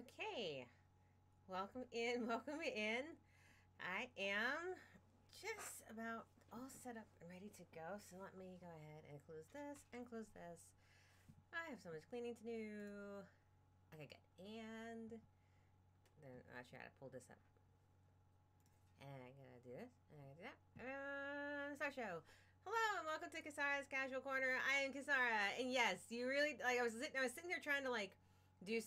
Okay, welcome in, welcome in. I am just about all set up and ready to go. So let me go ahead and close this and close this. I have so much cleaning to do. Okay, good. And then I'll try to pull this up. And I'm gonna do this. And I do that. And start show. Hello and welcome to Kasara's Casual Corner. I am Kasara, and yes, you really like. I was sitting here trying to like do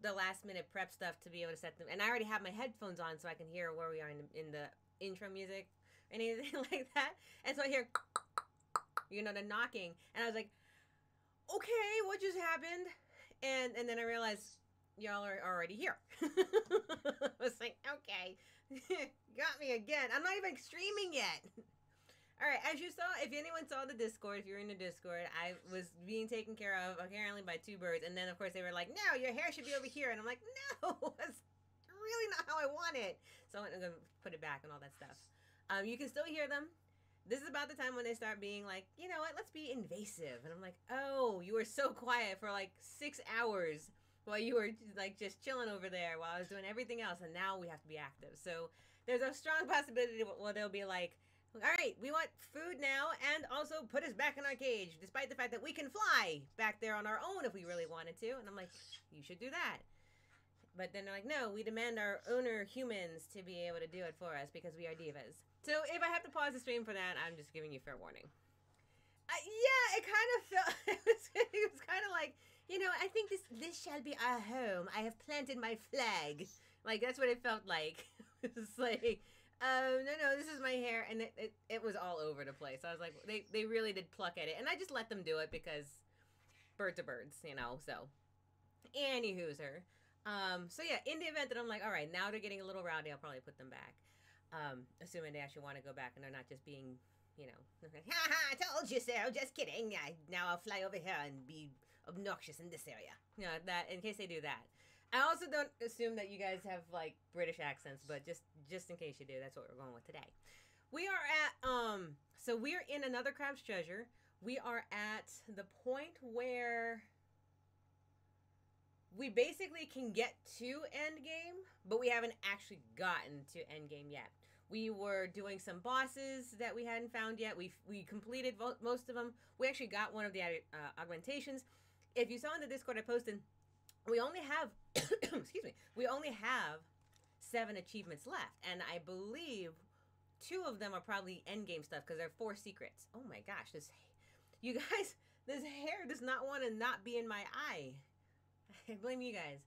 the last minute prep stuff to be able to set them, and I already have my headphones on so I can hear where we are in the intro music, anything like that. And so I hear, the knocking, and I was like, okay, what just happened? And then I realized y'all are already here. I was like, okay, got me again. I'm not even streaming yet. All right, as you saw, if anyone saw the Discord, if you're in the Discord, I was being taken care of apparently by two birds, and then of course they were like, no, your hair should be over here, and I'm like, no, that's really not how I want it. So I'm gonna put it back and all that stuff. You can still hear them. This is about the time when they start being like, you know what, let's be invasive. And I'm like, oh, you were so quiet for like 6 hours while you were like just chilling over there while I was doing everything else, and now we have to be active. So there's a strong possibility where they'll be like, all right, we want food now, and also put us back in our cage, despite the fact that we can fly back there on our own if we really wanted to. And I'm like, you should do that. But then they're like, no, we demand our owner humans to be able to do it for us because we are divas. So if I have to pause the stream for that, I'm just giving you fair warning. Yeah, it kind of felt, it was kind of like, I think this shall be our home. I have planted my flag. Like, that's what it felt like. It's like, no, this is my hair. And it was all over the place. I was like, they really did pluck at it. And I just let them do it because birds are birds, so. Anywho's-er. So yeah, in the event that I'm like, all right, now they're getting a little rowdy, I'll probably put them back. Assuming they actually want to go back and they're not just being, ha ha, I told you so, just kidding. Now I'll fly over here and be obnoxious in this area. That, in case they do that. I also don't assume that you guys have like British accents, but just in case you do, that's what we're going with today. We are at so we're in another Crab's Treasure. We are at the point where we basically can get to endgame, but we haven't actually gotten to endgame yet. We were doing some bosses that we hadn't found yet. We completed most of them. We actually got one of the augmentations. If you saw in the Discord I posted, we only have excuse me, we only have 7 achievements left, and I believe 2 of them are probably endgame stuff because there are 4 secrets. Oh my gosh, you guys, this hair does not want to not be in my eye. I blame you guys.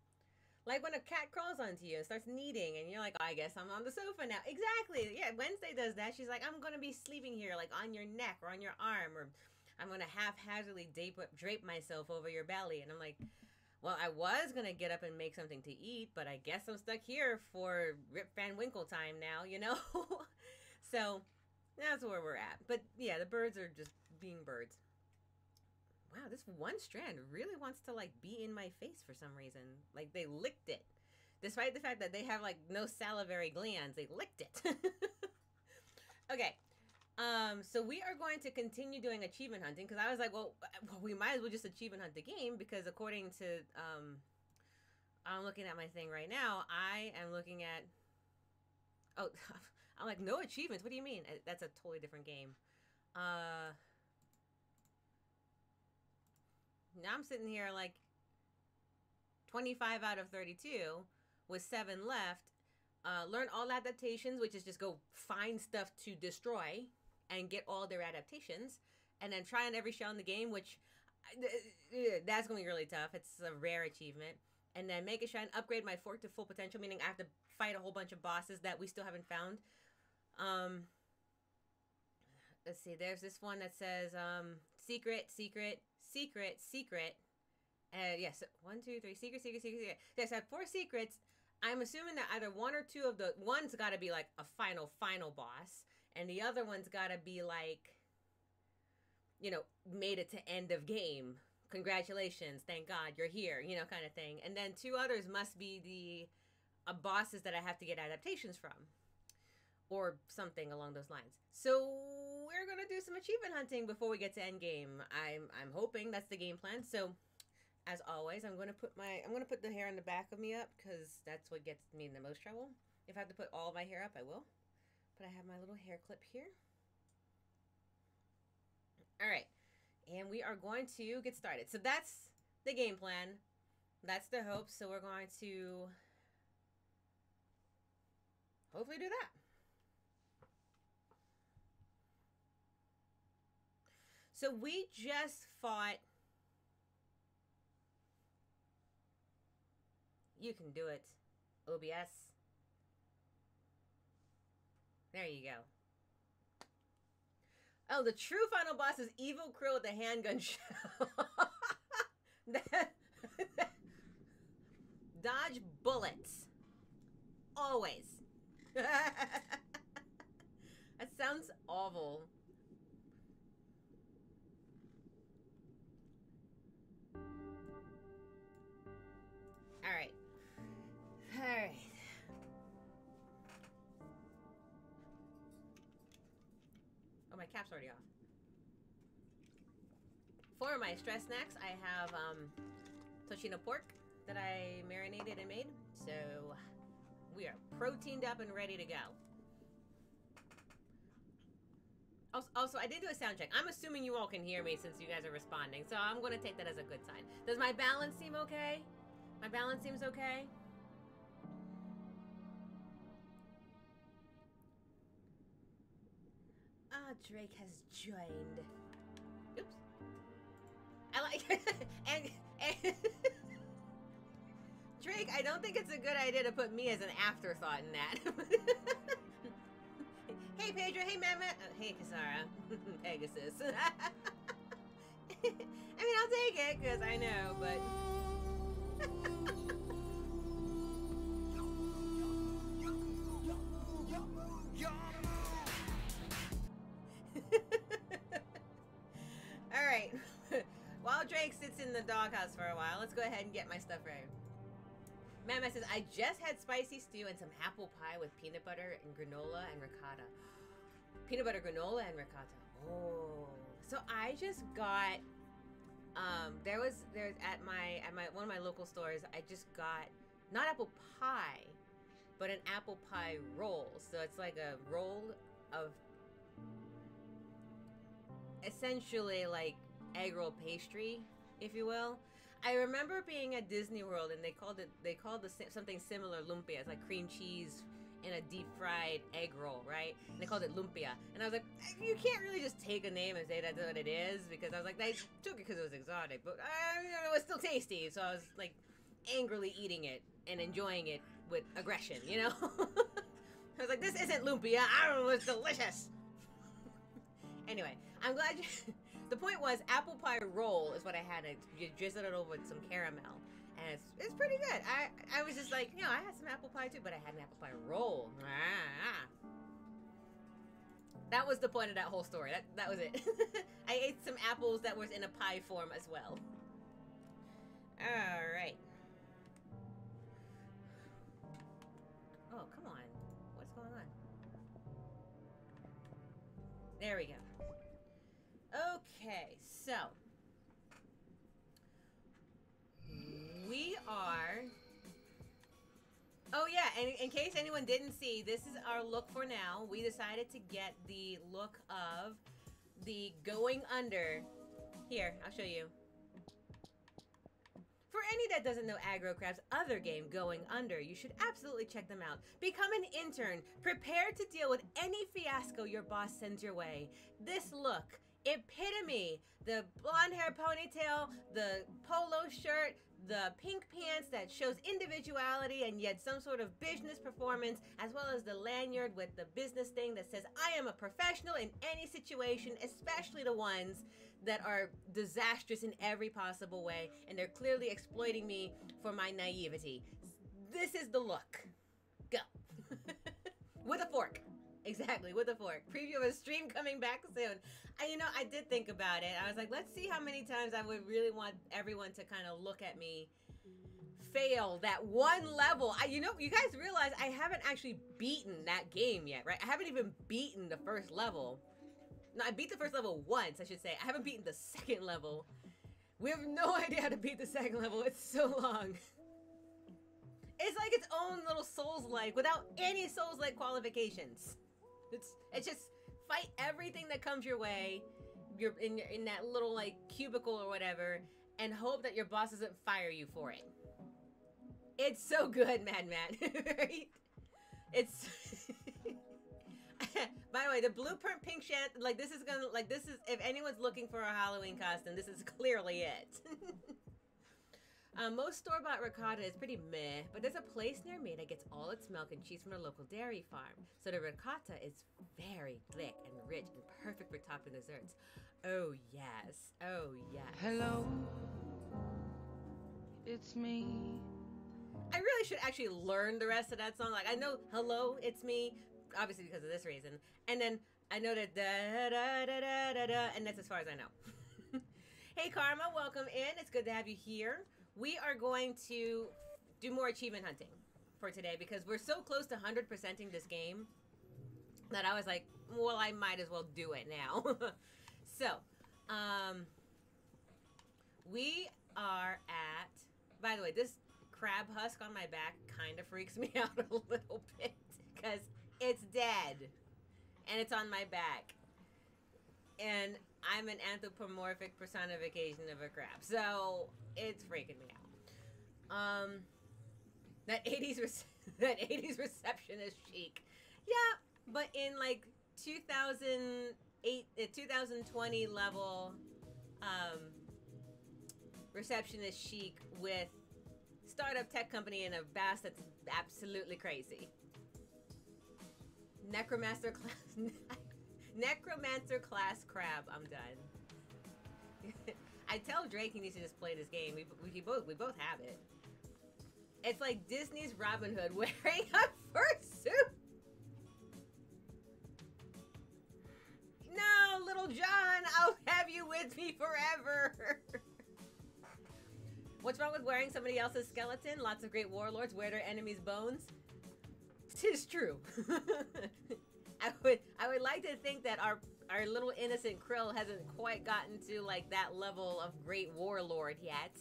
Like when a cat crawls onto you and starts kneading, and you're like, oh, I guess I'm on the sofa now. Exactly. Yeah, Wednesday does that. She's like, I'm going to be sleeping here, like on your neck or on your arm, or I'm going to haphazardly drape myself over your belly. And I'm like, well, I was going to get up and make something to eat, but I guess I'm stuck here for Rip Van Winkle time now, So that's where we're at. But yeah, the birds are just being birds. Wow, this one strand really wants to like be in my face for some reason. Like they licked it. Despite the fact that they have like no salivary glands, they licked it. Okay. So we are going to continue doing achievement hunting because I was like, well, we might as well just achievement hunt the game because according to I'm looking at my thing right now, I am looking at I'm like, no achievements. What do you mean? That's a totally different game. Now I'm sitting here like 25 out of 32 with 7 left. Learn all adaptations, which is just go find stuff to destroy and get all their adaptations. And then try on every shell in the game, which that's going to be really tough. It's a rare achievement. And then make a shine, upgrade my fork to full potential, meaning I have to fight a whole bunch of bosses that we still haven't found. Let's see, there's this one that says secret, secret, secret, secret. Yes, 1, 2, 3, secret, secret, secret, secret. Yes, I have 4 secrets. I'm assuming that either 1 or 2 of the one's got to be like a final boss, and the other one's got to be like, made it to end of game. Congratulations, thank God you're here, kind of thing. And then 2 others must be the bosses that I have to get adaptations from. Or something along those lines. So we're gonna do some achievement hunting before we get to endgame. I'm hoping that's the game plan. So as always, I'm gonna put the hair on the back of me up because that's what gets me in the most trouble. If I have to put all my hair up, I will. But I have my little hair clip here. All right, and we are going to get started. So that's the game plan. That's the hope. So we're going to hopefully do that. So we just fought. You can do it. OBS. There you go. Oh, the true final boss is Evil Krill with a handgun shell. Dodge bullets. Always. That sounds awful. Alright. Alright. Oh, my cap's already off. For my stress snacks, I have tocino pork that I marinated and made. So we are proteined up and ready to go. Also, I did do a sound check. I'm assuming you all can hear me since you guys are responding, so I'm going to take that as a good sign. Does my balance seem okay? My balance seems okay? Ah, Drake has joined. Oops. I like and Drake, I don't think it's a good idea to put me as an afterthought in that. Hey Pedro, hey Mama, oh, hey Kasara, Pegasus. I mean, I'll take it because I know, but. All right. While Drake sits in the doghouse for a while, let's go ahead and get my stuff ready. Mama says, I just had spicy stew and some apple pie with peanut butter and granola and ricotta. Peanut butter, granola, and ricotta. Oh. So I just got, there's at one of my local stores, I just got, not apple pie, but an apple pie roll. So it's like a roll of essentially like egg roll pastry, if you will. I remember being at Disney World and they called something similar lumpia. It's like cream cheese in a deep fried egg roll, right? And they called it lumpia. And I was like, you can't really just take a name and say that's what it is, because I was like, they took it because it was exotic, but it was still tasty. So I was like angrily eating it and enjoying it with aggression, you know? I was like, this isn't lumpia. I don't know, it's delicious. Anyway, I'm glad you... The point was, apple pie roll is what I had. You drizzled it over with some caramel. And it's pretty good. I was just like, I had some apple pie too, but I had an apple pie roll. That was the point of that whole story. That was it. I ate some apples that was in a pie form as well. Alright. Oh, come on. What's going on? There we go. Okay, so we are, oh yeah, and in case anyone didn't see, this is our look for now. We decided to get the look of the Going Under. Here, I'll show you. For any that doesn't know AgroCraft's other game, Going Under, you should absolutely check them out. Become an intern, prepared to deal with any fiasco your boss sends your way. This look, epitome, the blonde hair ponytail, the polo shirt, the pink pants that shows individuality and yet some sort of business performance, as well as the lanyard with the business thing that says, I am a professional in any situation, especially the ones that are disastrous in every possible way, and they're clearly exploiting me for my naivety. This is the look. Go. With a fork. Exactly, with a fork. Preview of a stream coming back soon. I did think about it. I was like, let's see how many times I would really want everyone to kind of look at me fail that one level. You guys realize I haven't actually beaten that game yet, right? I haven't even beaten the first level. No, I beat the first level once, I should say. I haven't beaten the second level. We have no idea how to beat the second level. It's so long. It's like its own little Souls-like without any Souls-like qualifications. It's just fight everything that comes your way. You're in that little like cubicle or whatever, and hope that your boss doesn't fire you for it. It's so good, Mad right? It's. By the way, the blueprint pink shant, like this is if anyone's looking for a Halloween costume, this is clearly it. Most store-bought ricotta is pretty meh, but there's a place near me that gets all its milk and cheese from a local dairy farm. So the ricotta is very thick and rich and perfect for topping desserts. Oh yes, oh yes. Hello, it's me. I really should actually learn the rest of that song. Like I know "Hello, It's Me," obviously because of this reason, and then I know that da da da da da da, and that's as far as I know. Hey Karma, welcome in. It's good to have you here. We are going to do more achievement hunting for today because we're so close to 100%ing this game that I was like, well, I might as well do it now. So, we are at, by the way, this crab husk on my back kind of freaks me out a little bit because it's dead and it's on my back. And I'm an anthropomorphic personification of a crab, so it's freaking me out. That 80s receptionist chic, yeah, but in like 2008, 2020 level, receptionist chic with startup tech company in a bass that's absolutely crazy. Necromancer class crab. I'm done. I tell Drake he needs to just play this game. We both have it. It's like Disney's Robin Hood wearing a fursuit. No, Little John, I'll have you with me forever. What's wrong with wearing somebody else's skeleton? Lots of great warlords wear their enemies' bones. 'Tis true. I would like to think that our little innocent Krill hasn't quite gotten to like that level of great warlord yet.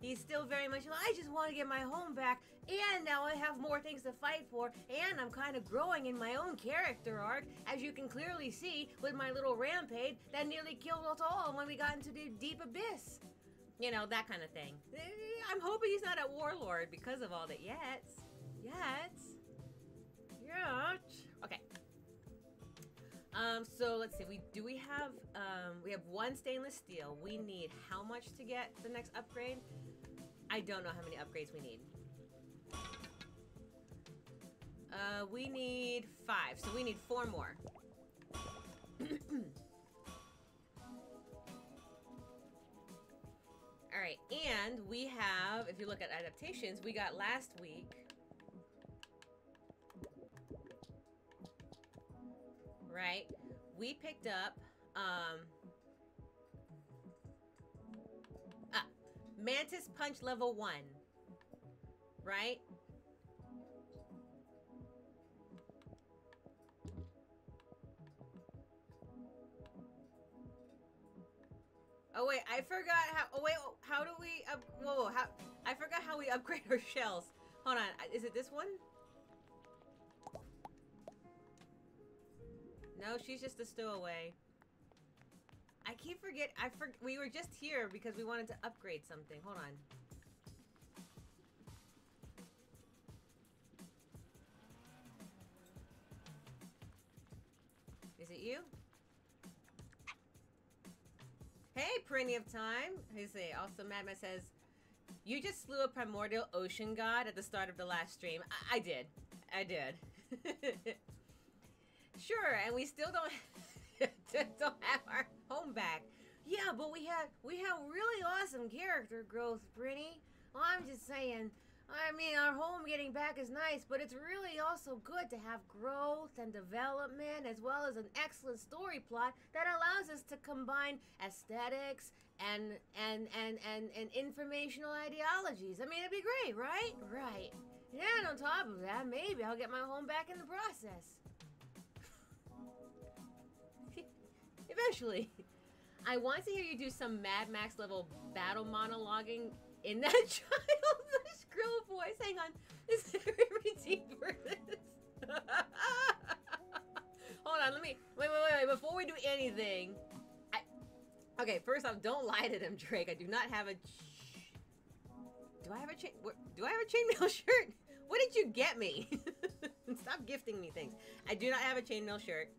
He's still very much, well, I just want to get my home back, and now I have more things to fight for, and I'm kind of growing in my own character arc, as you can clearly see with my little rampage that nearly killed us all when we got into the deep abyss. You know, that kind of thing. I'm hoping he's not a warlord because of all that yet. Okay. So let's see. We have one stainless steel. We need how much to get the next upgrade? I don't know how many upgrades we need. We need 5, so we need 4 more. All right, and we have, if you look at adaptations, we got last week. Right? We picked up Mantis Punch level 1. Right? Oh wait, I forgot how. Oh wait, how do we? I forgot how we upgrade our shells. Hold on, is it this one? No, she's just a stowaway. I keep forgetting. We were just here because we wanted to upgrade something. Hold on. Is it you? Hey, plenty of time. Who's it? Also, Madman says, you just slew a primordial ocean god at the start of the last stream. I did. Sure, and we still don't have our home back. Yeah, but we have really awesome character growth, Brittany. Well, I'm just saying. I mean, our home getting back is nice, but it's really also good to have growth and development, as well as an excellent story plot that allows us to combine aesthetics and informational ideologies. I mean, it'd be great, right? Right. Yeah, and on top of that, maybe I'll get my home back in the process. Eventually. I want to hear you do some Mad Max level battle monologuing in that childish Krill voice. Hang on. Is there a routine for this? Hold on, let me... Wait. Before we do anything... Okay, first off, don't lie to them, Drake. I do not have a... Do I have a chainmail shirt? What did you get me? Stop gifting me things. I do not have a chainmail shirt.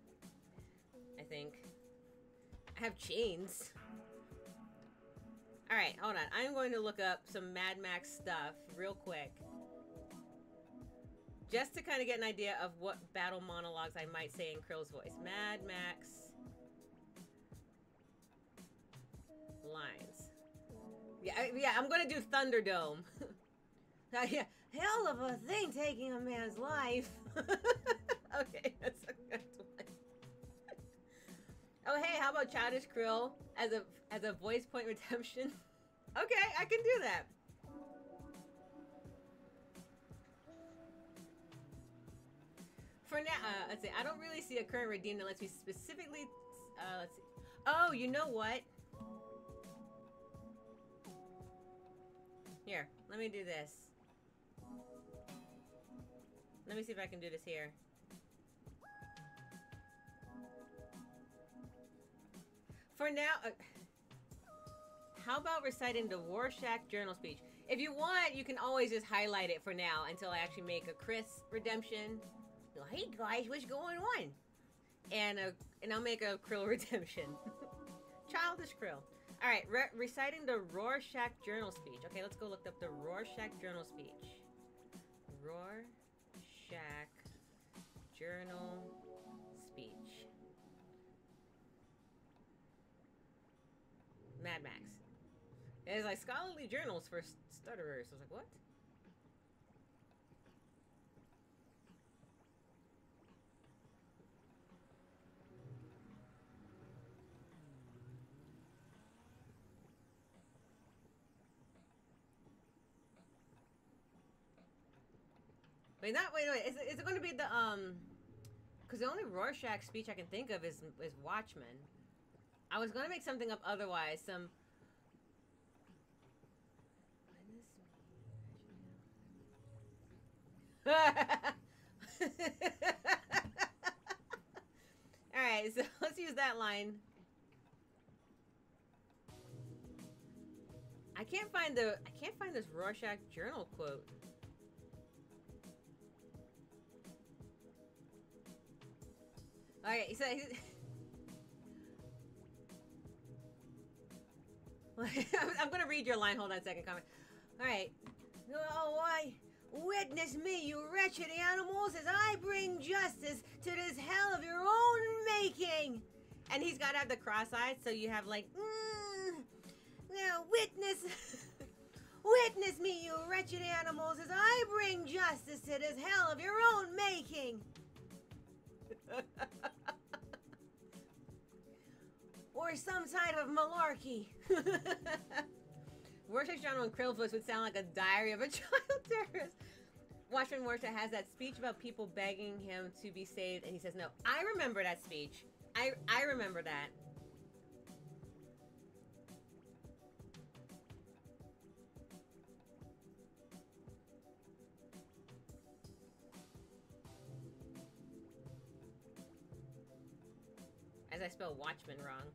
I think. I have chains. Alright, hold on. I'm going to look up some Mad Max stuff real quick. Just to kind of get an idea of what battle monologues I might say in Krill's voice. Mad Max lines. Yeah, I'm gonna do Thunderdome. Yeah, hell of a thing taking a man's life. Okay, that's one. Oh hey, how about Childish Krill as a voice point redemption? Okay, I can do that. For now, let's see. I don't really see a current redeem unless we specifically. Let's see. Oh, you know what? Here, let me do this. Let me see if I can do this here. For now, how about reciting the Rorschach journal speech? If you want, you can always just highlight it for now until I actually make a Chris redemption. Well, hey guys, what's going on? And I'll make a Krill redemption. Childish Krill. All right, reciting the Rorschach journal speech. Okay, let's go look up the Rorschach journal speech. Rorschach journal speech. Mad Max. It's like scholarly journals for stutterers. I was like, what? Wait, is it going to be the, because the only Rorschach speech I can think of is Watchmen. I was going to make something up otherwise, some... Alright, so let's use that line. I can't find this Rorschach journal quote. Okay, so I'm gonna read your line. Hold on a second, comment. Alright. Oh, why? Witness me, you wretched animals, as I bring justice to this hell of your own making. And he's got to have the cross eyes, so you have like, witness, witness me, you wretched animals, as I bring justice to this hell of your own making. Or some type of malarkey. Rorschach's journal in Krill's voice would sound like a diary of a child terrorist. Watchman Rorschach has that speech about people begging him to be saved, and he says no. I remember that speech. I remember that. As I spell Watchman wrong.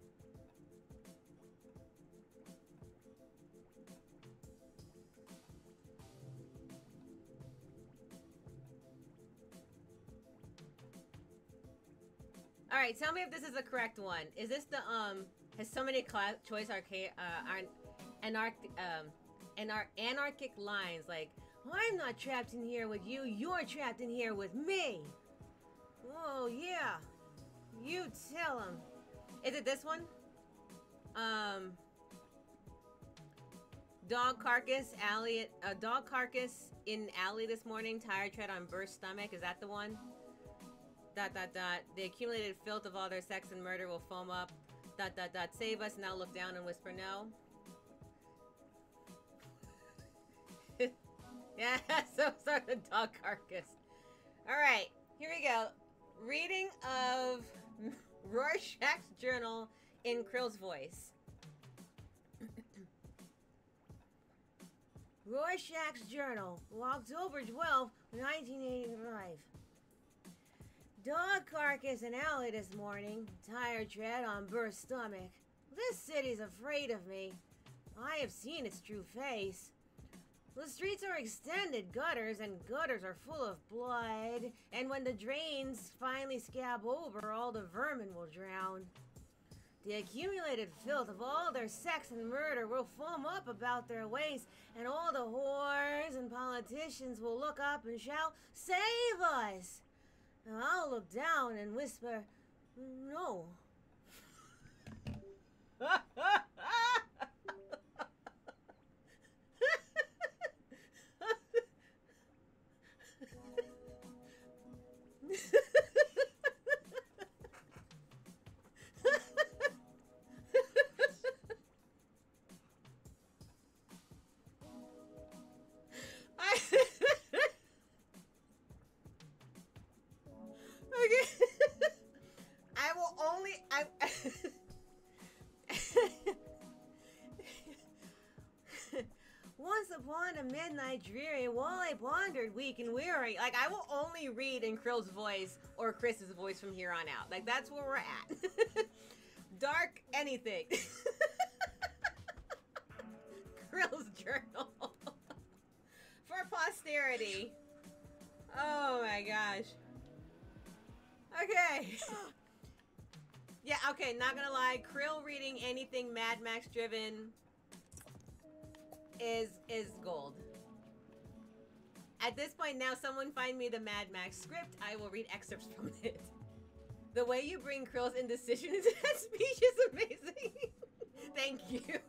All right, tell me if this is the correct one. Is this the has so many choice anarchic lines like, I'm not trapped in here with you, you're trapped in here with me. Oh yeah, you tell him. Is it this one? Dog carcass in alley this morning, tire tread on burst stomach. Is that the one? ... The accumulated filth of all their sex and murder will foam up. ... Save us, now look down and whisper no. Yeah, so sort of dog carcass. Alright, here we go. Reading of Rorschach's journal in Krill's voice. Rorschach's Journal, October 12, 1985. Dog carcass in alley this morning, tire tread on burst stomach. This city's afraid of me. I have seen its true face. The streets are extended gutters, and gutters are full of blood, and when the drains finally scab over, all the vermin will drown. The accumulated filth of all their sex and murder will foam up about their waist, and all the whores and politicians will look up and shout, "Save us!" And I'll look down and whisper, "No." I will only. Once upon a midnight dreary, while I pondered weak and weary. Like, I will only read in Krill's voice or Chris's voice from here on out. Like, that's where we're at. Dark anything. Krill's journal. For posterity. Oh my gosh. Okay. Yeah, okay, not gonna lie. Krill reading anything Mad Max driven is gold. At this point now, someone find me the Mad Max script. I will read excerpts from it. The way you bring Krill's indecision into that speech is amazing. Thank you.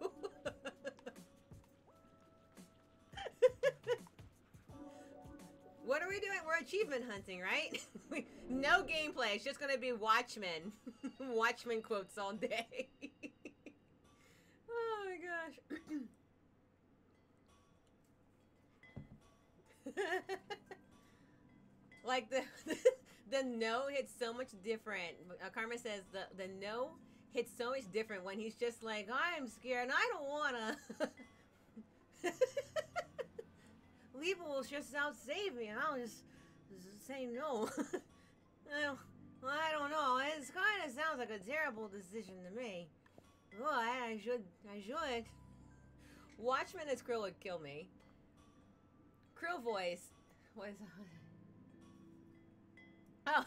What are we doing? We're achievement hunting, right? No gameplay. It's just gonna be Watchmen. Watchmen quotes all day. Oh my gosh. Like the no hits so much different. Karma says the no hits so much different when he's just like, I'm scared and I don't wanna. People will just out save me, and I'll just say no. I don't know. It kind of sounds like a terrible decision to me. Oh, I should. Watchmen as Krill would kill me. Krill voice. What is that?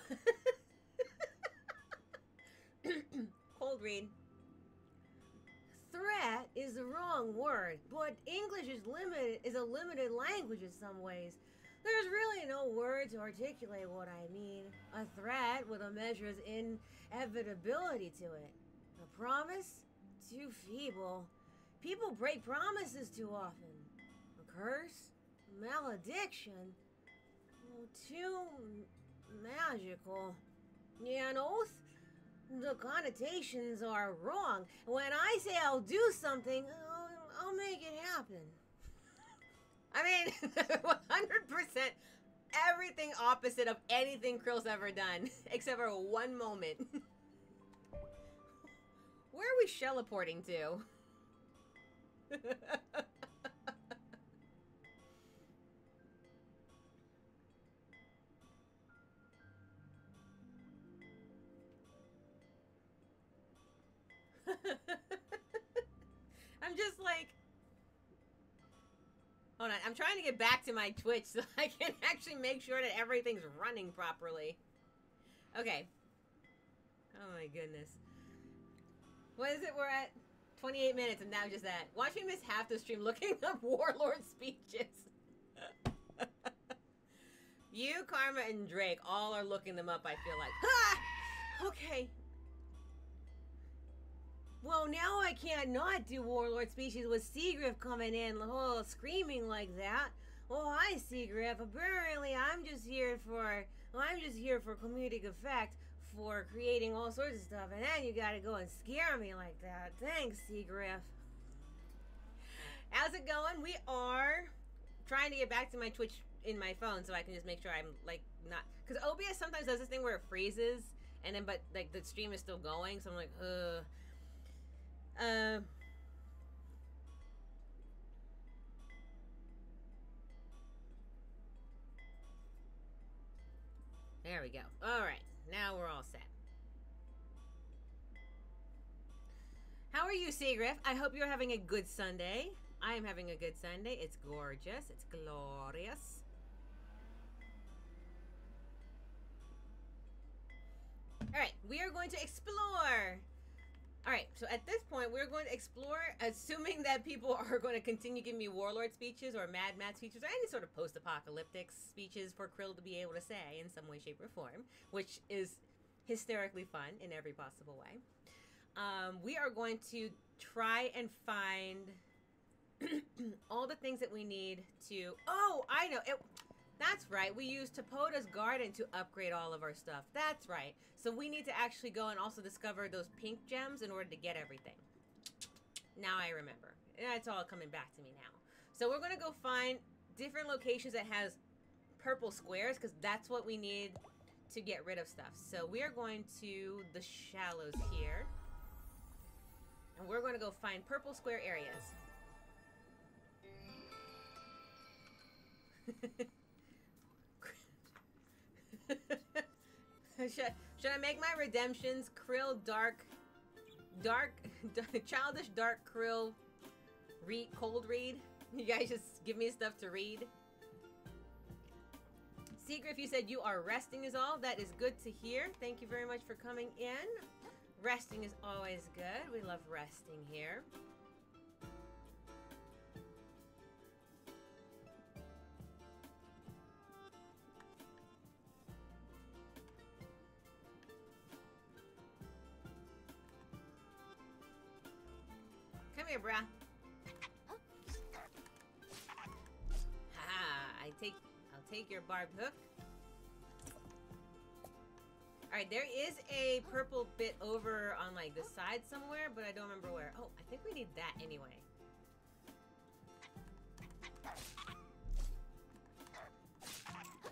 Oh. Cold read. Threat is the wrong word, but English is a limited language in some ways. There's really no word to articulate what I mean. A threat with a measure's inevitability to it. A promise? Too feeble. People break promises too often. A curse? Malediction? Oh, too magical. Yeah, an oath? The connotations are wrong. When I say I'll do something, I'll make it happen. I mean, 100% everything opposite of anything Krill's ever done, except for one moment. Where are we shell-porting to? I'm just like, hold on, I'm trying to get back to my Twitch so I can actually make sure that everything's running properly. Okay. Oh my goodness. What is it? We're at 28 minutes and now just that. Watch me miss half the stream looking up Warlord speeches. You, Karma, and Drake all are looking them up, I feel like. Ah! Okay. Well, now I can't not do Warlord speeches with Seagriff coming in, screaming like that. Oh, hi, Seagriff. Apparently, I'm just here for comedic effect, for creating all sorts of stuff, and then you gotta go and scare me like that. Thanks, Seagriff. How's it going? We are trying to get back to my Twitch in my phone so I can just make sure I'm, like, not... Because OBS sometimes does this thing where it freezes, and then, but, like, the stream is still going, so I'm like, ugh. Um. There we go. All right. Now we're all set. How are you, Seagriff? I hope you're having a good Sunday. I am having a good Sunday. It's gorgeous. It's glorious. All right. We are going to explore. All right, so at this point, we're going to explore, assuming that people are going to continue giving me warlord speeches or Mad Mad speeches or any sort of post-apocalyptic speeches for Krill to be able to say in some way, shape, or form, which is hysterically fun in every possible way. We are going to try and find all the things that we need to... Oh, I know. That's right. We used Topoda's garden to upgrade all of our stuff. That's right. So we need to actually go and also discover those pink gems in order to get everything. Now I remember. It's all coming back to me now. So we're going to go find different locations that has purple squares because that's what we need to get rid of stuff. So we are going to the shallows here. And we're going to go find purple square areas. Should I make my redemptions Krill childish dark Krill cold read? You guys just give me stuff to read. Seagriff, you said you are resting is all. That is good to hear. Thank you very much for coming in. Resting is always good. We love resting here. Come here, brah. Ha! I'll take your barbed hook. Alright, there is a purple bit over on like the side somewhere, but I don't remember where. Oh, I think we need that anyway.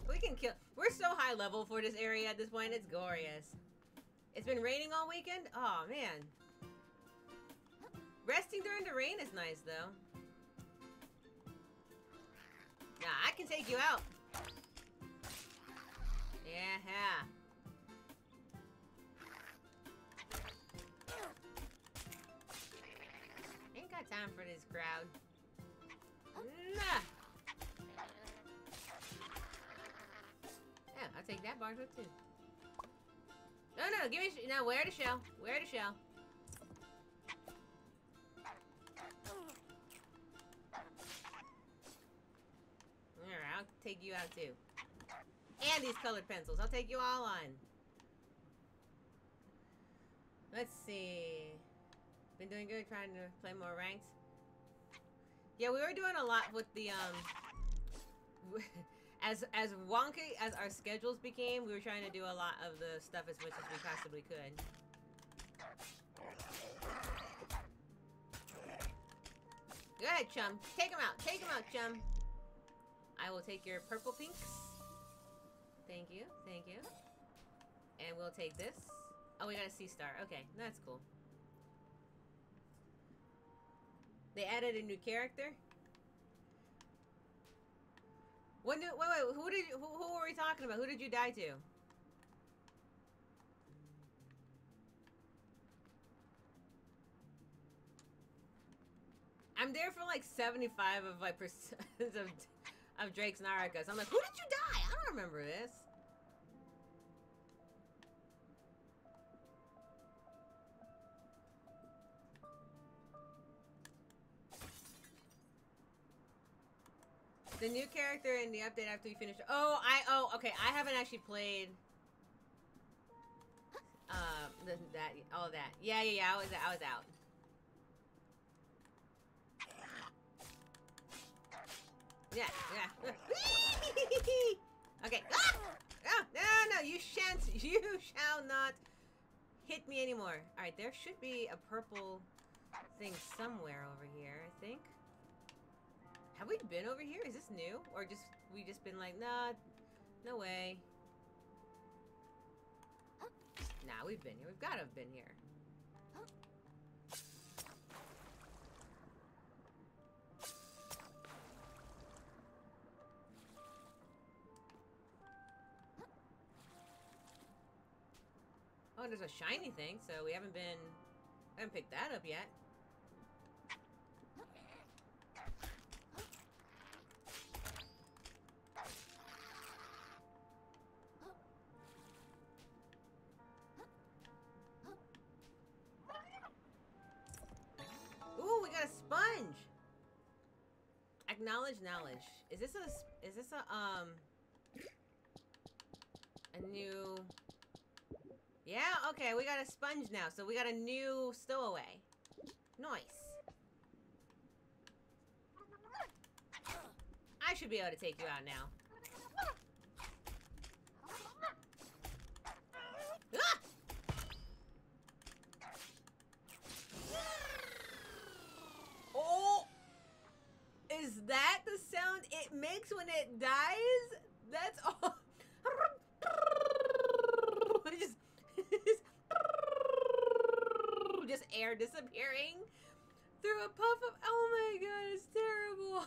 We can kill. We're so high level for this area at this point. It's glorious. It's been raining all weekend? Oh, man. Resting during the rain is nice, though. Nah, I can take you out. Yeah. Ain't got time for this crowd. Nah. Yeah, I'll take that bar hook too. No, give me. No, wear the shell. Wear the shell. Alright, I'll take you out too. And these colored pencils. I'll take you all on. Let's see. Been doing good trying to play more ranked. Yeah, we were doing a lot with the as wonky as our schedules became, we were trying to do a lot of the stuff as much as we possibly could. Go ahead, chum. Take him out. Take him out, chum. I will take your purple pinks. Thank you. Thank you. And we'll take this. Oh, we got a sea star. Okay, that's cool. They added a new character. Wait, who were we talking about? Who did you die to? I'm there for like 75 of my percent of Drake's Naraka. So I'm like, who did you die? I don't remember this. The new character in the update after you finish. Oh, okay. I haven't actually played. All of that. Yeah. I was out. Yeah. Okay. Ah! Oh, no, you shall not hit me anymore. All right, there should be a purple thing somewhere over here, I think. Have we been over here? Is this new? Or we just been like, nah, no way. Nah, we've been here. We've got to have been here. Oh, there's a shiny thing, so we haven't picked that up yet. Ooh, we got a sponge. Acknowledge knowledge. Is this a new? Yeah, okay, we got a sponge now, so we got a new stowaway. Nice. I should be able to take you out now. Ah! Oh! Is that the sound it makes when it dies? That's all. Just air disappearing through a puff of. Oh my god, it's terrible.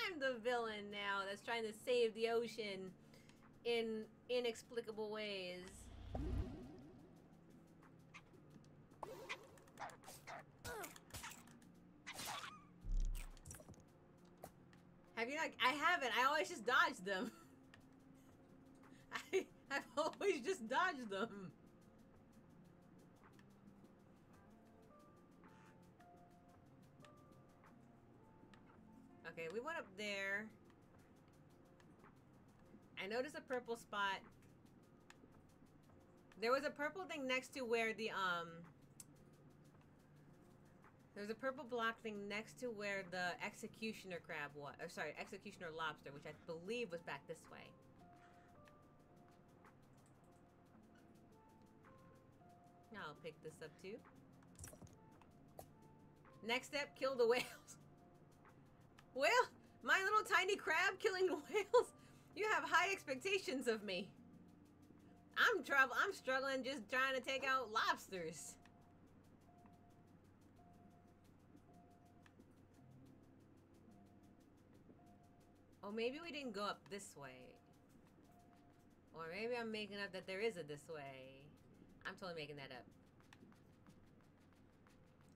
I'm the villain now that's trying to save the ocean in inexplicable ways. Have you not? I haven't. I always just dodged them. I've always just dodged them. Okay, we went up there. I noticed a purple spot. There was a purple thing next to where the, there's a purple block thing next to where the executioner crab was. Or sorry, executioner lobster, which I believe was back this way. I'll pick this up too. Next step, kill the whales. Whale? My little tiny crab killing whales? You have high expectations of me. I'm struggling just trying to take out lobsters. Oh, maybe we didn't go up this way. Or maybe I'm making up that there is a this way. I'm totally making that up.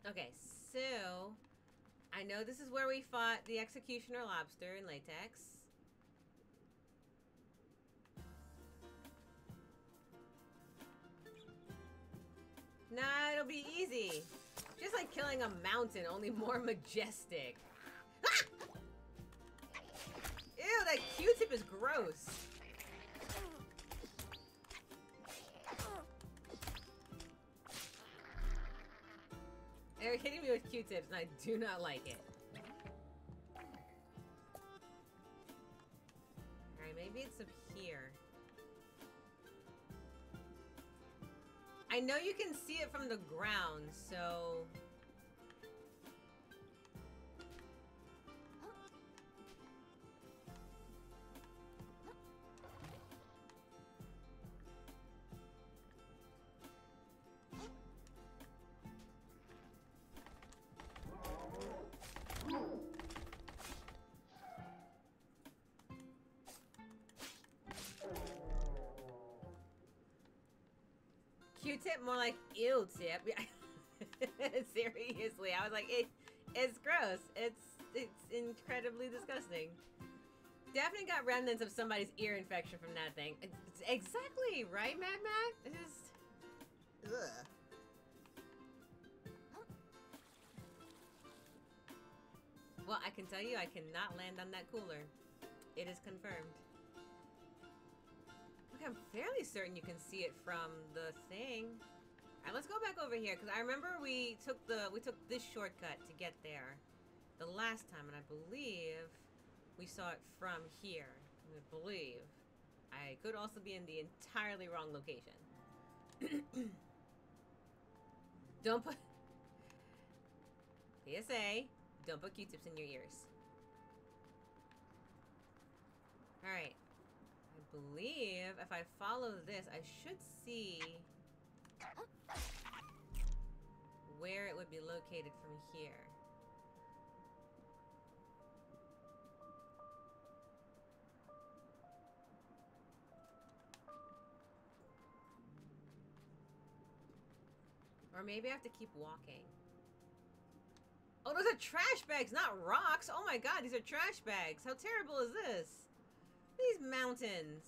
Okay, so I know this is where we fought the executioner lobster in latex. Nah, it'll be easy. Just like killing a mountain, only more majestic. Ah! Ew, that Q-tip is gross. They're hitting me with Q-tips, and I do not like it. Alright, maybe it's up here. I know you can see it from the ground, so... Q-tip, more like ew-tip. Seriously, I was like, it's gross. It's incredibly disgusting. Definitely got remnants of somebody's ear infection from that thing. It's exactly right, Mad Matt. It's just, ugh. Well, I can tell you, I cannot land on that cooler. It is confirmed. I'm fairly certain you can see it from the thing. All right, let's go back over here because I remember we took this shortcut to get there the last time, and I believe we saw it from here. I believe. I could also be in the entirely wrong location. Don't put PSA. Don't put Q-tips in your ears. All right. I believe if I follow this, I should see where it would be located from here. Or maybe I have to keep walking. Oh, those are trash bags, not rocks. Oh my god, these are trash bags. How terrible is this? These mountains.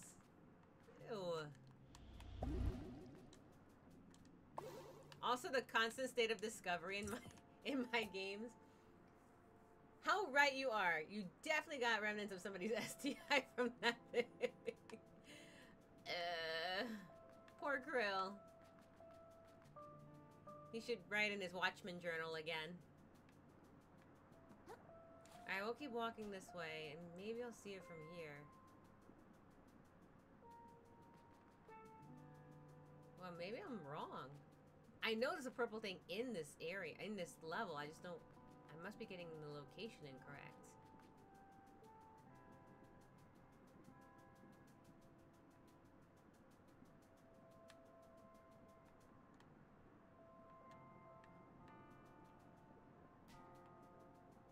Ew. Also, the constant state of discovery in my games. How right you are. You definitely got remnants of somebody's STI from that thing. Poor Krill. He should write in his Watchman journal again. Alright, we'll keep walking this way, and maybe I'll see it from here. Well, maybe I'm wrong. I know there's a purple thing in this area, in this level. I just don't... I must be getting the location incorrect.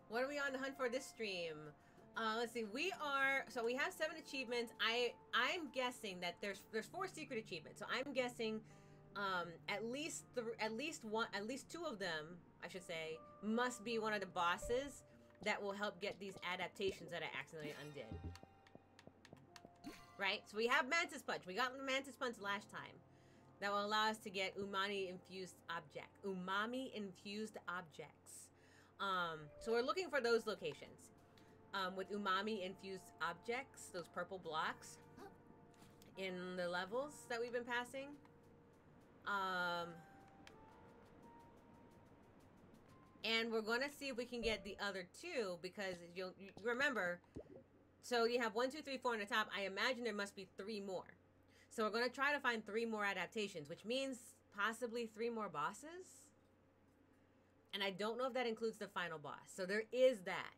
What are we on the hunt for this stream? Let's see. We have 7 achievements. I'm guessing that there's 4 secret achievements. So I'm guessing at least 2 of them, I should say, must be one of the bosses that will help get these adaptations that I accidentally undid. Right? So we have Mantis Punch. We got the Mantis Punch last time. That will allow us to get umami-infused objects. Umami-infused objects. So we're looking for those locations. With umami-infused objects, those purple blocks in the levels that we've been passing. And we're going to see if we can get the other 2, because you remember, so you have 1, 2, 3, 4 on the top. I imagine there must be 3 more. So we're going to try to find 3 more adaptations, which means possibly 3 more bosses. And I don't know if that includes the final boss. So there is that.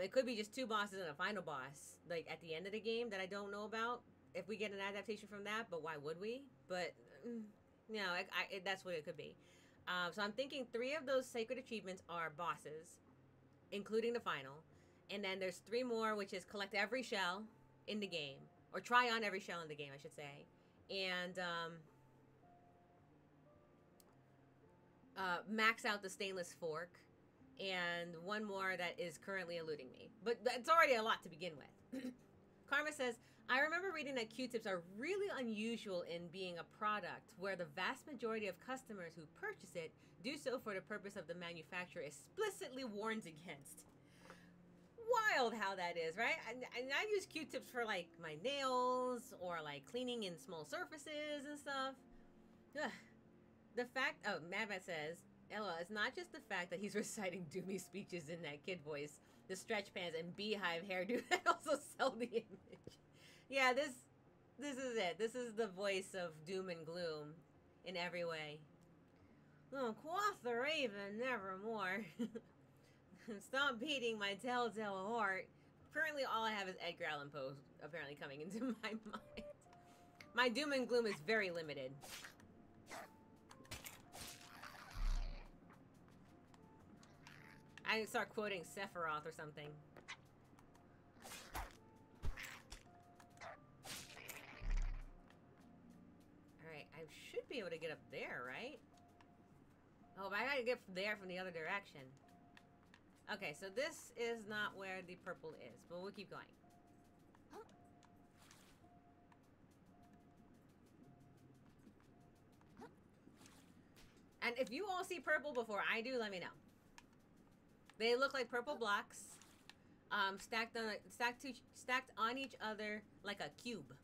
It could be just 2 bosses and a final boss, like at the end of the game, that I don't know about. If we get an adaptation from that, but why would we? But no, that's what it could be. So I'm thinking 3 of those sacred achievements are bosses, including the final. And then there's 3 more, which is collect every shell in the game, or try on every shell in the game, I should say. And max out the stainless fork, and 1 more that is currently eluding me. But it's already a lot to begin with. Karma says, I remember reading that Q-tips are really unusual in being a product where the vast majority of customers who purchase it do so for the purpose of the manufacturer explicitly warns against. Wild how that is, right? I use Q-tips for like my nails or like cleaning in small surfaces and stuff. Ugh. The fact, oh, Madman says, LOL, it's not just the fact that he's reciting Doomy speeches in that kid voice, the stretch pants and beehive hairdo that also sell the image. Yeah, this is it. This is the voice of doom and gloom in every way. Oh, quaff the raven, nevermore. Stop beating my telltale heart. Currently, all I have is Edgar Allan Poe apparently coming into my mind. My doom and gloom is very limited. I start quoting Sephiroth or something. Alright, I should be able to get up there, right? Oh, but I gotta get there from the other direction. Okay, so this is not where the purple is, but we'll keep going. And if you all see purple before I do, let me know. They look like purple blocks, stacked on each other like a cube.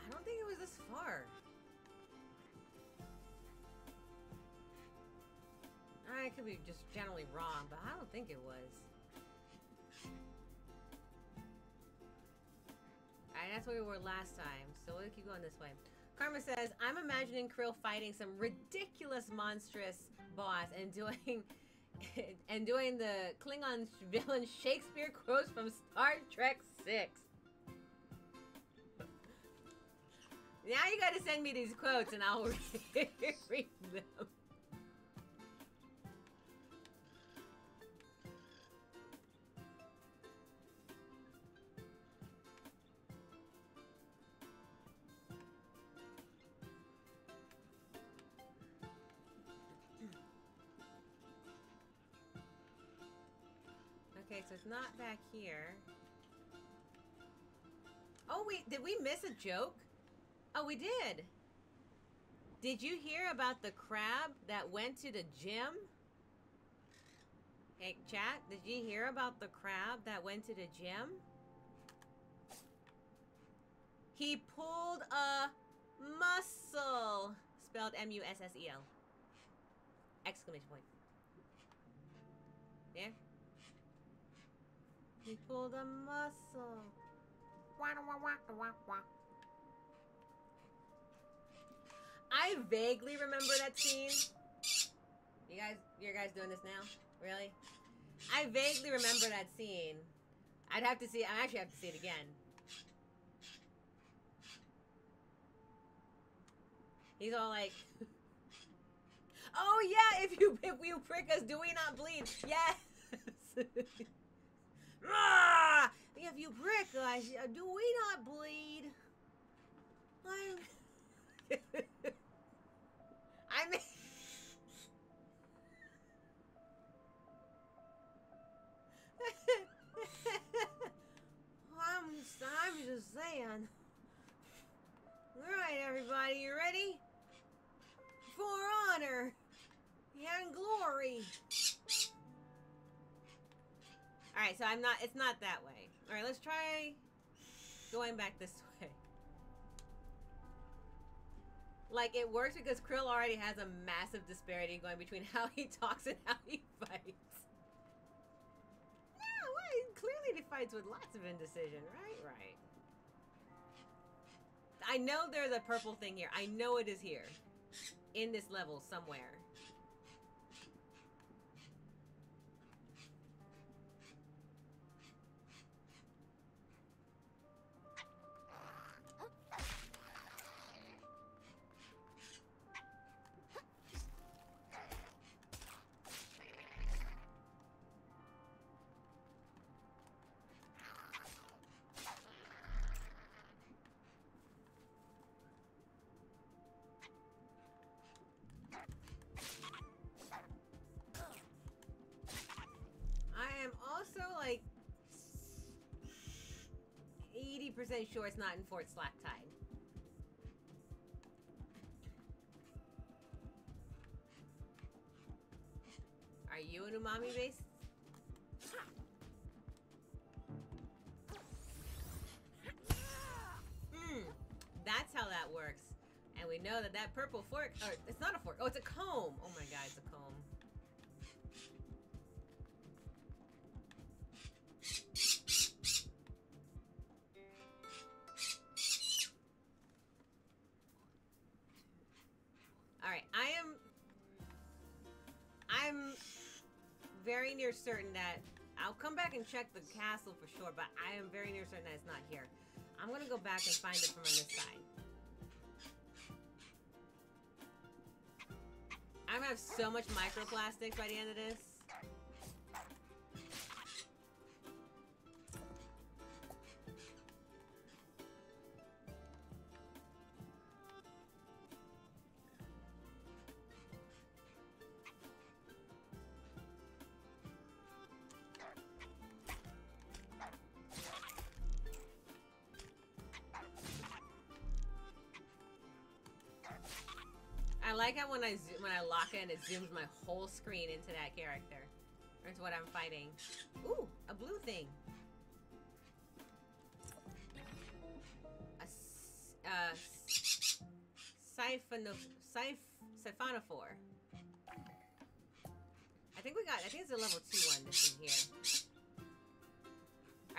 I think it was this far. I could be just generally wrong, but I don't think it was. Alright, that's where we were last time. So we'll keep going this way. Karma says, I'm imagining Krill fighting some ridiculous monstrous boss and doing and doing the Klingon villain Shakespeare quotes from Star Trek 6. Now you gotta send me these quotes and I'll read them. Okay, so it's not back here. Oh, did we miss a joke? Oh, we did. Did you hear about the crab that went to the gym? Hey, chat, did you hear about the crab that went to the gym? He pulled a muscle. Spelled M-U-S-S-E-L. Exclamation point. There. He pulled a muscle. I vaguely remember that scene. You guys doing this now? Really? I vaguely remember that scene. I actually have to see it again. He's all like, oh yeah, if you prick us, do we not bleed? Yes. Ah! If you prick us, do we not bleed? I mean, I'm just saying. All right, everybody, you ready? For honor and glory. All right, so it's not that way. All right, let's try going back this way. Like, it works because Krill already has a massive disparity going between how he talks and how he fights. No, clearly he fights with lots of indecision. Right. I know there's a purple thing here. I know it is here. In this level somewhere. I am also like 80% sure it's not in Fort Slacktide. Are you an umami base? That's how that works. And we know that purple fork, or it's not a fork, oh, it's a comb. Oh my god, it's a comb. Alright, I'm very near certain that, I'll come back and check the castle for sure, but I am very near certain that it's not here. I'm gonna go back and find it from on this side. I'm gonna have so much microplastics by the end of this. I like how when I lock in, it zooms my whole screen into that character. Or into what I'm fighting. Ooh, a blue thing. A siphonophore. I think it's a level 2 one, this thing here.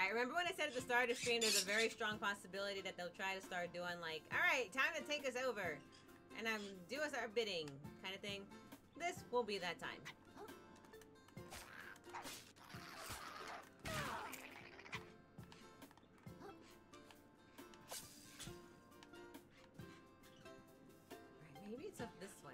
I remember when I said at the start of the stream, there's a very strong possibility that they'll try to start doing like, all right, time to take us over, and do us our bidding kind of thing. This will be that time. Alright, maybe it's up this way.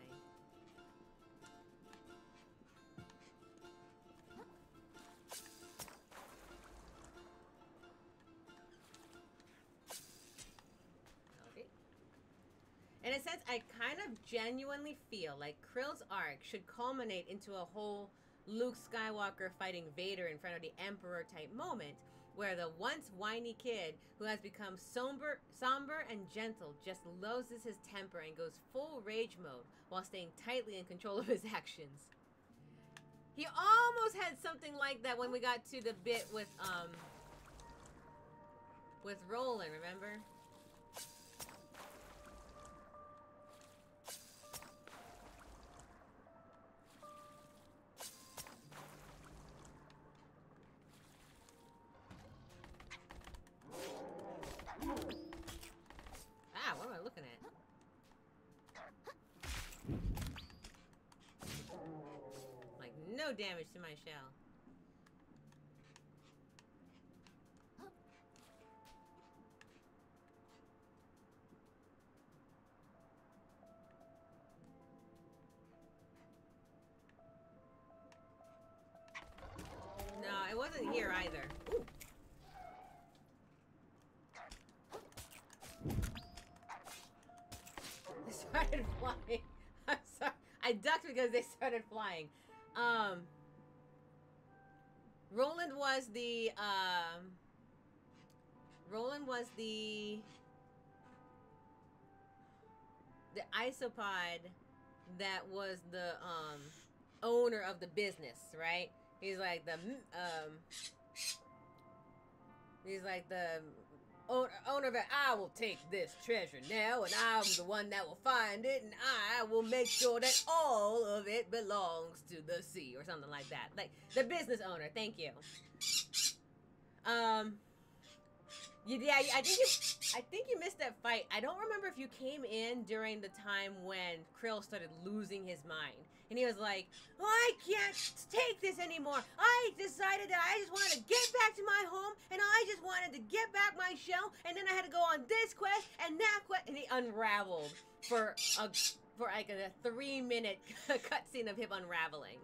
In a sense, I kind of genuinely feel like Krill's arc should culminate into a whole Luke Skywalker fighting Vader in front of the Emperor type moment, where the once whiny kid who has become somber and gentle just loses his temper and goes full rage mode while staying tightly in control of his actions. He almost had something like that when we got to the bit with Roland, remember? Ah, what am I looking at? Like, no damage to my shell. No, it wasn't here either. Ooh. They started flying. I'm sorry. I ducked because they started flying. Roland was the isopod that was the owner of the business, right? He's like the owner of it. I will take this treasure now, and I'm the one that will find it, and I will make sure that all of it belongs to the sea, or something like that. Like the business owner. Thank you. Yeah, I think you missed that fight. I don't remember if you came in during the time when Krill started losing his mind. And he was like, oh, I can't take this anymore. I decided that I just wanted to get back to my home, and I just wanted to get back my shell, and then I had to go on this quest and that quest, and he unraveled for like a 3-minute cutscene of him unraveling.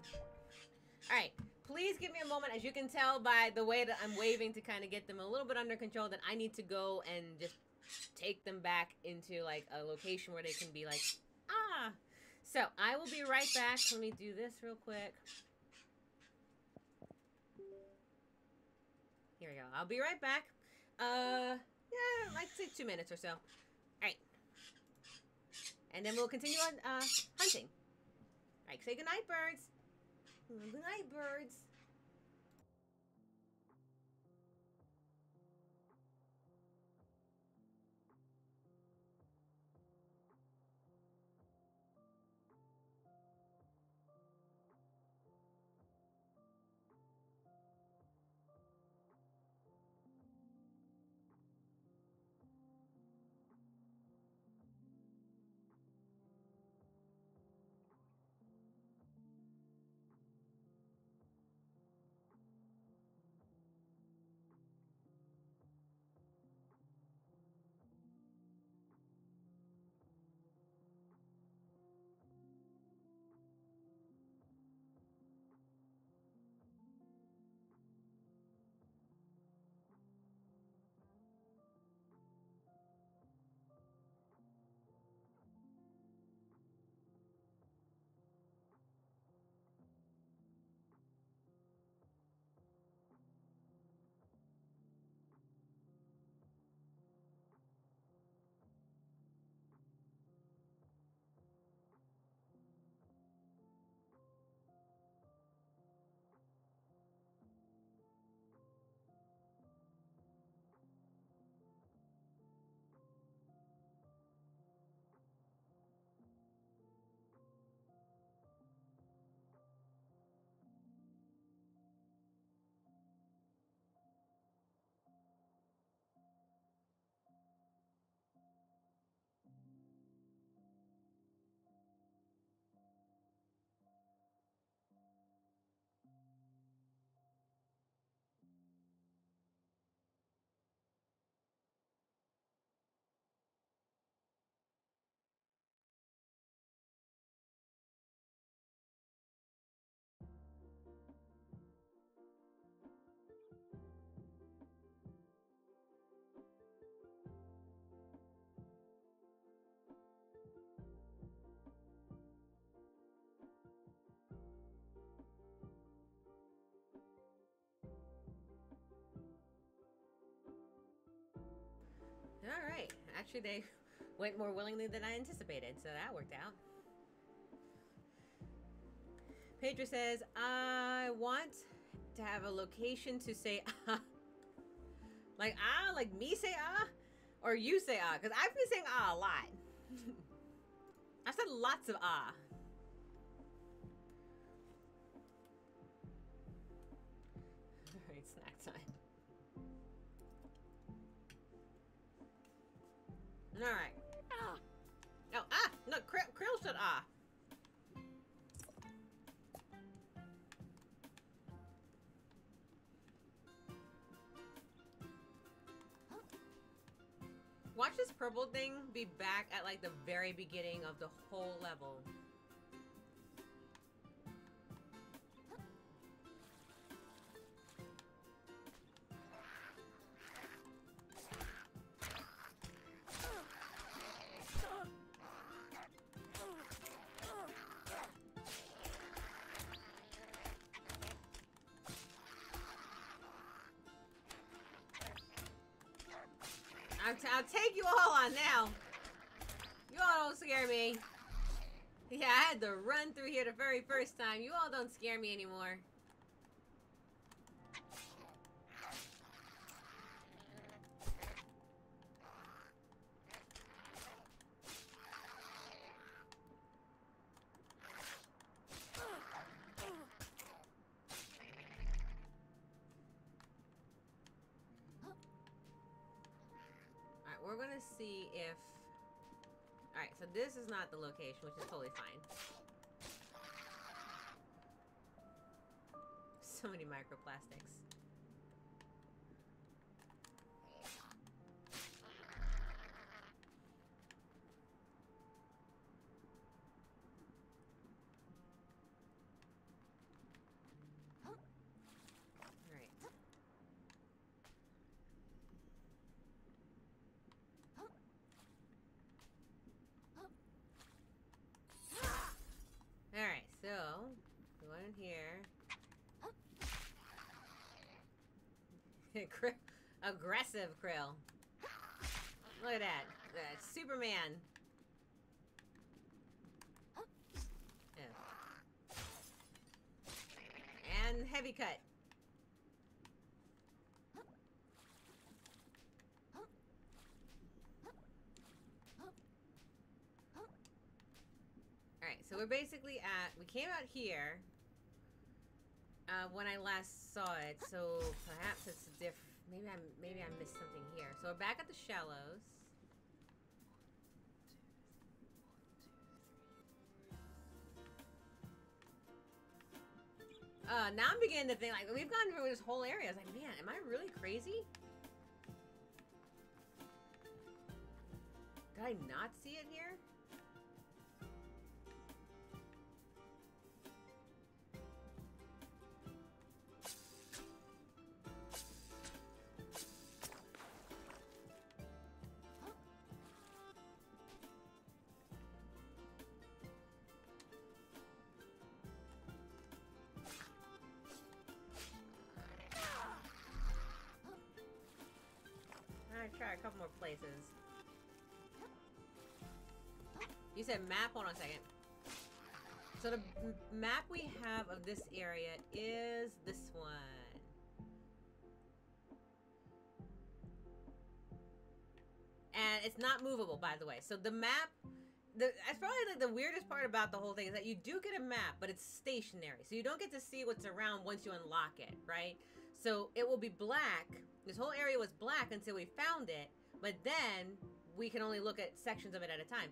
All right. Please give me a moment. As you can tell by the way that I'm waving to kind of get them a little bit under control, that I need to go and just take them back into like a location where they can be like, ah. So I will be right back. Let me do this real quick. Here we go. I'll be right back. Yeah, like say 2 minutes or so. All right. And then we'll continue on hunting. All right, say goodnight, birds. Good night, birds. actually they went more willingly than I anticipated, so that worked out. Pedro says, I want to have a location to say ah. Like me say ah? Or you say ah? Because I've been saying ah a lot. I've said lots of ah. Alright, snack time. Alright. Oh, ah! No, Krill said ah. Watch this purple thing be back at like the very beginning of the whole level. I'll take you all on now. You all don't scare me. Yeah, I had to run through here the very first time. You all don't scare me anymore. We're gonna see if... Alright, so this is not the location, which is totally fine. So many microplastics. Alright, so, go in here. Aggressive Krill. Look at that. That's Superman. Yeah. And heavy cut. Alright, so we're basically at... We came out here when I last saw it, so perhaps it's different. Maybe I missed something here. So we're back at the shallows. Now I'm beginning to think, like, we've gone through this whole area. I was like, man, am I really crazy? Did I not see it here? Try a couple more places. You said map? Hold on a second. So the map we have of this area is this one. And it's not movable, by the way. So the map, that's probably like the weirdest part about the whole thing, is that you do get a map, but it's stationary. So you don't get to see what's around once you unlock it, right? So it will be black. This whole area was black until we found it, but then we can only look at sections of it at a time.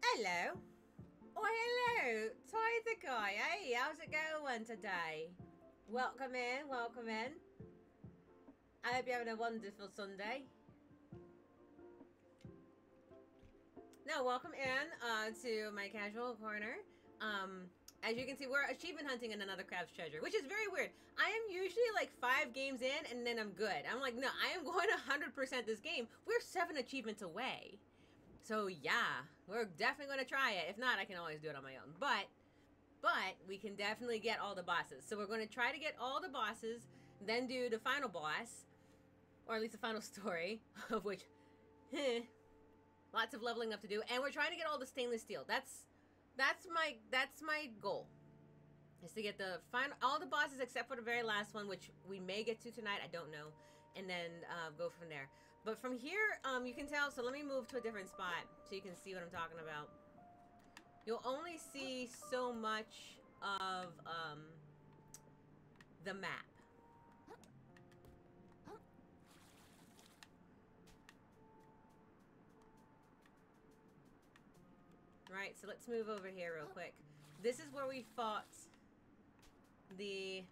Hello. Oh, hello. Ty the guy. Hey, how's it going today? Welcome in. Welcome in. I hope you're having a wonderful Sunday. No, welcome in to my casual corner. As you can see, we're achievement hunting in another crab's treasure, which is very weird. I am usually like 5 games in and then I'm good. I'm like, no, I am going 100% this game. We're 7 achievements away. So yeah, we're definitely going to try it. If not, I can always do it on my own. But we can definitely get all the bosses. So we're going to try to get all the bosses, then do the final boss, or at least the final story, of which, Lots of leveling up to do, and we're trying to get all the stainless steel. That's my goal. Is to get the all the bosses except for the very last one, which we may get to tonight. I don't know, and then go from there. But from here, you can tell. So let me move to a different spot so you can see what I'm talking about. You'll only see so much of the map. Right, so let's move over here real quick. This is where we fought the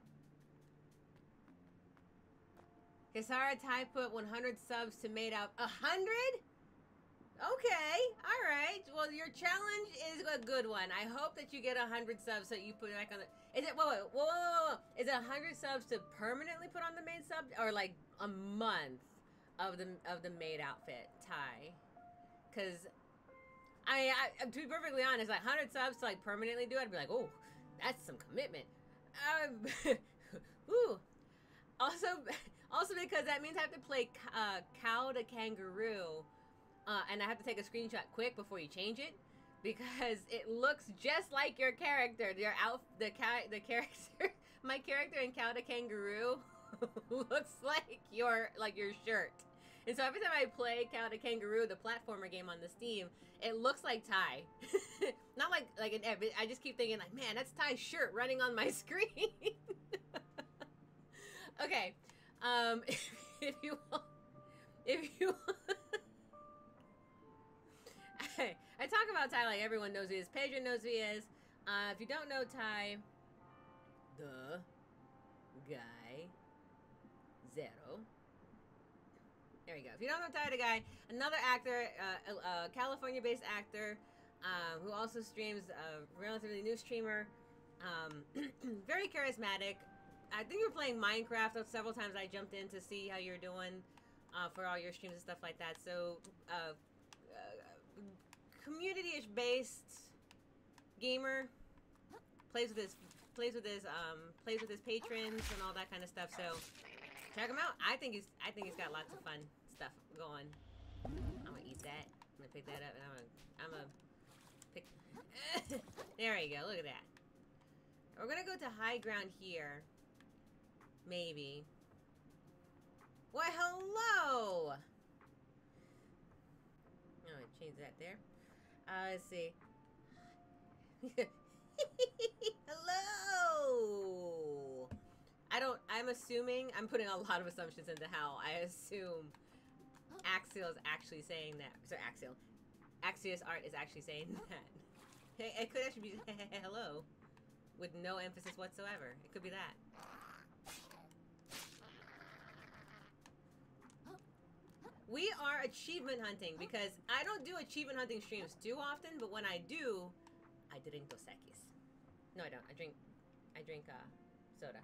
Kisara Tai put 100 subs to made out 100? Okay, alright. Well, your challenge is a good one. I hope that you get 100 subs so you put it back on the... Is it... Whoa. Is it 100 subs to permanently put on the maid sub? Or like a month of the maid outfit tie? Because... I to be perfectly honest, like 100 subs to like permanently do it, I'd be like, oh, that's some commitment. Ooh. Also because that means I have to play cow to kangaroo, and I have to take a screenshot quick before you change it, because it looks just like your character. The character, my character in cow to kangaroo looks like your shirt. And so every time I play Cow to Kangaroo, the platformer game on the Steam, it looks like Ty. Not like an Ed, I just keep thinking like, man, that's Ty's shirt running on my screen. Okay. If you want, I talk about Ty like everyone knows who he is. Pedro knows who he is. If you don't know Ty, the guy, Zero. There we go. If you don't know Ty the Guy, another actor, California-based actor, who also streams, a relatively new streamer, very charismatic. I think you were playing Minecraft several times. I jumped in to see how you're doing for all your streams and stuff like that. So, community-ish based gamer, plays with his patrons and all that kind of stuff. So. Check him out. I think he's got lots of fun stuff going. I'm gonna eat that. I'm gonna pick that up, and I'm gonna pick. There you go. Look at that. We're gonna go to high ground here. Maybe. Why, hello. I'm gonna change that there. Let's see. Hello. I'm assuming, I'm putting a lot of assumptions into how I assume Axial is actually saying that. So Axios Art is actually saying that. It could actually be hello, with no emphasis whatsoever. It could be that. We are achievement hunting because I don't do achievement hunting streams too often, but when I do, I drink Dos Equis. No, I don't. I drink soda.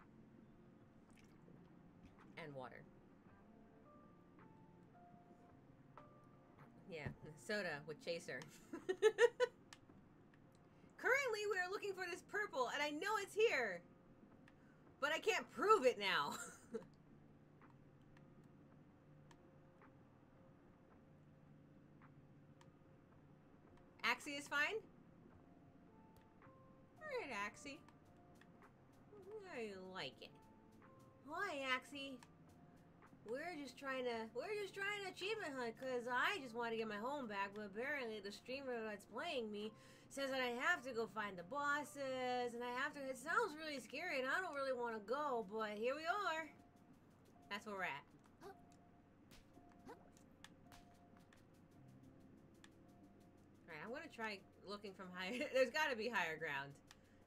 And water. Yeah, soda with chaser. Currently, we are looking for this purple, and I know it's here. But I can't prove it now. Axie is fine? Alright, Axie. I like it. Why, Axie? We're just trying to achievement hunt because I just want to get my home back, but apparently the streamer that's playing me says that I have to go find the bosses, and it sounds really scary, and I don't really want to go, but here we are. That's where we're at. Alright, I'm gonna try looking from higher. There's gotta be higher ground.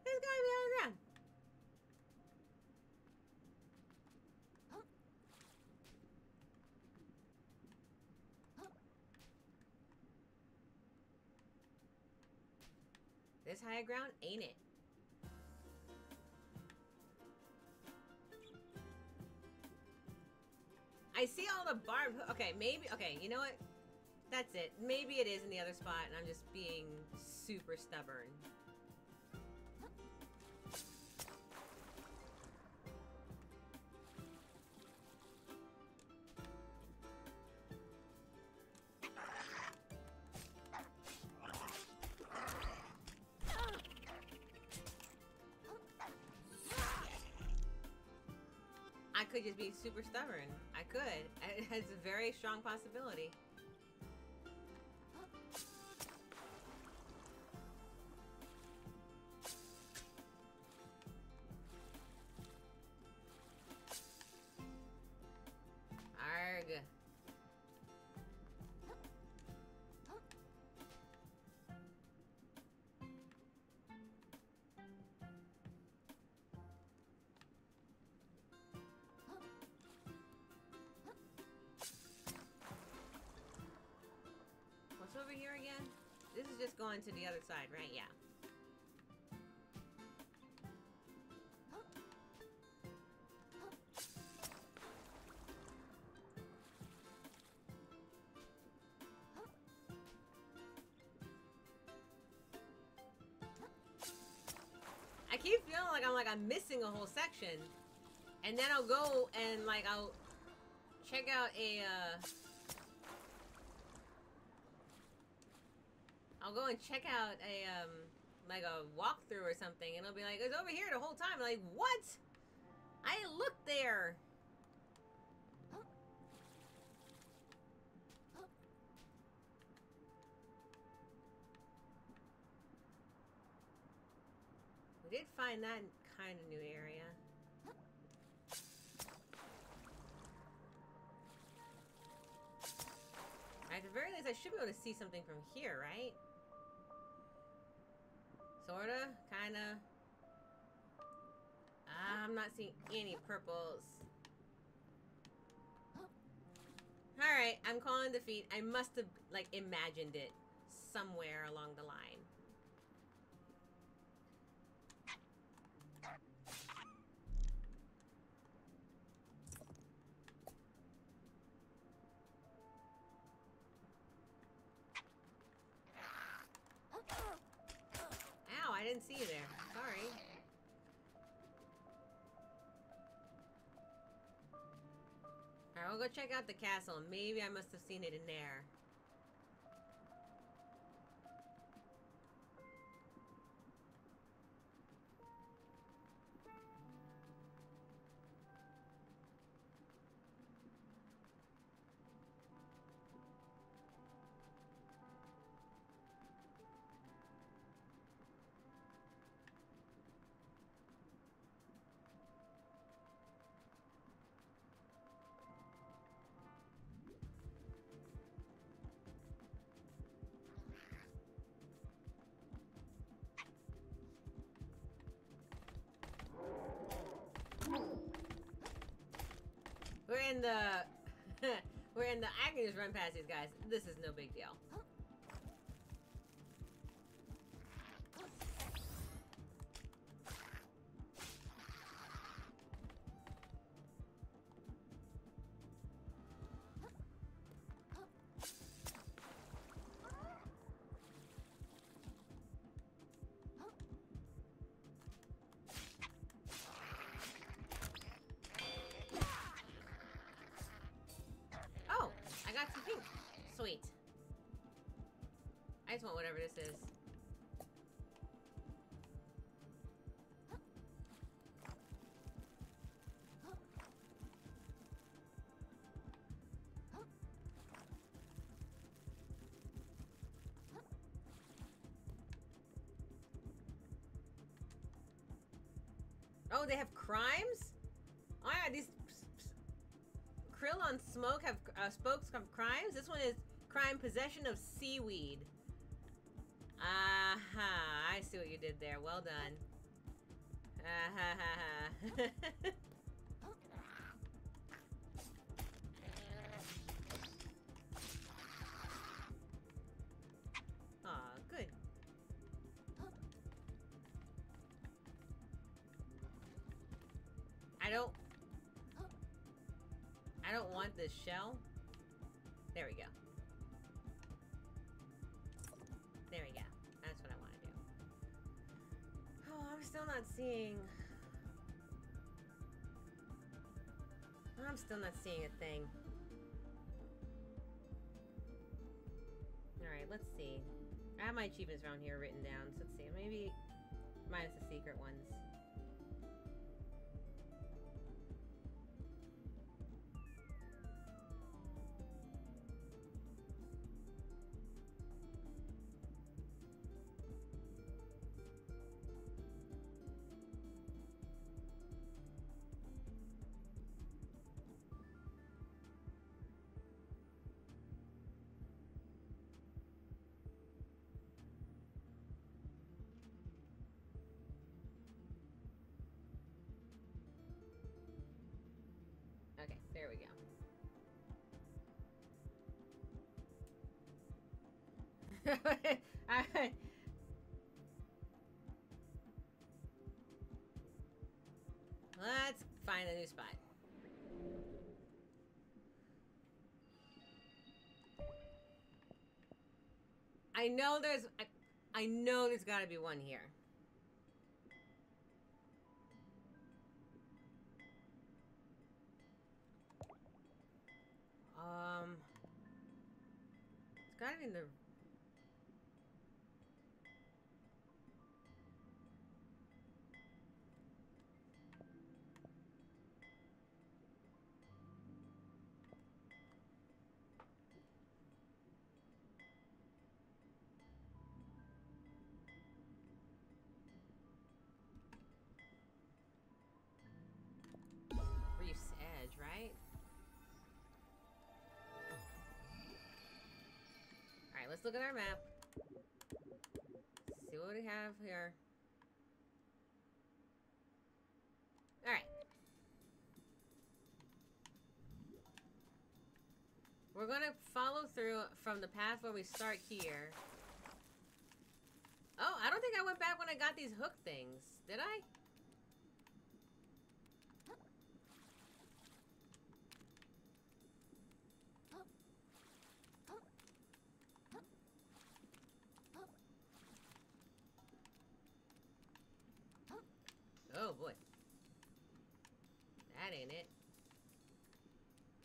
There's gotta be higher ground. This higher ground, ain't it? I see all the barb. Okay, maybe. Okay, you know what? That's it. Maybe it is in the other spot, and I'm just being super stubborn. could just be super stubborn. I could. It's a very strong possibility. Arg. What's over here again? This is just going to the other side, right? Yeah. I keep feeling like I'm missing a whole section. And then I'll go and like I'll check out a I'll go and check out a like a walkthrough or something, and it'll be like, it's over here the whole time. I'm like, what? I didn't look there. We did find that kind of new area. At the very least, I should be able to see something from here, right? Sorta, kinda. I'm not seeing any purples. Alright, I'm calling defeat. I must have, like, imagined it somewhere along the line. Ow, I didn't see you there. Sorry. Alright, we'll go check out the castle. Maybe I must have seen it in there. We're in the... I can just run past these guys. This is no big deal. Sweet. I just want whatever this is. Oh, they have crimes? Oh yeah, these krill on smoke have spokes have crimes. This one is crime possession of seaweed. I see what you did there. Well done. Aw, good. I don't want this shell. There we go. There we go. That's what I want to do. Oh, I'm still not seeing... I'm still not seeing a thing. Alright, let's see. I have my achievements around here written down, so let's see. Maybe minus the secret ones. There we go. Alright. Let's find a new spot. I know there's gotta be one here. It's gotta be in the... Reef's Edge, right? Alright, let's look at our map. See what we have here. Alright. We're gonna follow through from the path where we start here. Oh, I don't think I went back when I got these hook things. Did I? Oh boy. That ain't it.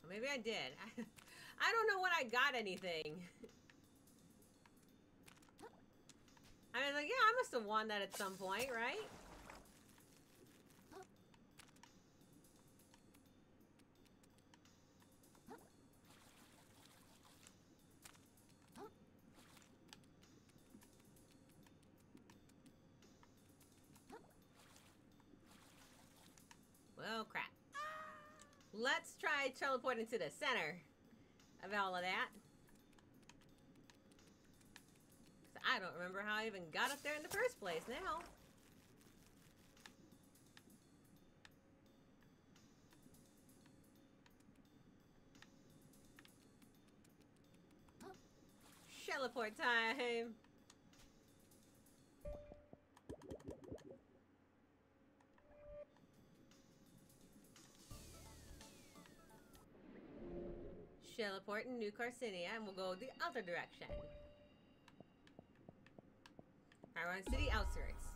Or maybe I did. I don't know when I got anything. I was like, yeah, I must have won that at some point, right? Well, crap. Let's try teleporting to the center of all of that. I don't remember how I even got up there in the first place now. Teleport time! Teleport in New Carcinia, and we'll go the other direction. Alright, we're on city outskirts.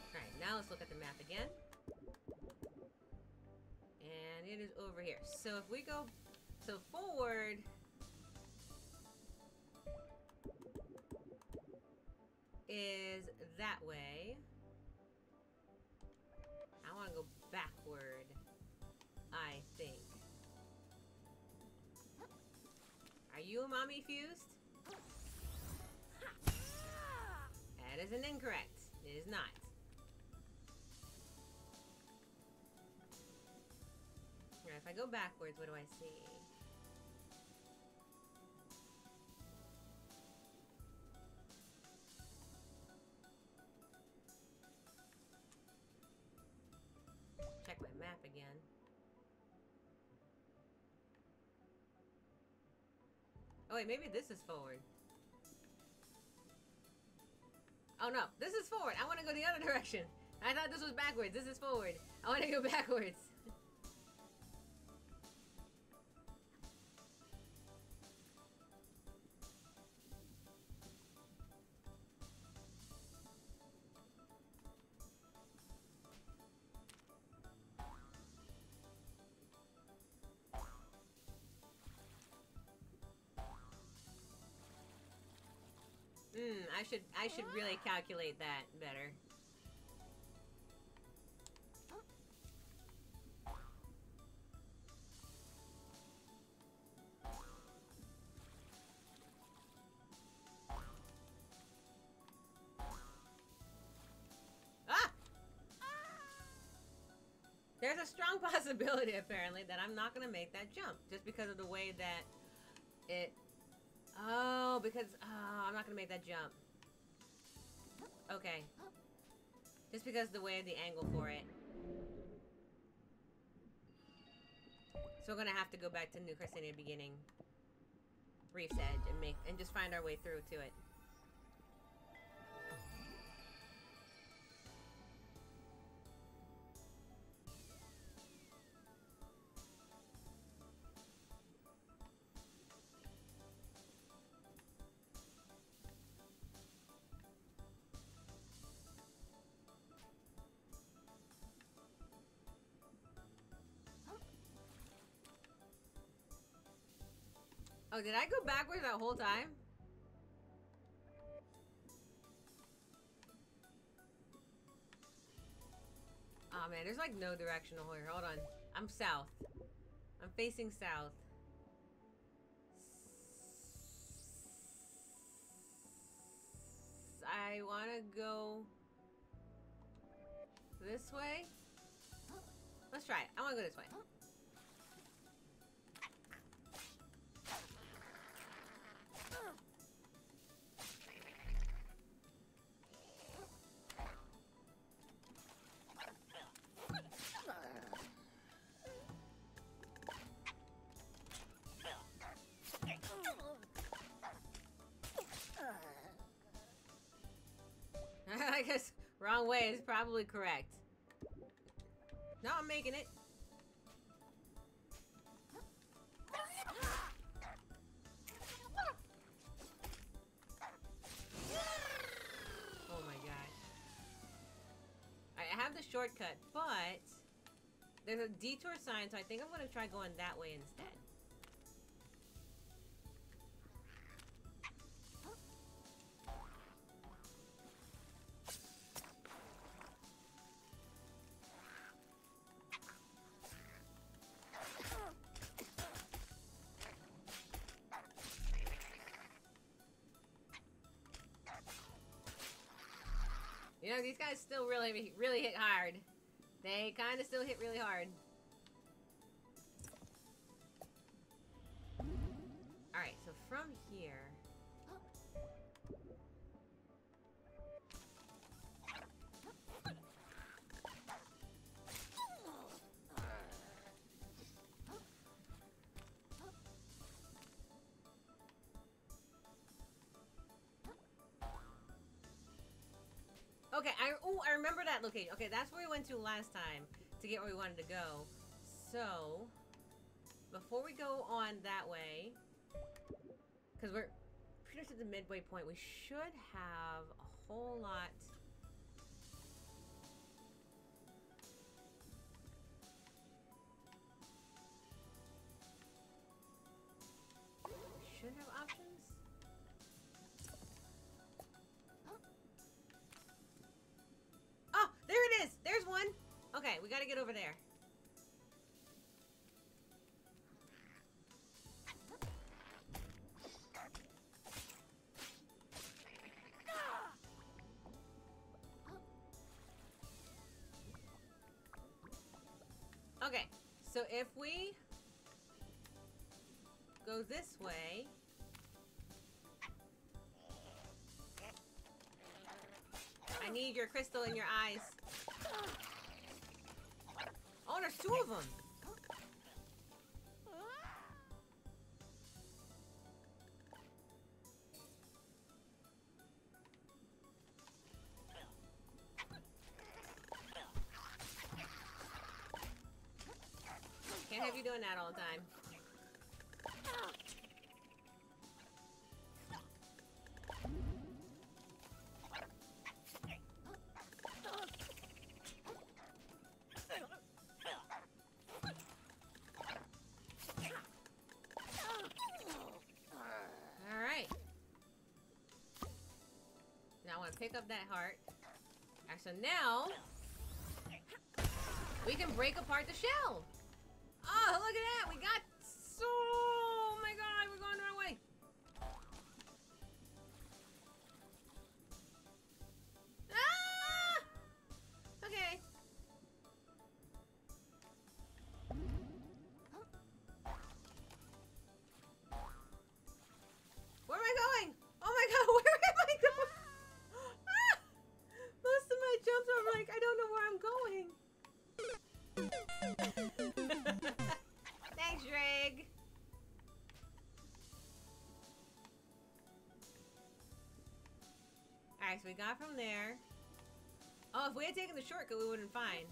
Alright, now let's look at the map again. And it is over here. So if we go... So forward... is that way. I want to go backward. I think. Are you a mommy fused? That is an incorrect. It is not. Alright, if I go backwards, what do I see? Check my map again. Oh wait, maybe this is forward. Oh no, this is forward. I want to go the other direction. I thought this was backwards. This is forward. I want to go backwards. I should really calculate that better. Ah! There's a strong possibility, apparently, that I'm not gonna make that jump just because of the way that it... Oh, because... Oh, I'm not gonna make that jump. Okay. Just because of the way of the angle for it. So we're gonna have to go back to New Crescenia beginning, Reef's Edge, and just find our way through to it. Oh, did I go backwards that whole time? Oh man, there's like no directional here. Hold on. I'm south. I'm facing south. I wanna go this way. Let's try it. I wanna go this way. I guess wrong way is probably correct. No, I'm making it. Oh my god. I have the shortcut, but there's a detour sign, so I think I'm gonna try going that way instead. You know, these guys still really hit hard. They kind of still hit really hard. Alright, so from here... Okay, I remember that location. Okay, that's where we went to last time to get where we wanted to go. So, before we go on that way, because we're pretty much at the midway point, we should have a whole lot. Should have options. There it is! There's one! Okay, we gotta get over there. Okay, so if we go this way... I need your crystal in your eyes. Oh, there's two of them. Can't have you doing that all the time. Pick up that heart. Alright, so now we can break apart the shell. Oh, look at that! We got so... Oh my god, we're going the wrong way. Ah! Okay. Where am I going? Oh my god, where am I going? Most of my jumps are like, I don't know where I'm going. Thanks, Alright, so we got from there. Oh, if we had taken the shortcut, we wouldn't find.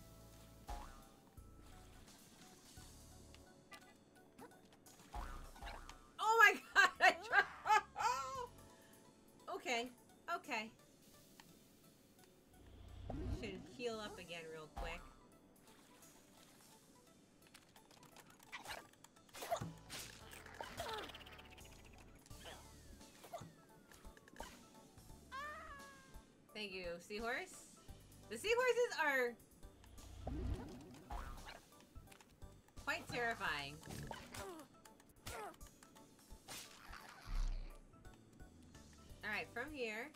Oh my god! I tried. Okay. Okay. Should heal up again real quick. Thank you, seahorse. The seahorses are quite terrifying. Alright, from here.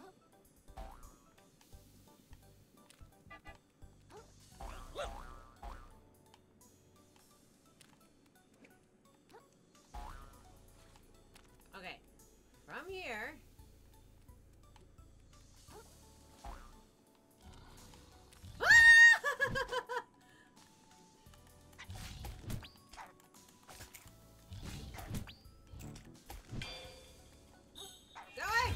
Okay, from here. Go away!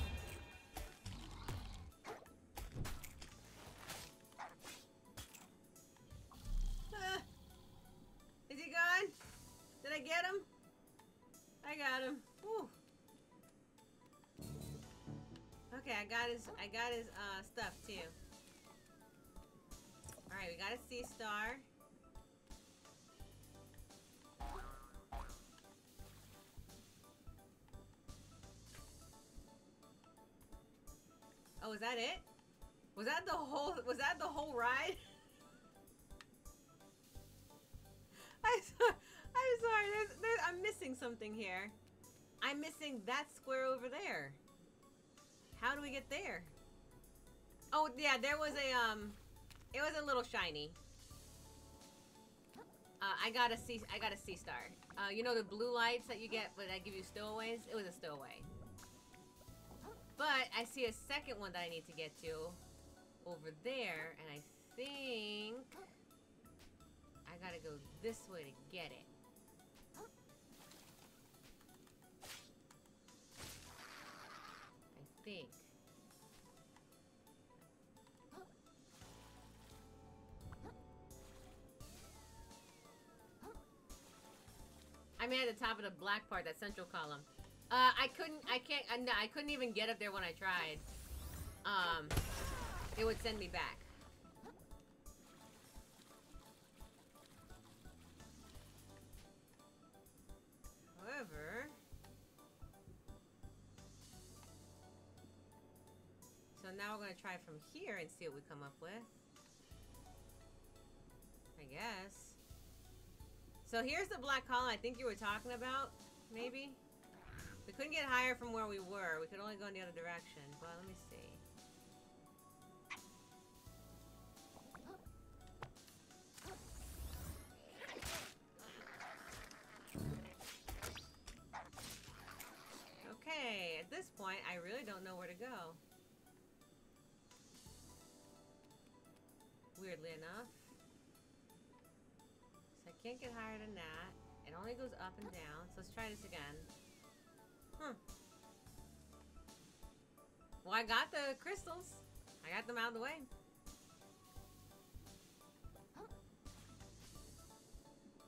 Is he gone? Did I get him? I got him. Whew. Okay, I got his stuff too. Alright, we got a sea star. Oh, was that it? Was that the whole ride? I'm sorry. I'm missing something here. I'm missing that square over there. How do we get there? Oh yeah, there was a it was a little shiny. I got a sea star. You know the blue lights that you get when I give you stowaways? It was a stowaway. But I see a second one that I need to get to over there, and I think I gotta go this way to get it. I think. I'm at the top of the black part, that central column. I couldn't even get up there when I tried. It would send me back. However, so now we're gonna try from here and see what we come up with. I guess. So here's the black column I think you were talking about, maybe? We couldn't get higher from where we were. We could only go in the other direction. But let me see. Okay, at this point, I really don't know where to go. Weirdly enough. So I can't get higher than that. It only goes up and down. So let's try this again. Well, I got the crystals. I got them out of the way.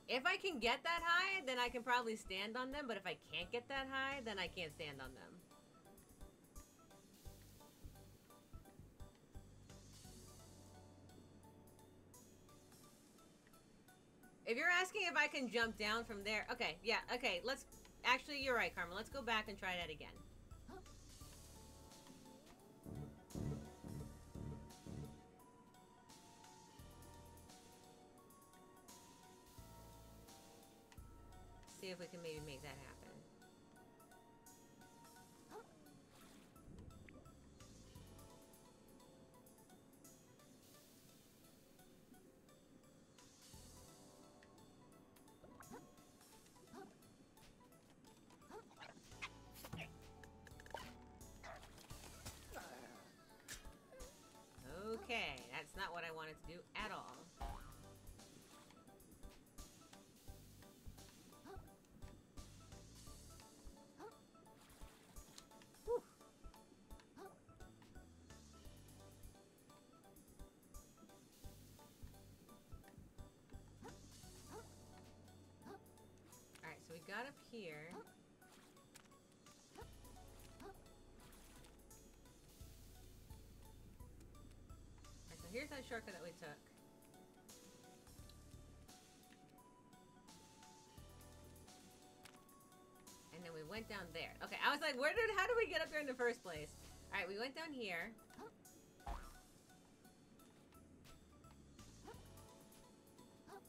If I can get that high, then I can probably stand on them. But if I can't get that high, then I can't stand on them. If you're asking if I can jump down from there. Okay, yeah, okay. Let's... Actually, you're right, Karma. Let's go back and try that again. See if we can maybe make that happen. Okay, that's not what I wanted to do at all. got up here. Alright, so here's that shortcut that we took. And then we went down there. Okay, I was like, how did we get up there in the first place? Alright, we went down here.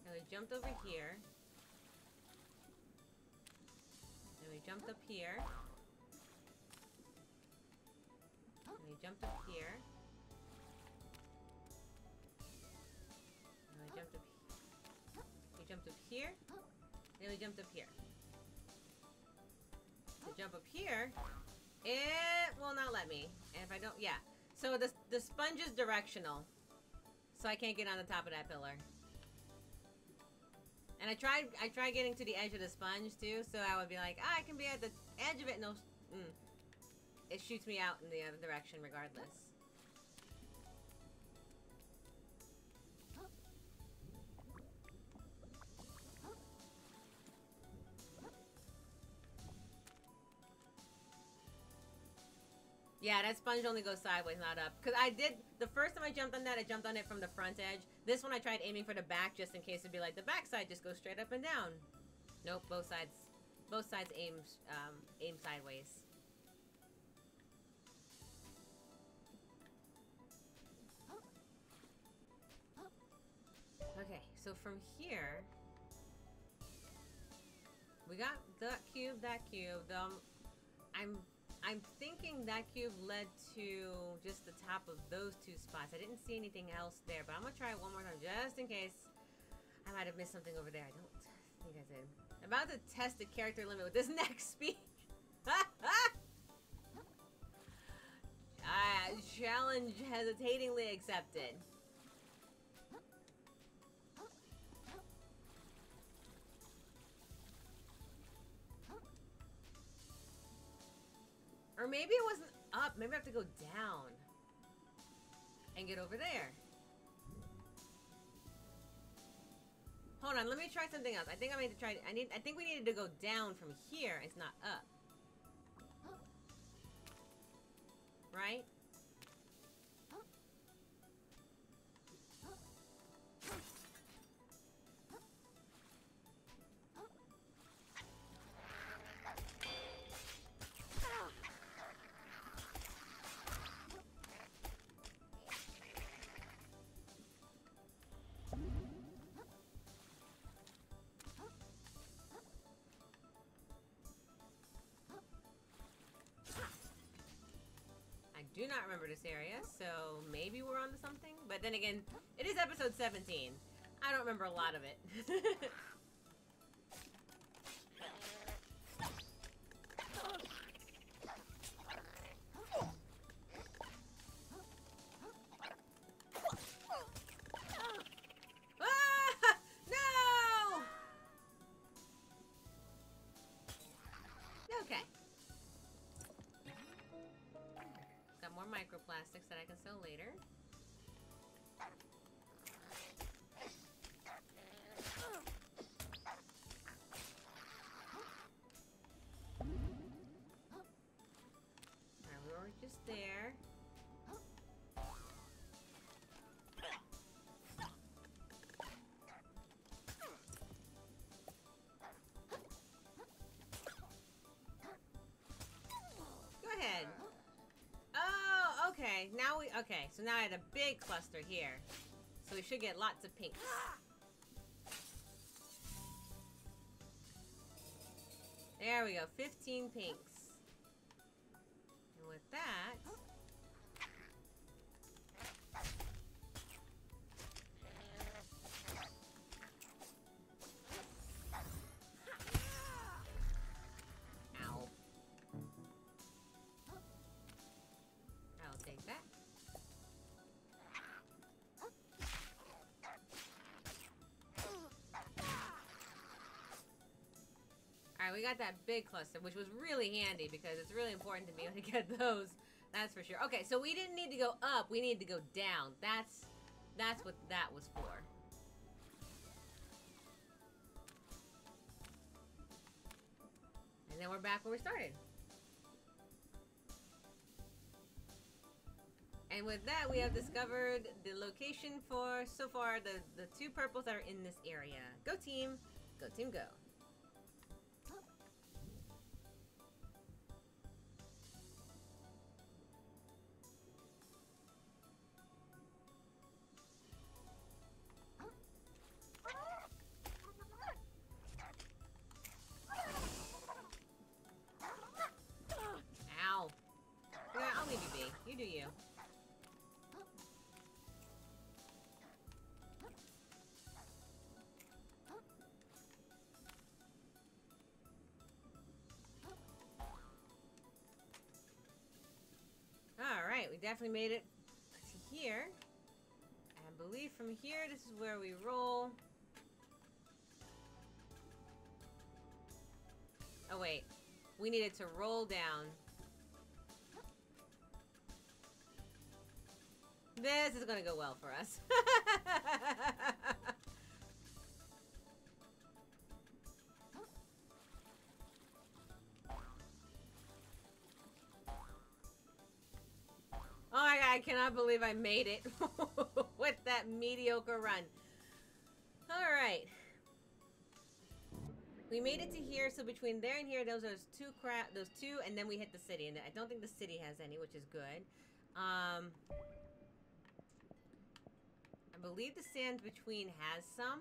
And we jumped over here. And we jumped up here. And we jumped up here. And we jumped up here. We jumped up here. And we jumped up here. To jump up here, it will not let me. And if I don't, yeah. So the sponge is directional. So I can't get on the top of that pillar. And I tried getting to the edge of the sponge too, so I would be like, I can be at the edge of it. No, it shoots me out in the other direction regardless. Yeah, that sponge only goes sideways, not up. Because the first time I jumped on that, I jumped on it from the front edge. This one I tried aiming for the back just in case it'd be like, the back side just goes straight up and down. Nope, both sides aim sideways. Okay, so from here, we got that cube. I'm thinking that cube led to just the top of those two spots. I didn't see anything else there, but I'm gonna try it one more time just in case. I might have missed something over there. I don't think I did. I'm about to test the character limit with this next speech. Challenge hesitatingly accepted. Or maybe it wasn't up. Maybe I have to go down and get over there. Hold on, let me try something else. I think I need to try. I think we needed to go down from here. It's not up, right? Do not remember this area, so maybe we're onto something. But then again, it is episode 17. I don't remember a lot of it. Ah! No! Okay. Got more microplastics that I can sell later. Alright, we were just there. Go ahead. Oh, okay. So now I had a big cluster here. So we should get lots of pinks. There we go. 15 pinks. And with that... Ow. I'll take that. Alright, we got that big cluster, which was really handy because it's really important to be able to get those. That's for sure. Okay, so we didn't need to go up, we needed to go down. That's what that was for. we're back where we started. And with that, we have discovered the location for, so far, the 2 purples that are in this area. Go team! Go team, go. Ow. Yeah, I'll leave you be. You do you. Alright, we definitely made it to here. I believe from here, this is where we roll. Oh wait, we needed to roll down. This is gonna go well for us. Oh my god, I cannot believe I made it with that mediocre run. Alright. We made it to here, so between there and here, those two, and then we hit the city. And I don't think the city has any, which is good. I believe the sand between has some.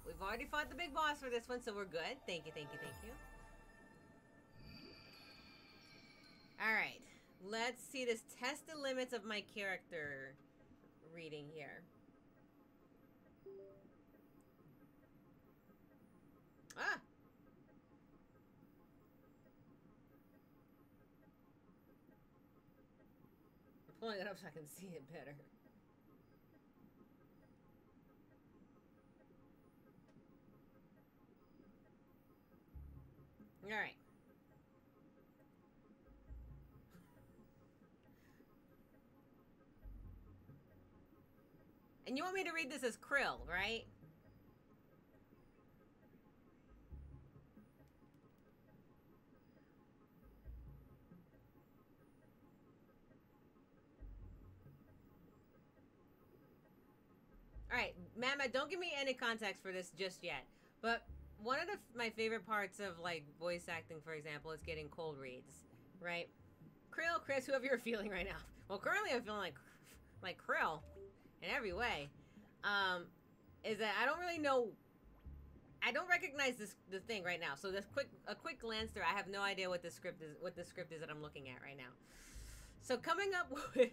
We've already fought the big boss for this one, so we're good. Thank you, thank you, thank you. Alright. Let's see this. Test the limits of my character reading here. Ah! I'm pulling it up so I can see it better. Alright. And you want me to read this as Krill, right? Alright, Mama, don't give me any context for this just yet. But one of my favorite parts of, like, voice acting, for example, is getting cold reads, right? Krill, Chris, whoever you're feeling right now. Well, currently I'm feeling like Krill in every way. Is that I don't really know. I don't recognize the thing right now. So this a quick glance through. I have no idea what the script is that I'm looking at right now. So coming up with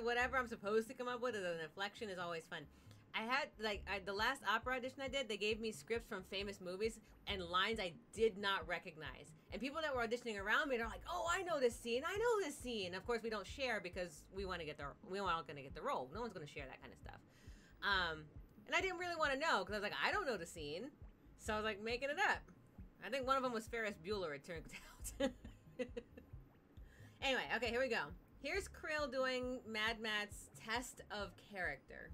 whatever I'm supposed to come up with as an inflection is always fun. I had, the last opera audition I did, they gave me scripts from famous movies and lines I did not recognize. And people that were auditioning around me, they're like, oh, I know this scene, I know this scene. Of course, we don't share because we all going to get the role. No one's going to share that kind of stuff. And I didn't really want to know because I was like, I don't know the scene. So I was like, making it up. I think one of them was Ferris Bueller, it turned out. Anyway, okay, here we go. Here's Krill doing Mad Matt's test of character.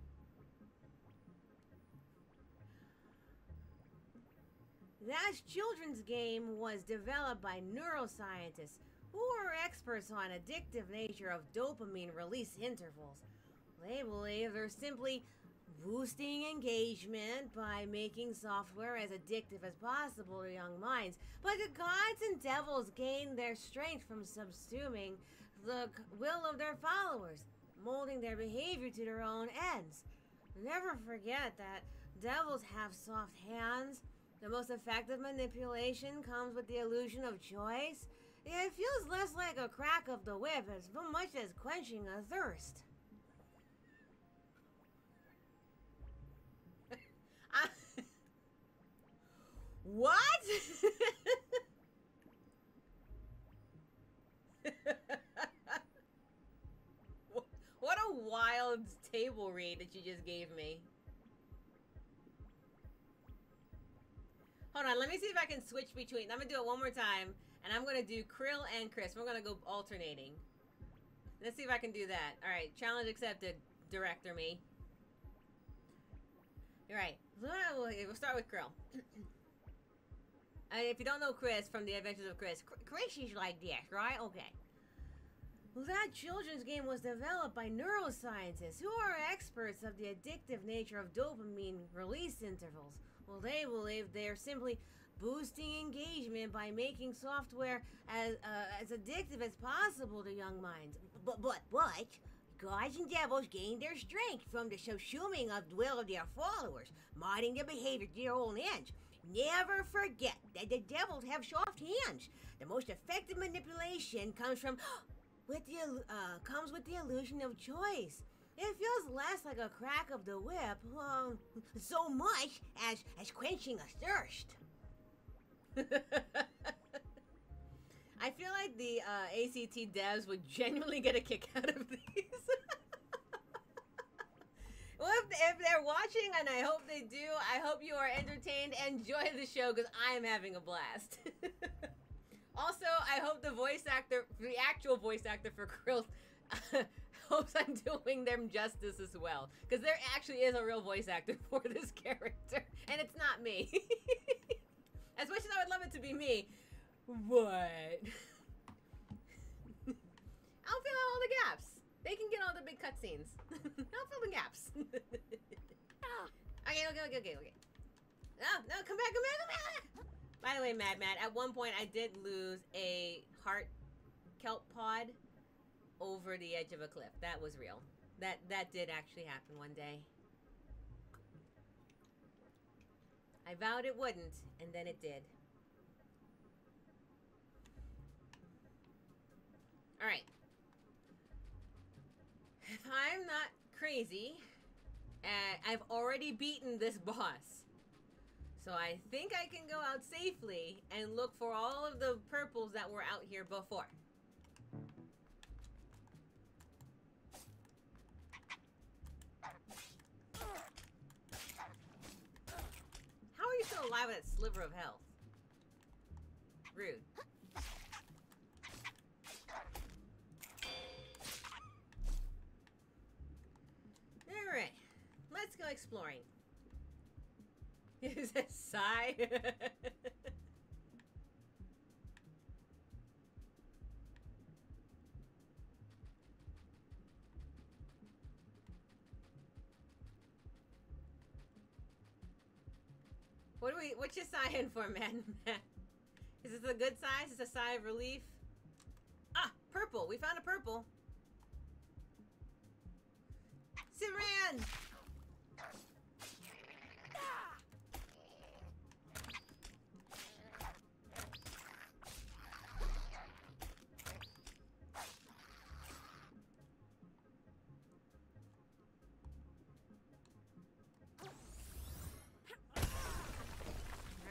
That children's game was developed by neuroscientists who are experts on addictive nature of dopamine release intervals. They believe they're simply boosting engagement by making software as addictive as possible to young minds. But the gods and devils gain their strength from subsuming the will of their followers, molding their behavior to their own ends. Never forget that devils have soft hands. The most effective manipulation comes with the illusion of choice. It feels less like a crack of the whip as much as quenching a thirst. What? What a wild table read that you just gave me. Hold on, let me see if I can switch between. I'm going to do it one more time, and I'm going to do Krill and Chris. We're going to go alternating. Let's see if I can do that. All right, challenge accepted, director me. All right, we'll start with Krill. If you don't know Chris from The Adventures of Chris, Chris is like this, right? Okay. Well, that children's game was developed by neuroscientists who are experts of the addictive nature of dopamine release intervals. Well, they believe they're simply boosting engagement by making software as addictive as possible to young minds. But gods and devils gain their strength from the subsuming of the will of their followers, modding their behavior to their own ends. Never forget that the devils have soft hands. The most effective manipulation comes with the illusion of choice. It feels less like a crack of the whip, so much as quenching a thirst. I feel like the ACT devs would genuinely get a kick out of these. Well, if they're watching, and I hope they do, I hope you are entertained. Enjoy the show, because I am having a blast. Also, I hope the actual voice actor for Krill, hopes I'm doing them justice as well. Because there actually is a real voice actor for this character, and it's not me. As much as I would love it to be me, what? I'll fill out all the gaps. They can get all the big cutscenes. I'll fill the gaps. Okay. No, come back. By the way, Mad, at one point I did lose a heart kelp pod over the edge of a cliff. That was real. That did actually happen one day. I vowed it wouldn't, and then it did. Alright. If I'm not crazy, I've already beaten this boss. So I think I can go out safely and look for all of the purples that were out here before. How are you still alive with that sliver of health? Rude. Alright, let's go exploring. Is that sigh? What you sighing for, man? Is this a good sigh? Is this a sigh of relief? Ah, purple. We found a purple. Siran!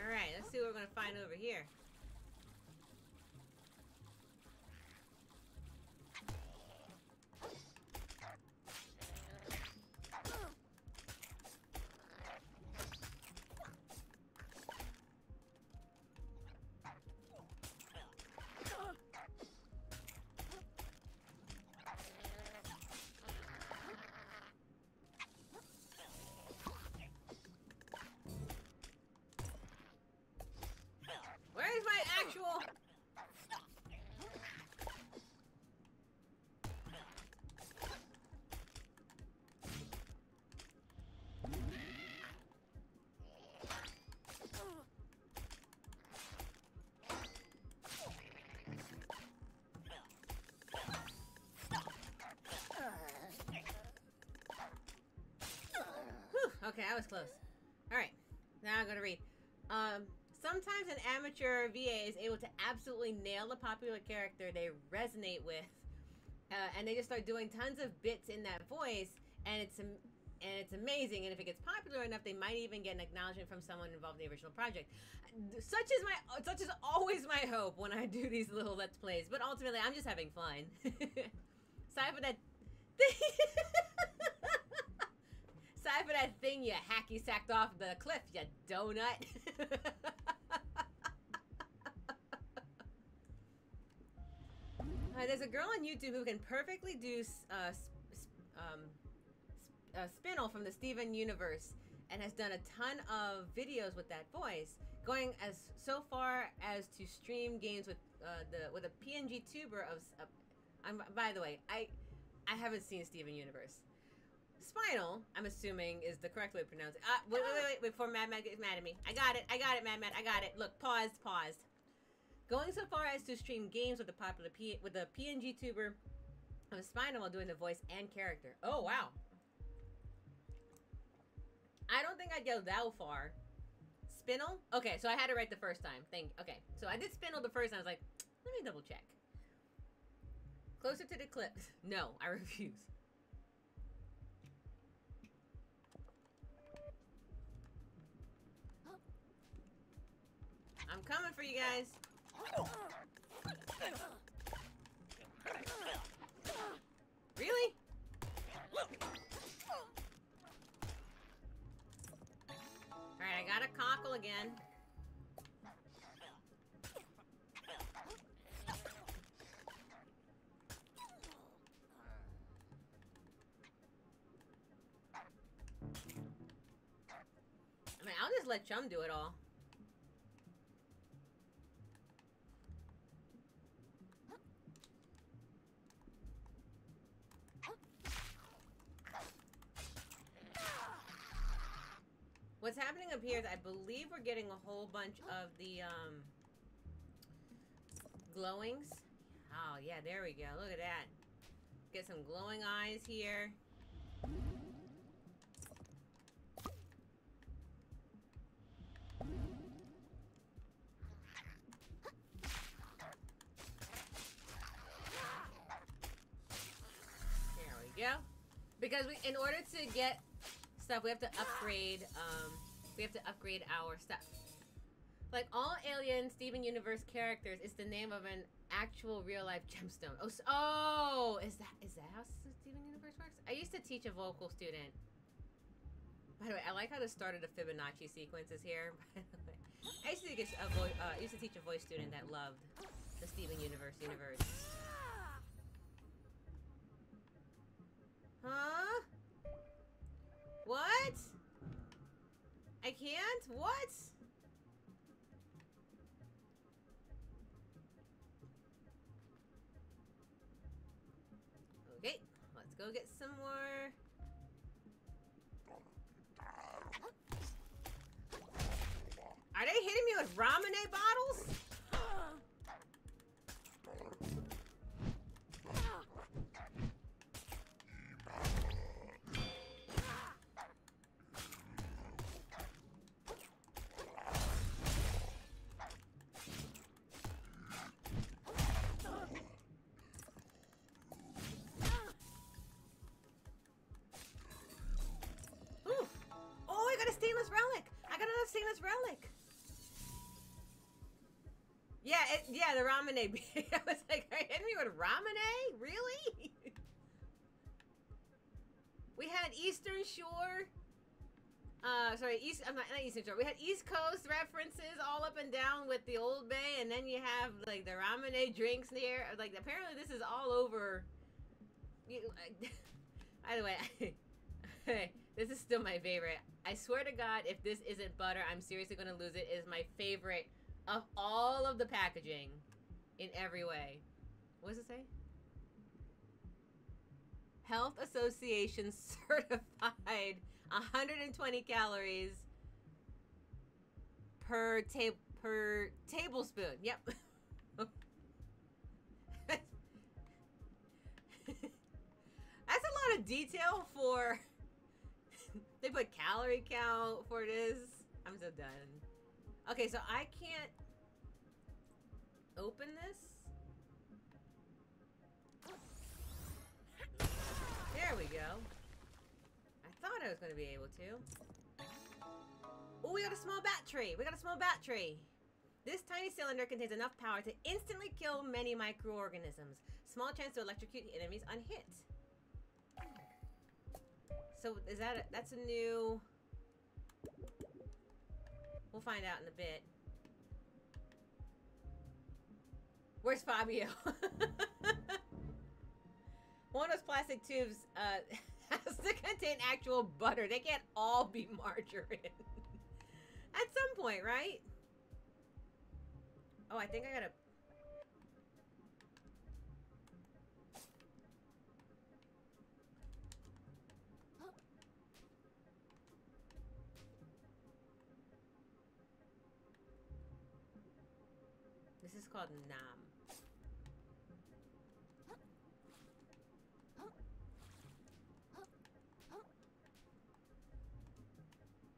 Alright, let's see what we're gonna find over here. Where's my actual... Whew, okay, I was close. Alright, now I'm gonna read. Sometimes an amateur VA is able to absolutely nail a popular character they resonate with, and they just start doing tons of bits in that voice, and it's amazing. And if it gets popular enough, they might even get an acknowledgement from someone involved in the original project. Such is always my hope when I do these little Let's Plays. But ultimately, I'm just having fun. Sorry for that. Sorry for that thing you hacky sacked off the cliff, you donut. There's a girl on YouTube who can perfectly do Spinel from the Steven Universe and has done a ton of videos with that voice. going as so far as to stream games with with a PNG tuber of. By the way, I haven't seen Steven Universe. Spinal, I'm assuming, is the correct way to pronounce it. Wait, before Mad gets mad at me. I got it, Mad, I got it. Look, paused. Going so far as to stream games with the PNG tuber of Spinal while doing the voice and character. Oh, wow. I don't think I'd go that far. Spinal? Okay, so I had it right the first time. Okay, so I did Spinal the first time. I was like, let me double check. Closer to the clips. No, I refuse. I'm coming for you guys. Really? Alright, I got a cockle again. I mean, I'll just let Chum do it all. What's happening up here is I believe we're getting a whole bunch of the glowings. Oh yeah, there we go. Look at that. Get some glowing eyes here. There we go. Because in order to get stuff, we have to upgrade our stuff. Like all Alien Steven Universe characters, it's the name of an actual real life gemstone. Oh, is that how Steven Universe works? I used to teach a vocal student. By the way, I like how the start of the Fibonacci sequence is here. By the way, I used to teach a voice student that loved the Steven Universe. Huh? What? I can't? What? Okay, let's go get some more. Are they hitting me with ramen bottles? Stainless relic. Yeah, the ramen. I was like, are you hitting me with ramen? Really? We had Eastern Shore. Sorry, not Eastern Shore. We had East Coast references all up and down with the Old Bay, and then you have like the ramen drinks there. Like apparently this is all over. By the way, this is still my favorite. I swear to God, if this isn't butter, I'm seriously gonna lose it. It is my favorite of all of the packaging in every way. What does it say? Health Association certified 120 calories per tablespoon. Yep. That's a lot of detail for... They put calorie count for this. I'm so done. Okay, so I can't open this. There we go. I thought I was going to be able to. Oh, we got a small battery. This tiny cylinder contains enough power to instantly kill many microorganisms. Small chance to electrocute enemies on hit. So is that's a new... We'll find out in a bit. Where's Fabio? One of those plastic tubes has to contain actual butter. They can't all be margarine. At some point, right? Oh, I think I gotta... This is called Nam.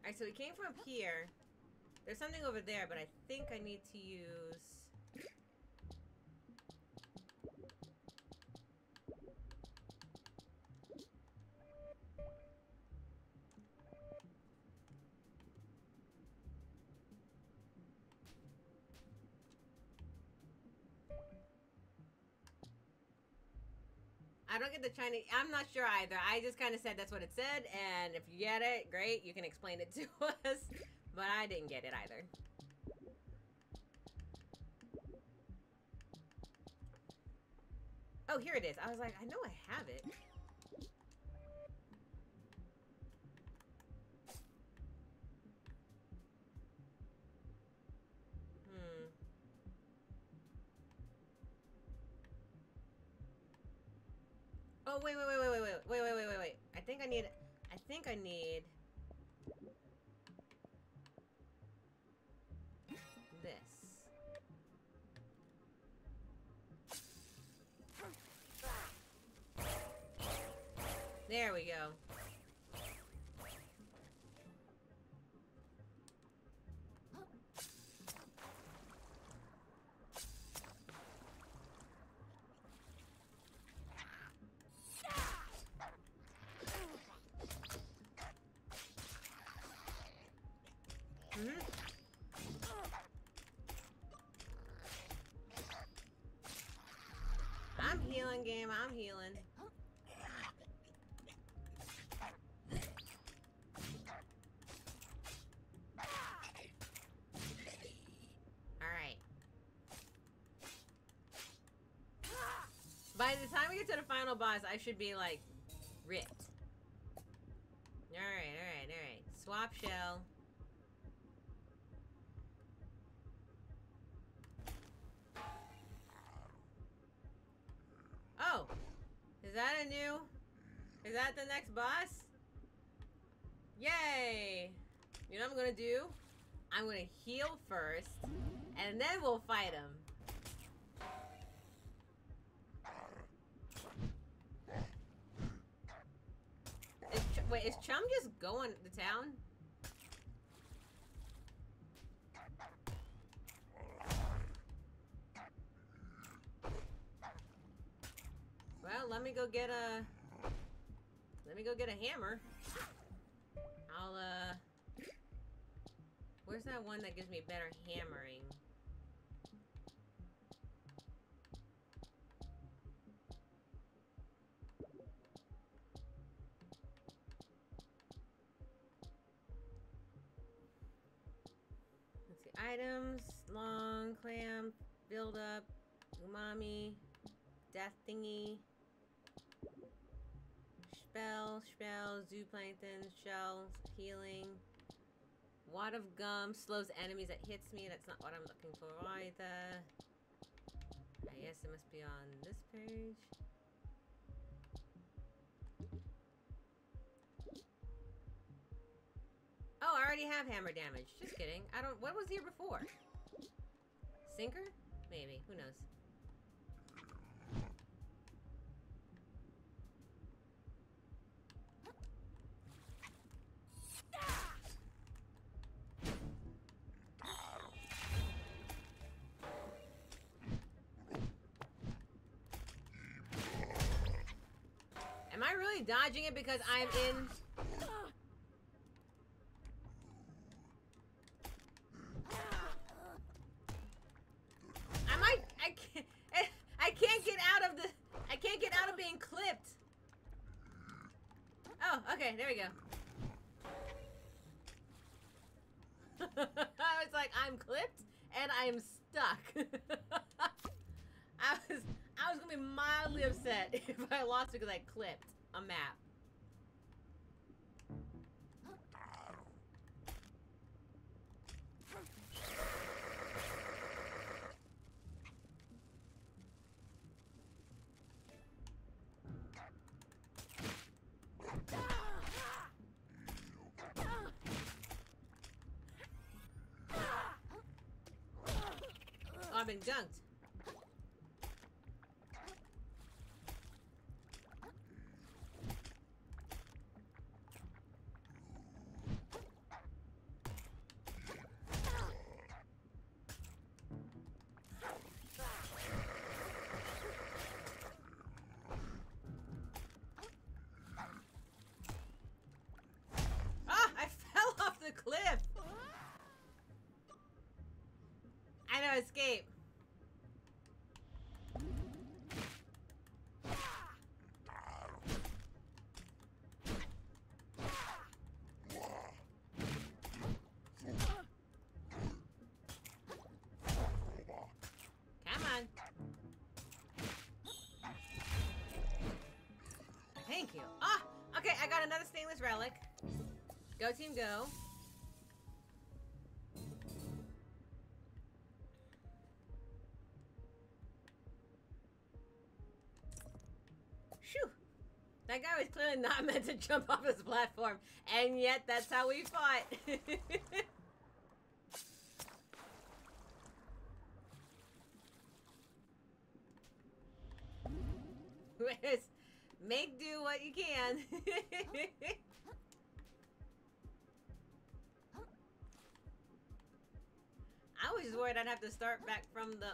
Alright, so we came from here. There's something over there, but I think I need to use... I don't get the Chinese... I'm not sure either. I just kind of said that's what it said, and if you get it, great, you can explain it to us. But I didn't get it either. Oh, here it is. I was like, I know I have it. Oh, wait. I think I need this. There we go. I'm healing, game. I'm healing. Alright. By the time we get to the final boss, I should be, like, ripped. Alright. Swap shell. Oh! Is that the next boss? Yay! You know what I'm gonna do? I'm gonna heal first, and then we'll fight him. Wait, is Chum just going to town? Well, let me go get a hammer. Where's that one that gives me better hammering? Let's see, items, long, clam, build up, umami, death thingy. Spell, zooplankton, shells, healing. Wad of gum slows enemies that hits me. That's not what I'm looking for either. I guess it must be on this page. Oh, I already have hammer damage. Just kidding. What was here before? Sinker? Maybe. Who knows? Am I really dodging it because I'm in... I can't get out of the... I can't get out of being clipped. Oh, okay, there we go. I was like, I'm clipped and I am stuck. I was gonna be mildly upset if I lost because I clipped a map. I've been gunked. Ah, I fell off the cliff. I know, escape. Come on. Thank you. Ah, okay, I got another stainless relic. Go team, go. Phew. That guy was clearly not meant to jump off his platform, and yet that's how we fought. Make do what you can. I was just worried I'd have to start back from the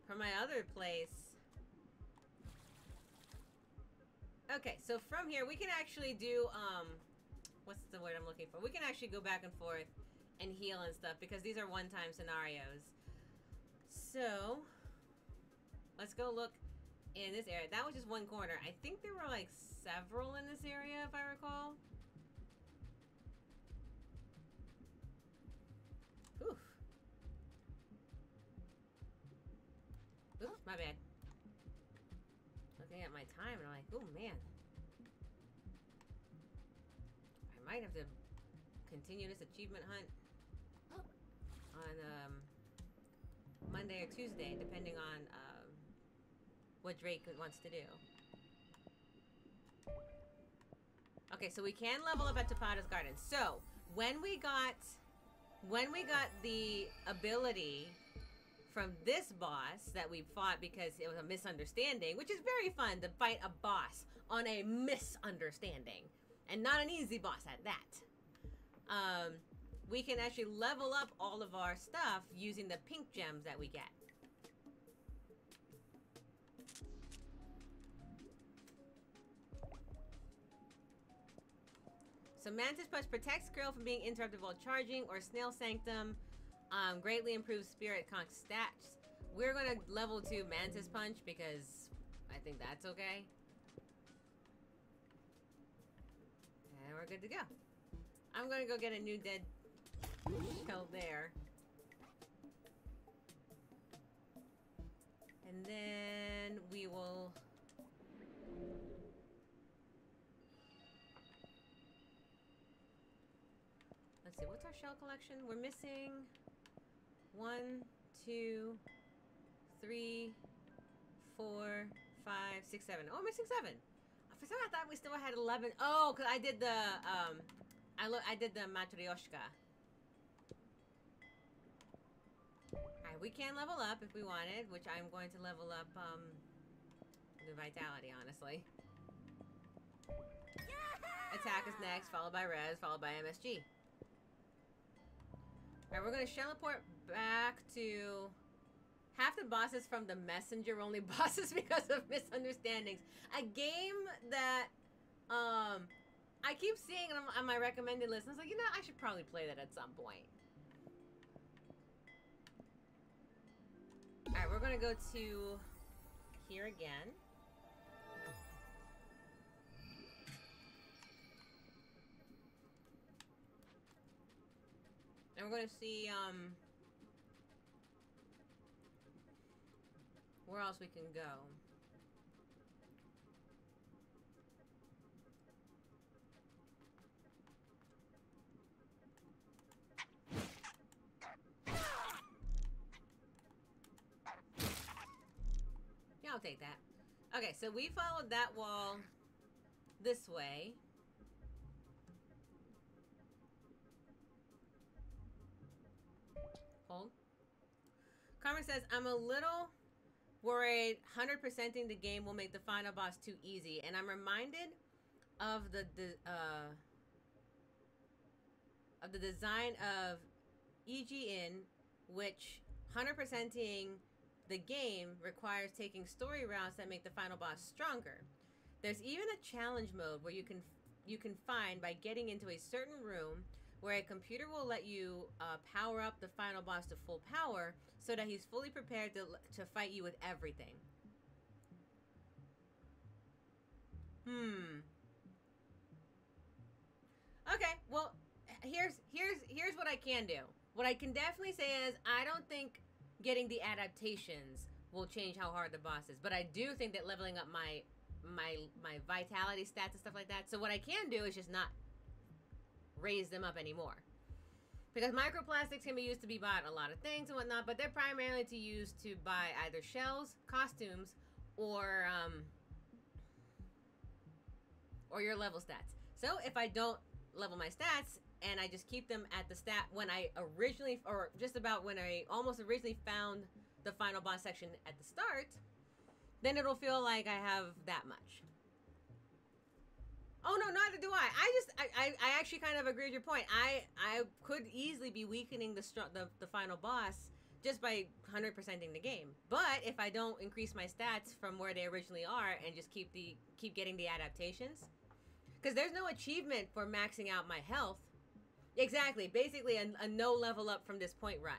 from my other place. Okay, so from here we can actually do what's the word I'm looking for? We can actually go back and forth and heal and stuff because these are one-time scenarios. So let's go look in this area. That was just one corner. I think there were like several in this area if I recall. Oof. Oops, my bad. Looking at my time and I'm like, oh man. I might have to continue this achievement hunt on Monday or Tuesday, depending on what Drake wants to do. Okay, so we can level up at Tapada's Garden. So when we got the ability from this boss that we fought because it was a misunderstanding, which is very fun to fight a boss on a misunderstanding, and not an easy boss at that. We can actually level up all of our stuff using the pink gems that we get. So Mantis Punch protects Krill from being interrupted while charging, or Snail Sanctum greatly improves Spirit Conch stats. We're going to level 2 Mantis Punch because I think that's okay. And we're good to go. I'm going to go get a new dead shell there. And then we will... Let's see, what's our shell collection? We're missing 1, 2, 3, 4, 5, 6, 7. Oh, I'm missing 7. For some reason I thought we still had 11. Oh, because I did the I did the Matryoshka. Alright, we can level up if we wanted, which I'm going to level up the vitality, honestly. Attack is next, followed by res, followed by MSG. Alright, we're going to teleport back to half the bosses from the messenger only bosses because of misunderstandings. A game that I keep seeing on my recommended list. And I was like, you know, I should probably play that at some point. Alright, we're going to go to here again. And we're going to see, where else we can go. Yeah, I'll take that. Okay, so we followed that wall this way. Hold. Carmen says, I'm a little worried 100%ing the game will make the final boss too easy. And I'm reminded of the design of EGN, which 100%ing the game requires taking story routes that make the final boss stronger. There's even a challenge mode where you can find by getting into a certain room where a computer will let you power up the final boss to full power so that he's fully prepared to fight you with everything. Okay, well, here's what I can do. What I can definitely say is I don't think getting the adaptations will change how hard the boss is, but I do think that leveling up my vitality stats and stuff like that. So what I can do is just not raise them up anymore, because microplastics can be used to be bought a lot of things and whatnot, but they're primarily to use to buy either shells, costumes, or your level stats. So if I don't level my stats and I just keep them at the stat when I originally, or just about when I almost originally found the final boss section at the start, then it'll feel like I have that much. Oh no, neither do I. I actually kind of agree with your point. I could easily be weakening the final boss just by 100%ing the game. But if I don't increase my stats from where they originally are and just keep getting the adaptations, because there's no achievement for maxing out my health. Exactly, basically a no level up from this point run.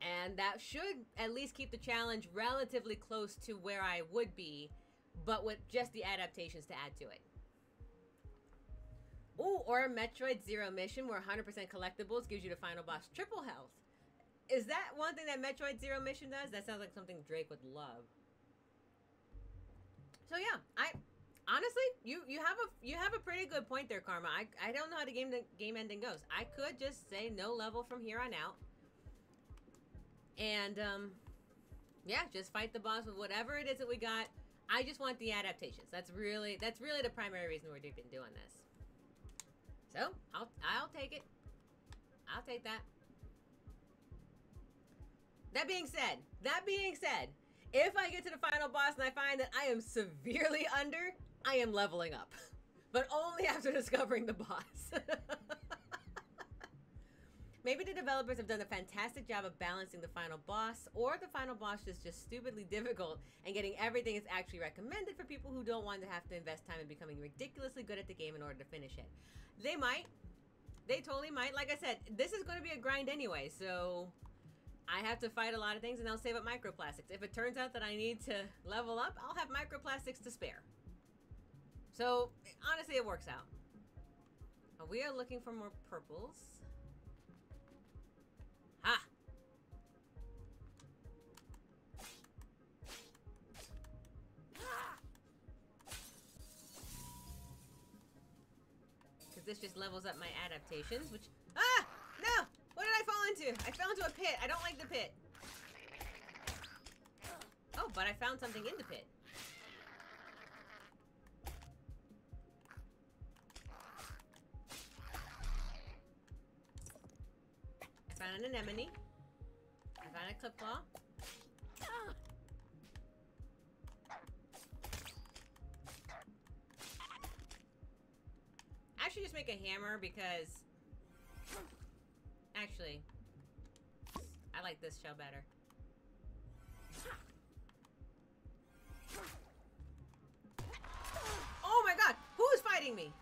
And that should at least keep the challenge relatively close to where I would be, but with just the adaptations to add to it. Ooh, or a Metroid Zero mission where 100% collectibles gives you the final boss triple health. Is that one thing that Metroid Zero mission does? That sounds like something Drake would love. So yeah, honestly, you have a pretty good point there, Karma. I don't know how the game ending goes. I could just say no level from here on out. And yeah, just fight the boss with whatever it is that we got. I just want the adaptations. That's really the primary reason we've been doing this. So I'll take it. I'll take that. That being said, if I get to the final boss and I find that I am severely under, I am leveling up. But only after discovering the boss. Maybe the developers have done a fantastic job of balancing the final boss, or the final boss is just stupidly difficult and getting everything is actually recommended for people who don't want to have to invest time in becoming ridiculously good at the game in order to finish it. They might. They totally might. Like I said, this is going to be a grind anyway, so I have to fight a lot of things and I'll save up microplastics. If it turns out that I need to level up, I'll have microplastics to spare. So, honestly, it works out. We are looking for more purples. Ha! Because this just levels up my adaptations, which... Ah! No! What did I fall into? I fell into a pit. I don't like the pit. Oh, but I found something in the pit. I found an anemone. I found a clip claw. I should just make a hammer because... Actually, I like this shell better. Oh my god! Who is fighting me?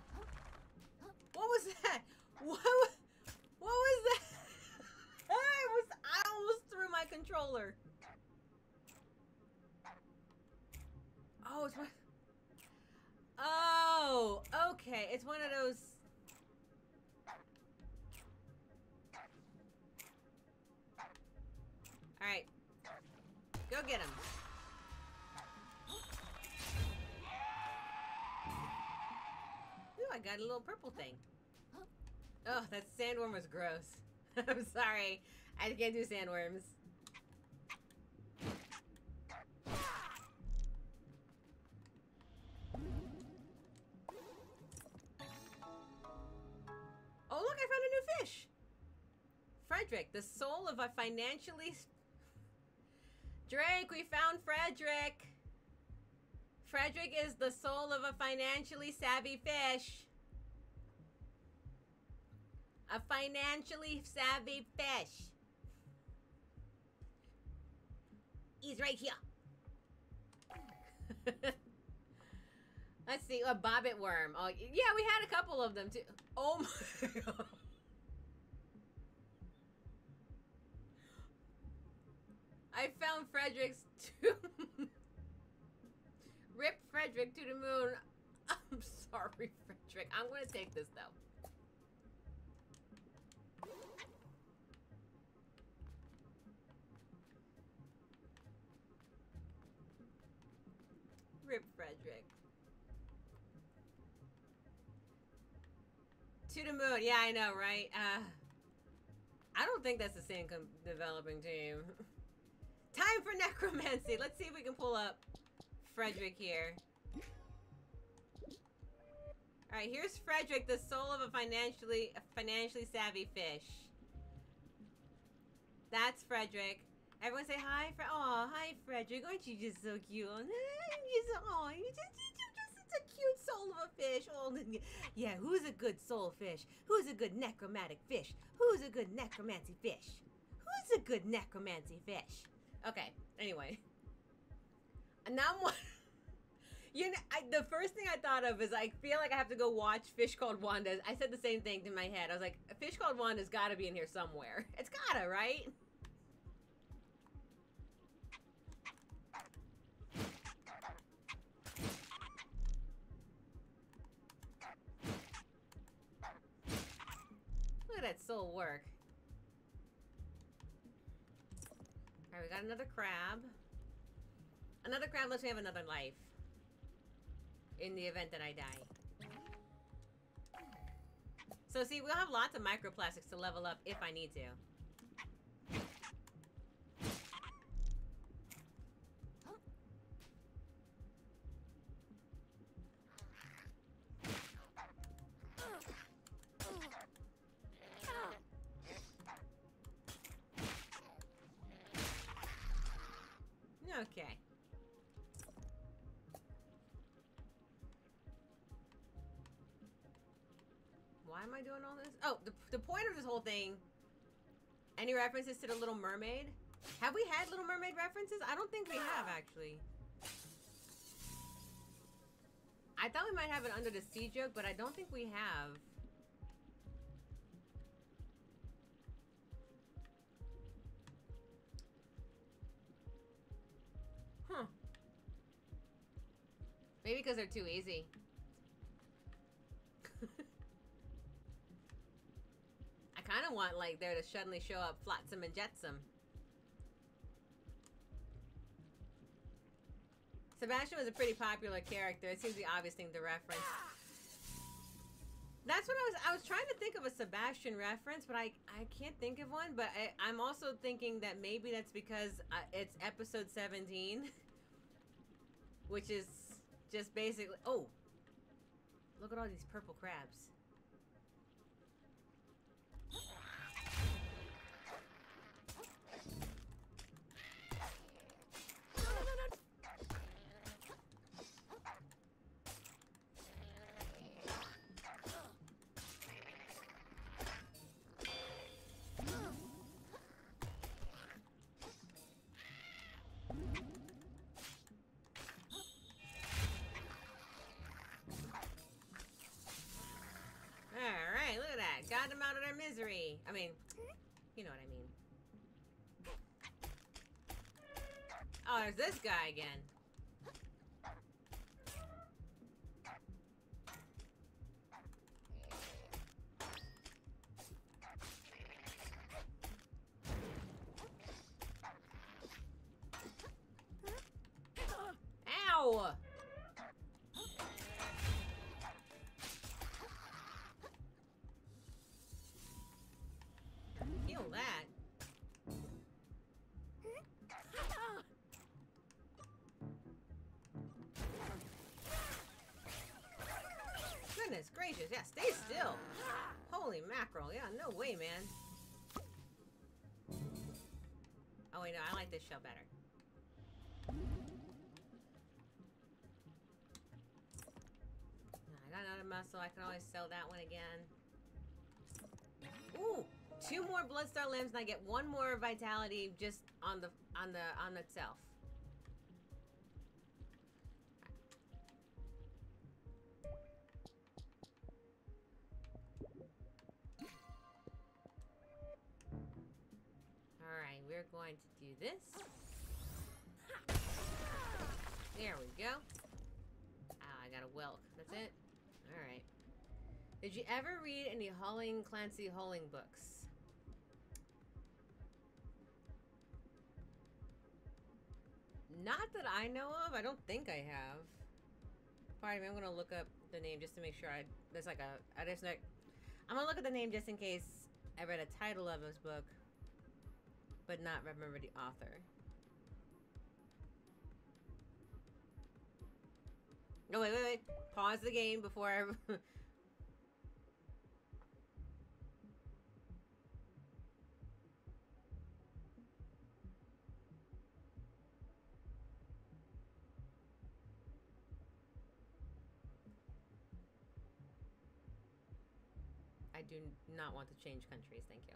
What was that? What was that? I almost threw my controller. Oh, it's one. Oh, okay. It's one of those. All right, go get him. Ooh, I got a little purple thing. Oh, that sandworm was gross. I'm sorry. I can't do sandworms. Oh, look, I found a new fish. Fried Frederick, the soul of a financially... Drake, we found Frederick. Frederick is the soul of a financially savvy fish. A financially savvy fish. He's right here. Let's see, a bobbit worm. Oh, yeah, we had a couple of them too. Oh my god. I found Frederick's tomb. Rip Frederick to the moon. I'm sorry, Frederick. I'm gonna take this though. Rip Frederick. To the moon. Yeah, I know, right? I don't think that's the same developing team. Time for necromancy. Let's see if we can pull up Frederick here. Alright, here's Frederick, the soul of a financially savvy fish. That's Frederick. Everyone say hi. Aw, hi Frederick. Aren't you just so cute? You're just such a cute soul of a fish. Oh, yeah, who's a good soul fish? Who's a good necromantic fish? Who's a good necromancy fish? Who's a good necromancy fish? Okay, anyway. And now I'm... You know, the first thing I thought of is I feel like I have to go watch Fish Called Wanda. I said the same thing in my head. I was like, Fish Called Wanda's gotta be in here somewhere. It's gotta, right? Look at that soul work. Alright, we got another crab. Another crab lets me have another life. In the event that I die. So see, we'll have lots of microplastics to level up if I need to. Okay. Why am I doing all this? Oh, the point of this whole thing. Any references to the Little Mermaid? Have we had Little Mermaid references? I don't think we have, actually. I thought we might have an Under the Sea joke, but I don't think we have. Huh. Maybe because they're too easy. I kind of want, like, there to suddenly show up Flotsam and Jetsam. Sebastian was a pretty popular character. It seems the obvious thing to reference. That's what I was trying to think of a Sebastian reference, but I can't think of one. But I'm also thinking that maybe that's because it's episode 17. Which is just basically... Oh! Look at all these purple crabs. Alright, look at that. Got them out of their misery. I mean, you know what I mean. Oh, there's this guy again. Ow! Heal that. Goodness gracious, yeah, stay still. Holy mackerel, yeah, no way, man. Oh wait, no, I like this shell better. I got another muscle. I can always sell that one again. Ooh, 2 more Bloodstar limbs, and I get 1 more vitality just on itself. Alright, we're going to do this. There we go. Ah, I got a whelk. That's it? Alright. Did you ever read any Clancy Holing books? Not that I know of. I don't think I have. Pardon me, I'm gonna look up the name just to make sure there's like I'm gonna look at the name just in case I read a title of his book, but not remember the author. No, wait. Pause the game before I... I do not want to change countries, thank you.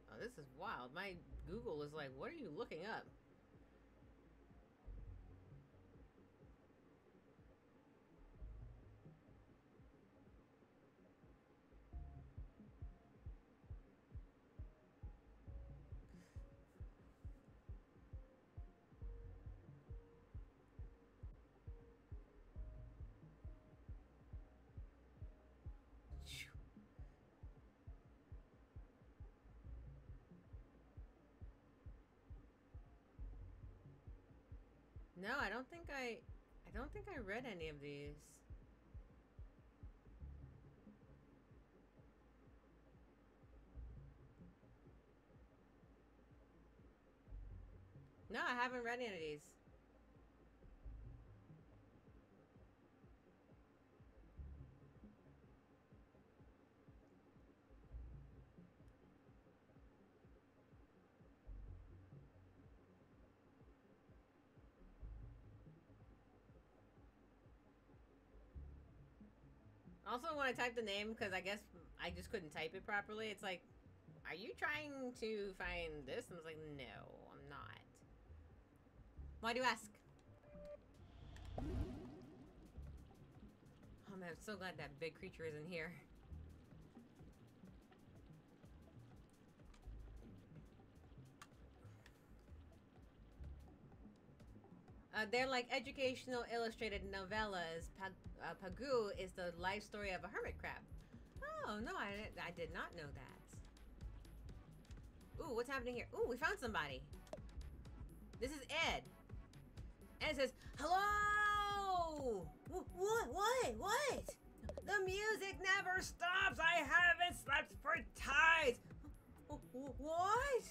Oh, this is wild. My Google is like, what are you looking up? No, I don't think I read any of these. No, I haven't read any of these. Also, when I typed the name, because I guess I just couldn't type it properly, it's like, are you trying to find this? And I was like, no, I'm not. Why do you ask? Oh man, I'm so glad that big creature isn't here. They're like educational illustrated novellas. Pagu is the life story of a hermit crab. Oh, no, I did not know that. Ooh, what's happening here? Ooh, we found somebody. This is Ed. Ed says, hello! What? The music never stops! I haven't slept for tides! What?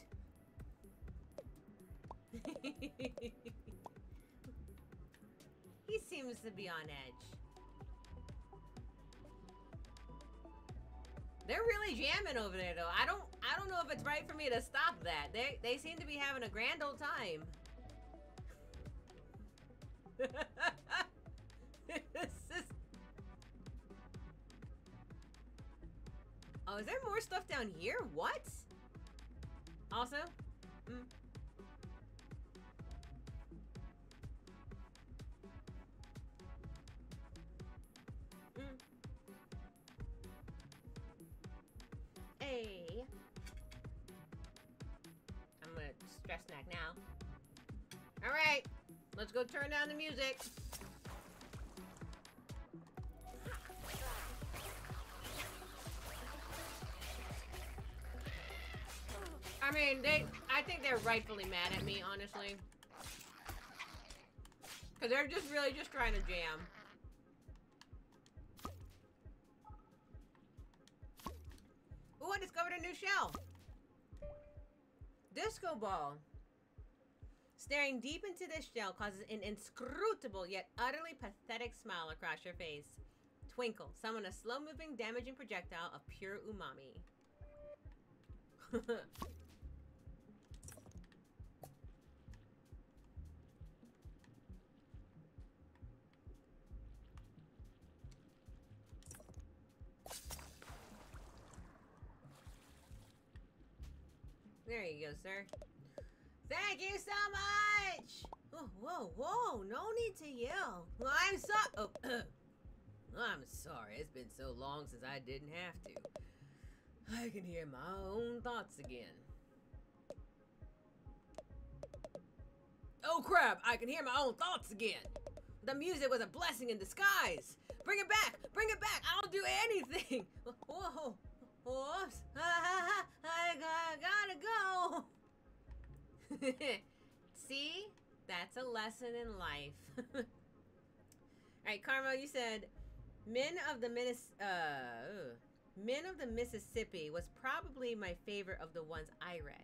He seems to be on edge. They're really jamming over there, though. I don't know if it's right for me to stop that. They seem to be having a grand old time. Oh, is there more stuff down here? What? Also? Hey. I'm gonna stress snack now. Alright. Let's go turn down the music. I mean, I think they're rightfully mad at me, honestly. Because they're just really just trying to jam. Ooh, I discovered a new shell. Disco ball. Staring deep into this shell causes an inscrutable yet utterly pathetic smile across your face. Twinkle. Summon a slow-moving, damaging projectile of pure umami. There you go, sir. Thank you so much! Oh, whoa, whoa, no need to yell. Well, I'm sorry. Oh, I'm sorry. It's been so long since I didn't have to. I can hear my own thoughts again. Oh crap, I can hear my own thoughts again. The music was a blessing in disguise. Bring it back, I'll do anything. Whoa, whoops, I gotta go. See, that's a lesson in life. Alright, Karma, you said, Men of the Mississippi was probably my favorite of the ones I read.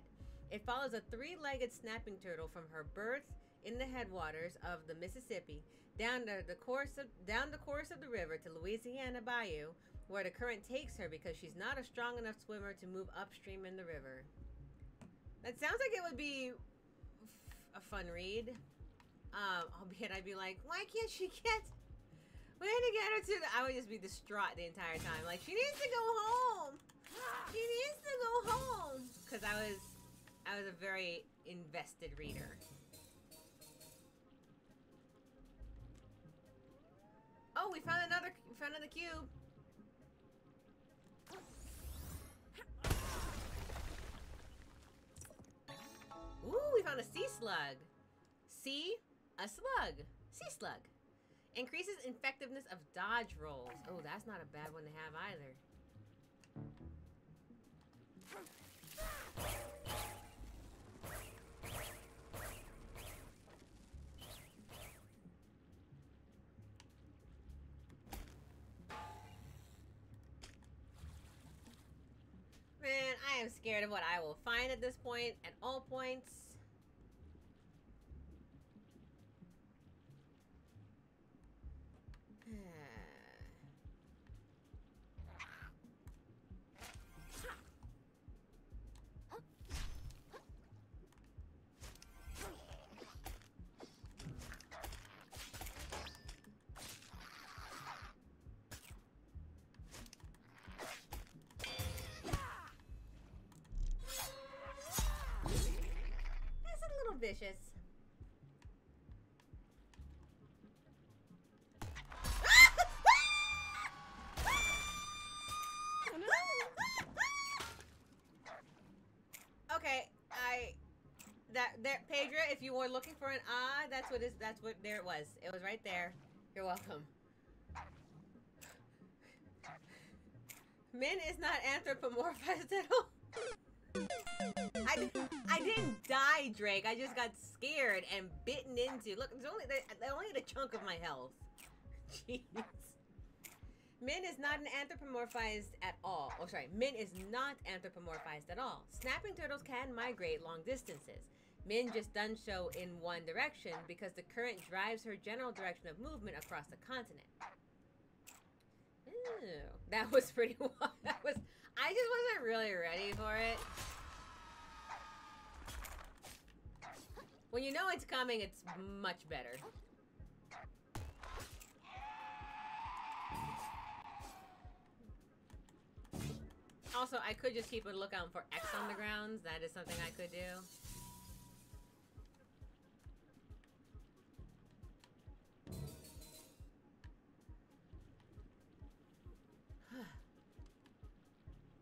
It follows a three-legged snapping turtle from her birth in the headwaters of the Mississippi down the course of the river to Louisiana Bayou, where the current takes her because she's not a strong enough swimmer to move upstream in the river. That sounds like it would be a fun read. Albeit I'd be like, why can't she get... We need to get her to the... I would just be distraught the entire time. Like, she needs to go home. She needs to go home. Because I was a very invested reader. Oh, we found another cube. Ooh, we found a sea slug. Sea slug. Increases effectiveness of dodge rolls. Oh, that's not a bad one to have either. Man, I am scared of what I will find at this point, at all points. Vicious. Okay, Pedro, if you were looking for an there it was. It was right there. You're welcome. Min is not anthropomorphized at all. I didn't die, Drake. I just got scared and bitten into. Look, they only had a chunk of my health. Jeez. Min is not anthropomorphized at all. Oh, sorry. Min is not anthropomorphized at all. Snapping turtles can migrate long distances. Min just done so in one direction because the current drives her general direction of movement across the continent. Ooh, that was pretty wild. I just wasn't really ready for it. When you know it's coming, it's much better. Also, I could just keep a lookout for X on the grounds. That is something I could do.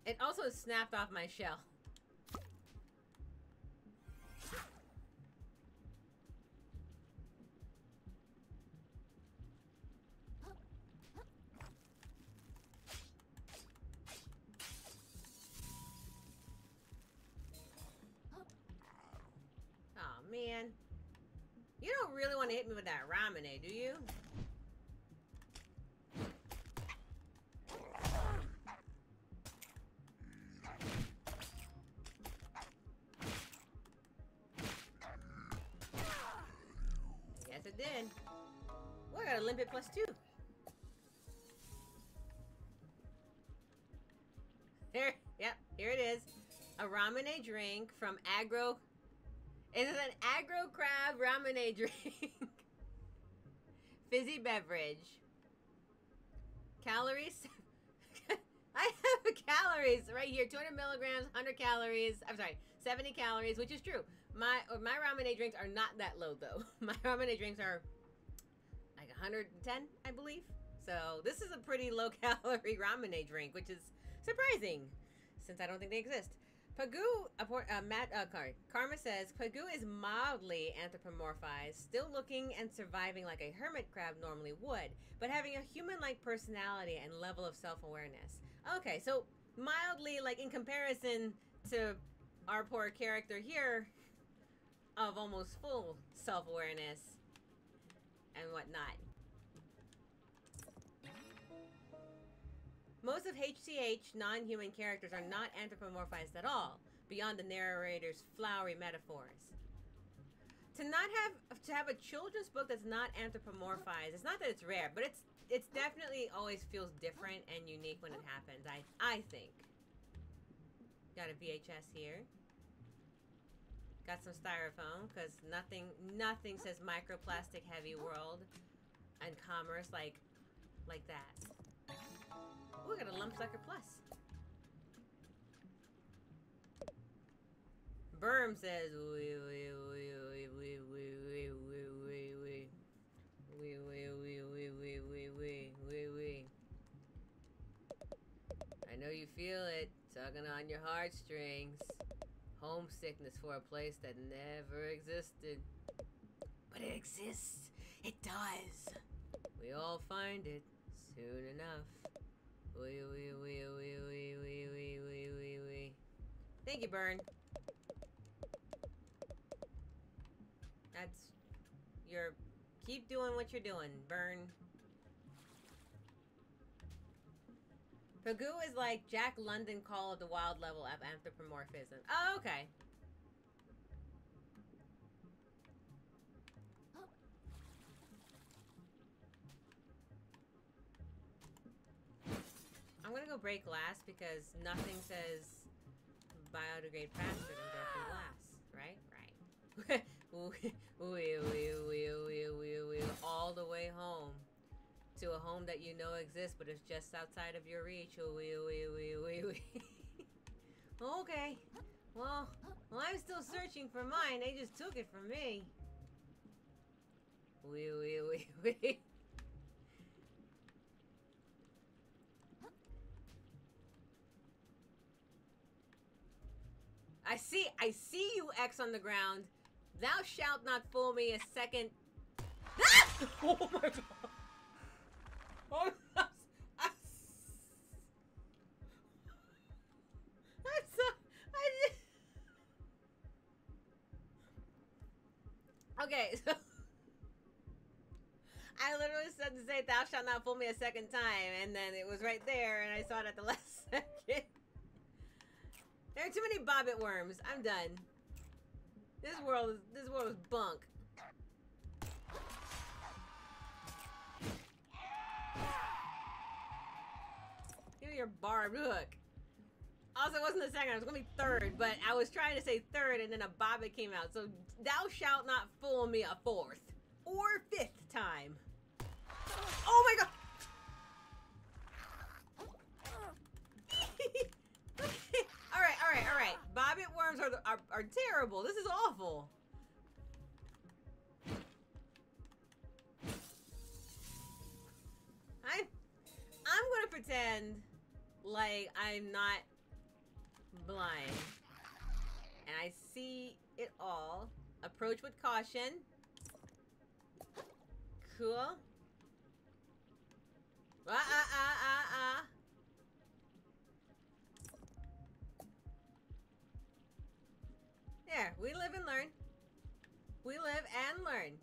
It also snapped off my shell. Oh man. You don't really want to hit me with that ramen, do you? Yes, it did. Well, I got a limpet +2. Here, yep, here it is. A ramune drink from Agro. It is an Agro Crab ramune drink. Fizzy beverage. Calories. I have calories right here. 200 milligrams, 100 calories. I'm sorry, 70 calories, which is true. My ramune drinks are not that low though. My ramune drinks are like 110, I believe. So this is a pretty low calorie ramune drink, which is surprising since I don't think they exist. Karma says, Pagoo is mildly anthropomorphized, still looking and surviving like a hermit crab normally would, but having a human-like personality and level of self-awareness. Okay, so mildly, like in comparison to our poor character here, of almost full self-awareness and whatnot. Most of HCH non-human characters are not anthropomorphized at all, beyond the narrator's flowery metaphors. To have a children's book that's not anthropomorphized, it's not that it's rare, but it's definitely always feels different and unique when it happens, I think. Got a VHS here. Got some styrofoam, because nothing says microplastic heavy world and commerce like that. Ooh, we got a Lump Sucker Plus. Berm says, I know you feel it, tugging on your heartstrings. Homesickness for a place that never existed. But it exists. It does. We all find it soon enough. Thank you, Burn. That's your... Keep doing what you're doing, Burn. Pagoo is like Jack London Call of the Wild level of anthropomorphism. Oh, okay. I'm gonna go break glass because nothing says biodegrade faster than broken glass, right? Right. All the way home. To a home that you know exists, but it's just outside of your reach. Okay. Well, I'm still searching for mine. They just took it from me. I see you, X on the ground. Thou shalt not fool me a second. Oh my god. Oh, okay, so I literally said to say, thou shalt not fool me a second time, and then it was right there, and I saw it at the last second. There are too many bobbit worms. I'm done. This world is bunk. Give me your barbed hook. Also, it wasn't the second. I was going to be third, but I was trying to say third, and then a bobbit came out. So, thou shalt not fool me a fourth or fifth time. Oh my god! Okay. All right. Bobbit worms are terrible. This is awful. I'm gonna pretend like I'm not blind. And I see it all. Approach with caution. Cool. There, we live and learn. We live and learn.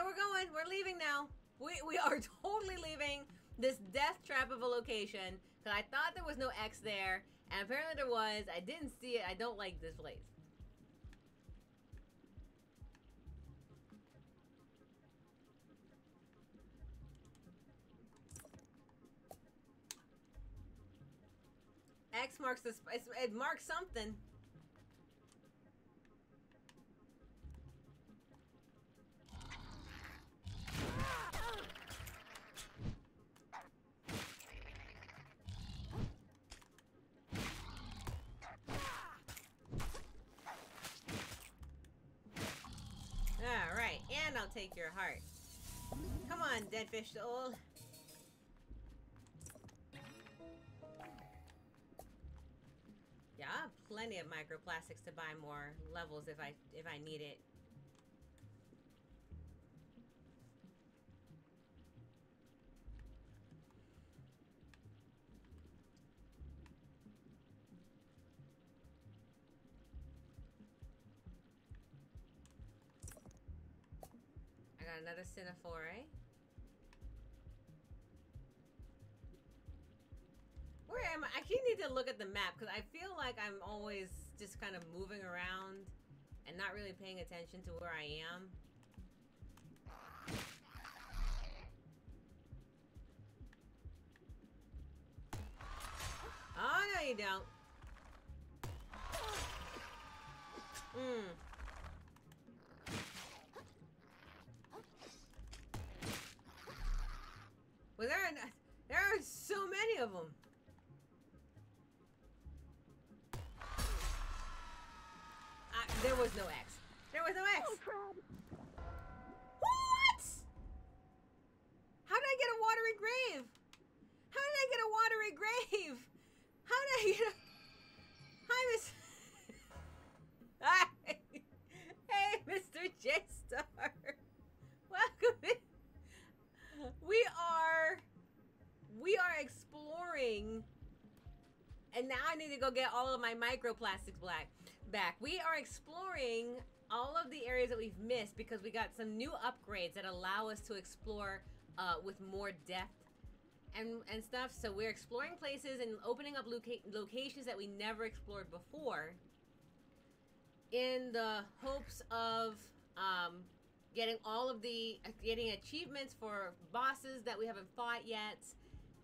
we're going. We're leaving now. We are totally leaving this death trap of a location. Because I thought there was no X there. And apparently there was. I didn't see it. I don't like this place. X marks the... It marks something. Alright, and I'll take your heart. Come on, dead fish soul. Yeah, I have plenty of microplastics to buy more levels if I need it. I got another Cinephore. Where am I? I keep need to look at the map because I feel like I'm always just kind of moving around and not really paying attention to where I am. Oh, no you don't. Well, there are so many of them. There was no X. There was no X. Oh, crap. What? How did I get a watery grave? How did I get a watery grave? How did I get a... Hi, Miss... Hi. Hey, Mr. J-Star. Welcome in. We are exploring, and now I need to go get all of my microplastics back. We are exploring all of the areas that we've missed because we got some new upgrades that allow us to explore with more depth and stuff. So we're exploring places and opening up locations that we never explored before in the hopes of getting achievements for bosses that we haven't fought yet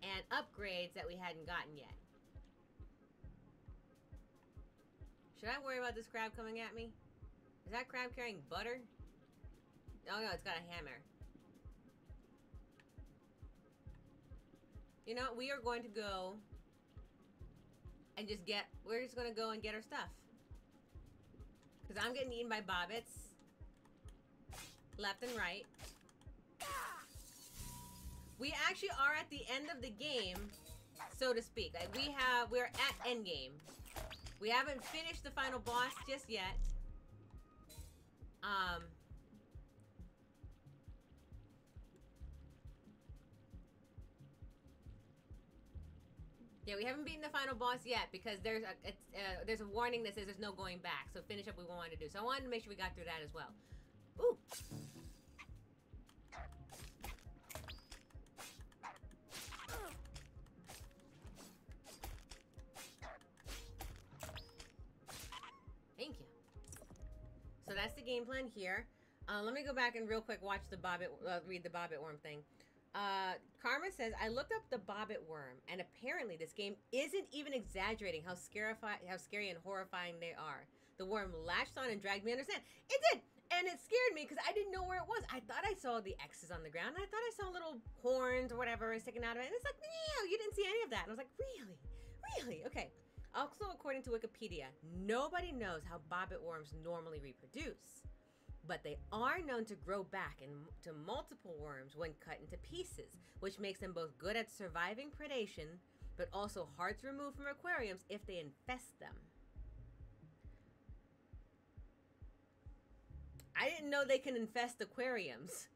and upgrades that we hadn't gotten yet. Should I worry about this crab coming at me? Is that crab carrying butter? Oh no, it's got a hammer. You know, we are going to go and we're just going to go and get our stuff. Because I'm getting eaten by bobbits. Left and right. We actually are at the end of the game, so to speak. Like we're at end game. We haven't finished the final boss just yet. Yeah, we haven't beaten the final boss yet because there's a warning that says there's no going back. So finish up what we wanted to do. So I wanted to make sure we got through that as well. Ooh. Thank you. So that's the game plan here. Let me go back and real quick watch the read the bobbit worm thing. Karma says, I looked up the bobbit worm, and apparently this game isn't even exaggerating how scary and horrifying they are. The worm latched on and dragged me under sand. It did! And it scared me because I didn't know where it was. I thought I saw the X's on the ground. And I thought I saw little horns or whatever sticking out of it. And it's like, no, you didn't see any of that. And I was like, really? Really? Okay. Also, according to Wikipedia, nobody knows how bobbit worms normally reproduce. But they are known to grow back into multiple worms when cut into pieces, which makes them both good at surviving predation, but also hard to remove from aquariums if they infest them. I didn't know they can infest aquariums.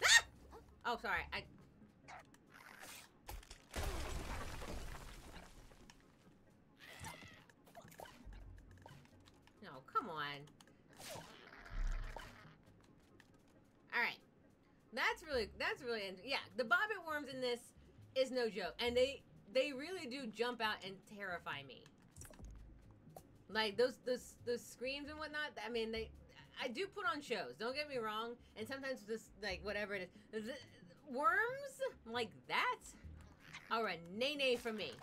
Ah! Oh, sorry. really yeah. The bobbit worms in this is no joke, and they really do jump out and terrify me. Like those screams and whatnot. I mean, I do put on shows. Don't get me wrong. And sometimes just like whatever it is, worms like that are a nay from me.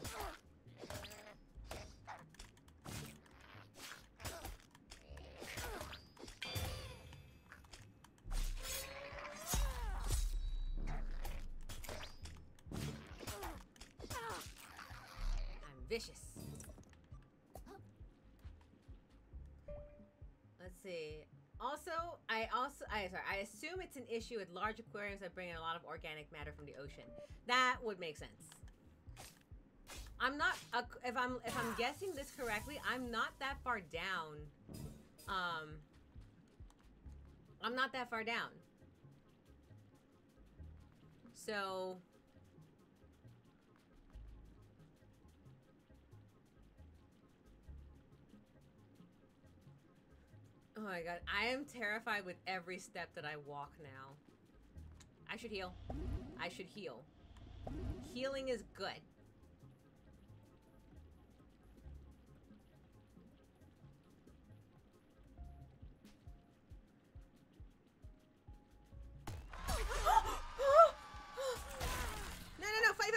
I'm vicious. Let's see. I assume it's an issue with large aquariums that bring in a lot of organic matter from the ocean. That would make sense. I'm not, if I'm guessing this correctly, I'm not that far down. I'm not that far down. So oh my god, I am terrified with every step that I walk now. I should heal. I should heal. Healing is good. No, fight!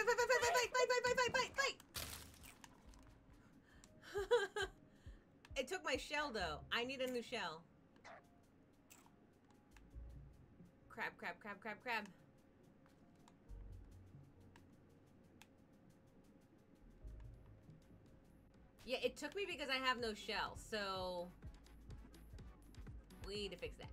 It took my shell, though. I need a new shell. Crab. Yeah, it took me because I have no shell, so we need to fix that.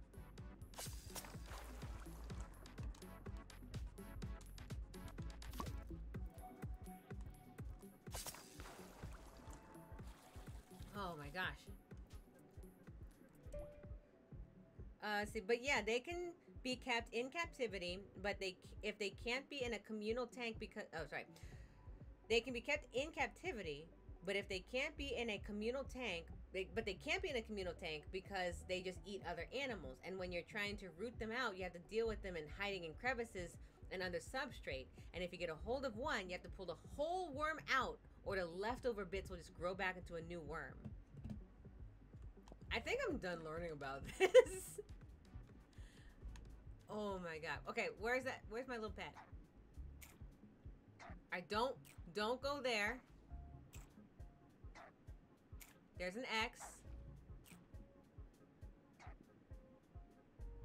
Oh my gosh. See, but yeah, they can be kept in captivity, but if they can't be in a communal tank because they can be kept in captivity, but if they can't be in a communal tank, they can't be in a communal tank because they just eat other animals. And when you're trying to root them out, you have to deal with them in hiding in crevices and under substrate. And if you get a hold of one, you have to pull the whole worm out, or the leftover bits will just grow back into a new worm. I think I'm done learning about this. Oh my god. Okay, where's my little pet? I don't go there. There's an X.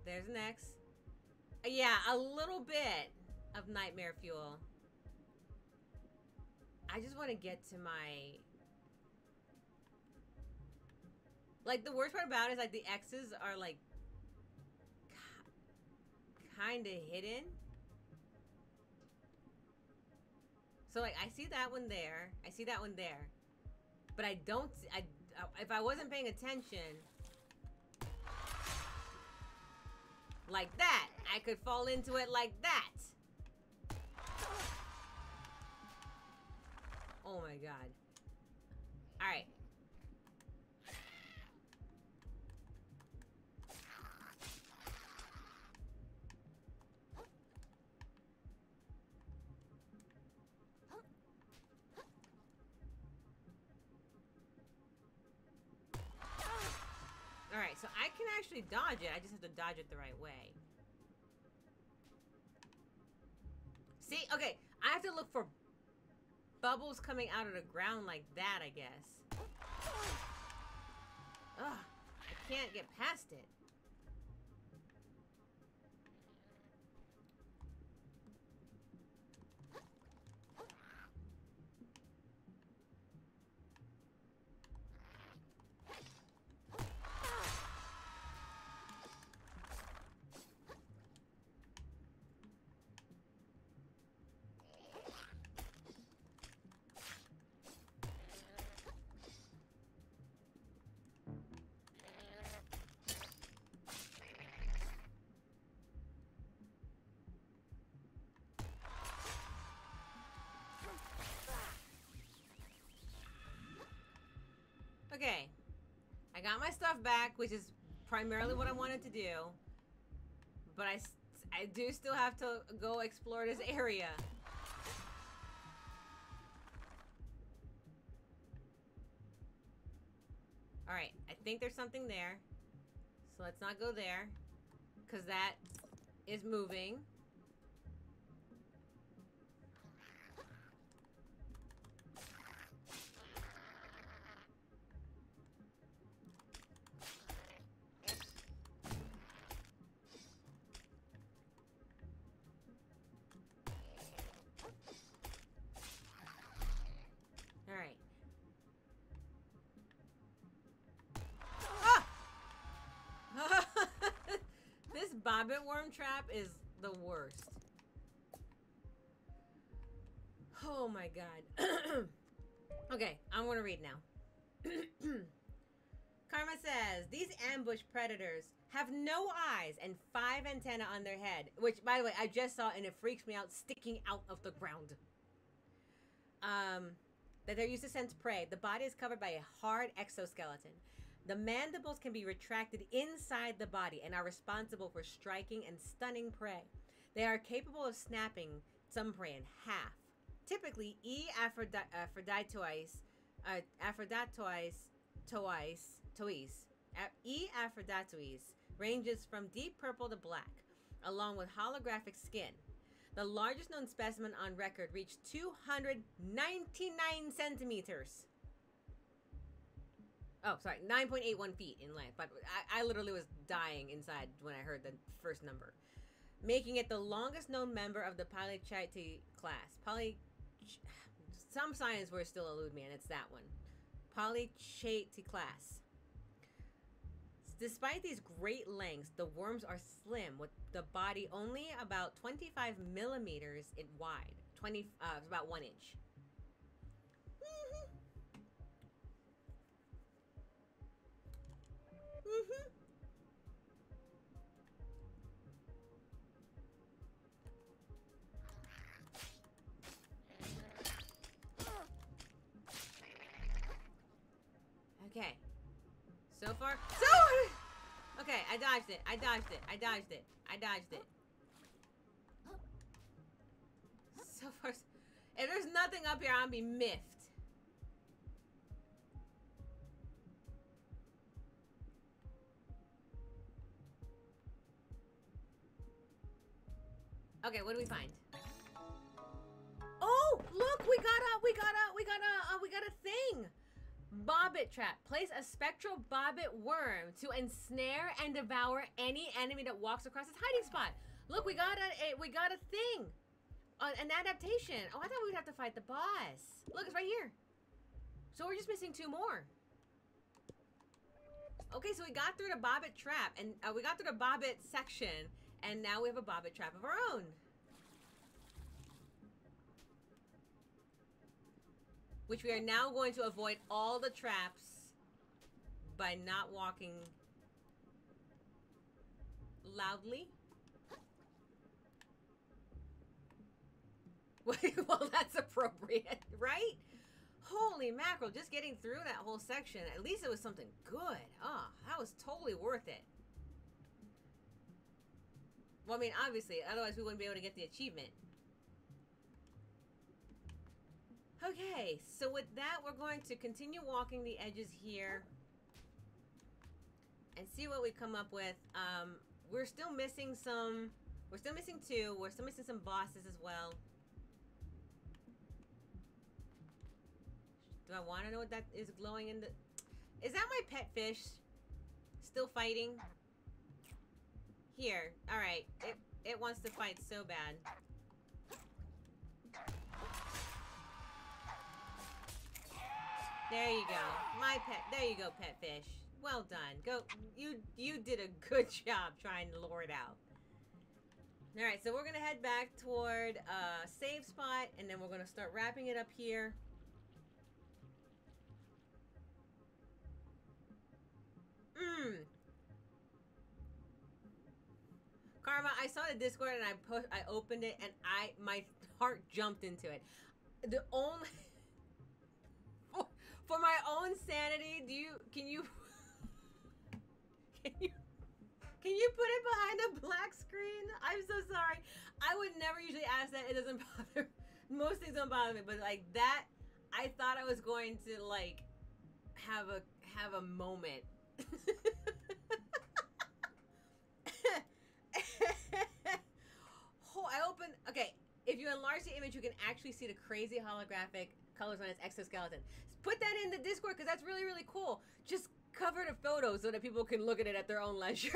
There's an X. Yeah, a little bit of nightmare fuel. I just want to get to my... Like, the worst part about it is, like, the X's are, like, kind of hidden. So, like, I see that one there. I see that one there. But I don't... if I wasn't paying attention... Like that. I could fall into it like that. Oh my god. Alright. Alright, so I can actually dodge it. I just have to dodge it the right way. See? Okay, I have to look for bubbles coming out of the ground like that, I guess. Ugh, I can't get past it. Okay, I got my stuff back, which is primarily what I wanted to do, but I I do still have to go explore this area. Alright, I think there's something there. So let's not go there. Because that is moving. Alright. Ah! This bobbit worm trap is the worst. Oh my god. Okay, I'm gonna read now. Karma says, these ambush predators have no eyes and 5 antennae on their head. Which, by the way, I just saw and it freaks me out, sticking out of the ground. That they're used to sense prey. The body is covered by a hard exoskeleton. The mandibles can be retracted inside the body and are responsible for striking and stunning prey. They are capable of snapping some prey in half. Typically, E. aphroditois ranges from deep purple to black, along with holographic skin. The largest known specimen on record reached 299 centimeters. Oh, sorry, 9.81 feet in length. But I literally was dying inside when I heard the first number. Making it the longest known member of the Polychaete class. Some science words still elude me, and it's that one. Polychaete class. Despite these great lengths, the worms are slim, with the body only about 25 millimeters wide. About 1 inch. Okay. So far, okay, I dodged it. I dodged it. I dodged it. I dodged it. So far, if there's nothing up here, I'll be miffed. Okay, what do we find? Oh, look, we got a thing. Bobbit trap. Place a spectral bobbit worm to ensnare and devour any enemy that walks across its hiding spot. Look, we got a thing. An adaptation. Oh, I thought we would have to fight the boss. Look, it's right here. So we're just missing 2 more. Okay, so we got through the bobbit trap, and we got through the bobbit section, and now we have a bobbit trap of our own. Which we are now going to avoid all the traps by not walking loudly. Well, that's appropriate, right? Holy mackerel, just getting through that whole section. At least it was something good. Oh, that was totally worth it. Well, I mean, obviously, otherwise we wouldn't be able to get the achievement. Okay, so with that, we're going to continue walking the edges here and see what we come up with. We're still missing 2. We're still missing some bosses as well. Do I want to know what that is glowing in the... Is that my pet fish? Still fighting? Here. Alright. It wants to fight so bad. There you go. My pet. There you go, pet fish. Well done. Go. You did a good job trying to lure it out. Alright, so we're going to head back toward a save spot, and then we're going to start wrapping it up here. Karma, I saw the Discord and I opened it and my heart jumped into it. The only for my own sanity, can you put it behind a black screen? I'm so sorry. I would never usually ask that. It doesn't bother. Most things don't bother me, but like that, I thought I was going to like have a moment. Oh, I opened. Okay, if you enlarge the image, you can actually see the crazy holographic colors on its exoskeleton. Put that in the Discord because that's really, really cool. Just cover the photo so that people can look at it at their own leisure.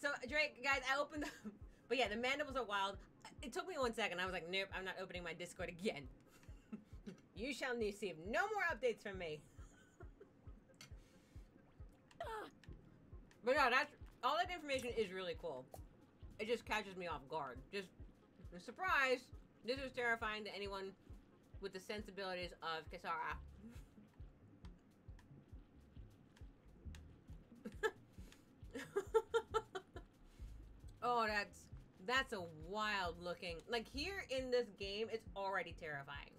So Drake, guys, I opened them. But yeah, the mandibles are wild. It took me 1 second. I was like, nope, I'm not opening my Discord again. You shall receive no more updates from me. But no, that's all that information is really cool. It just catches me off guard. Just surprise. This is terrifying to anyone with the sensibilities of Kisara. Oh, that's a wild looking. Like here in this game, it's already terrifying.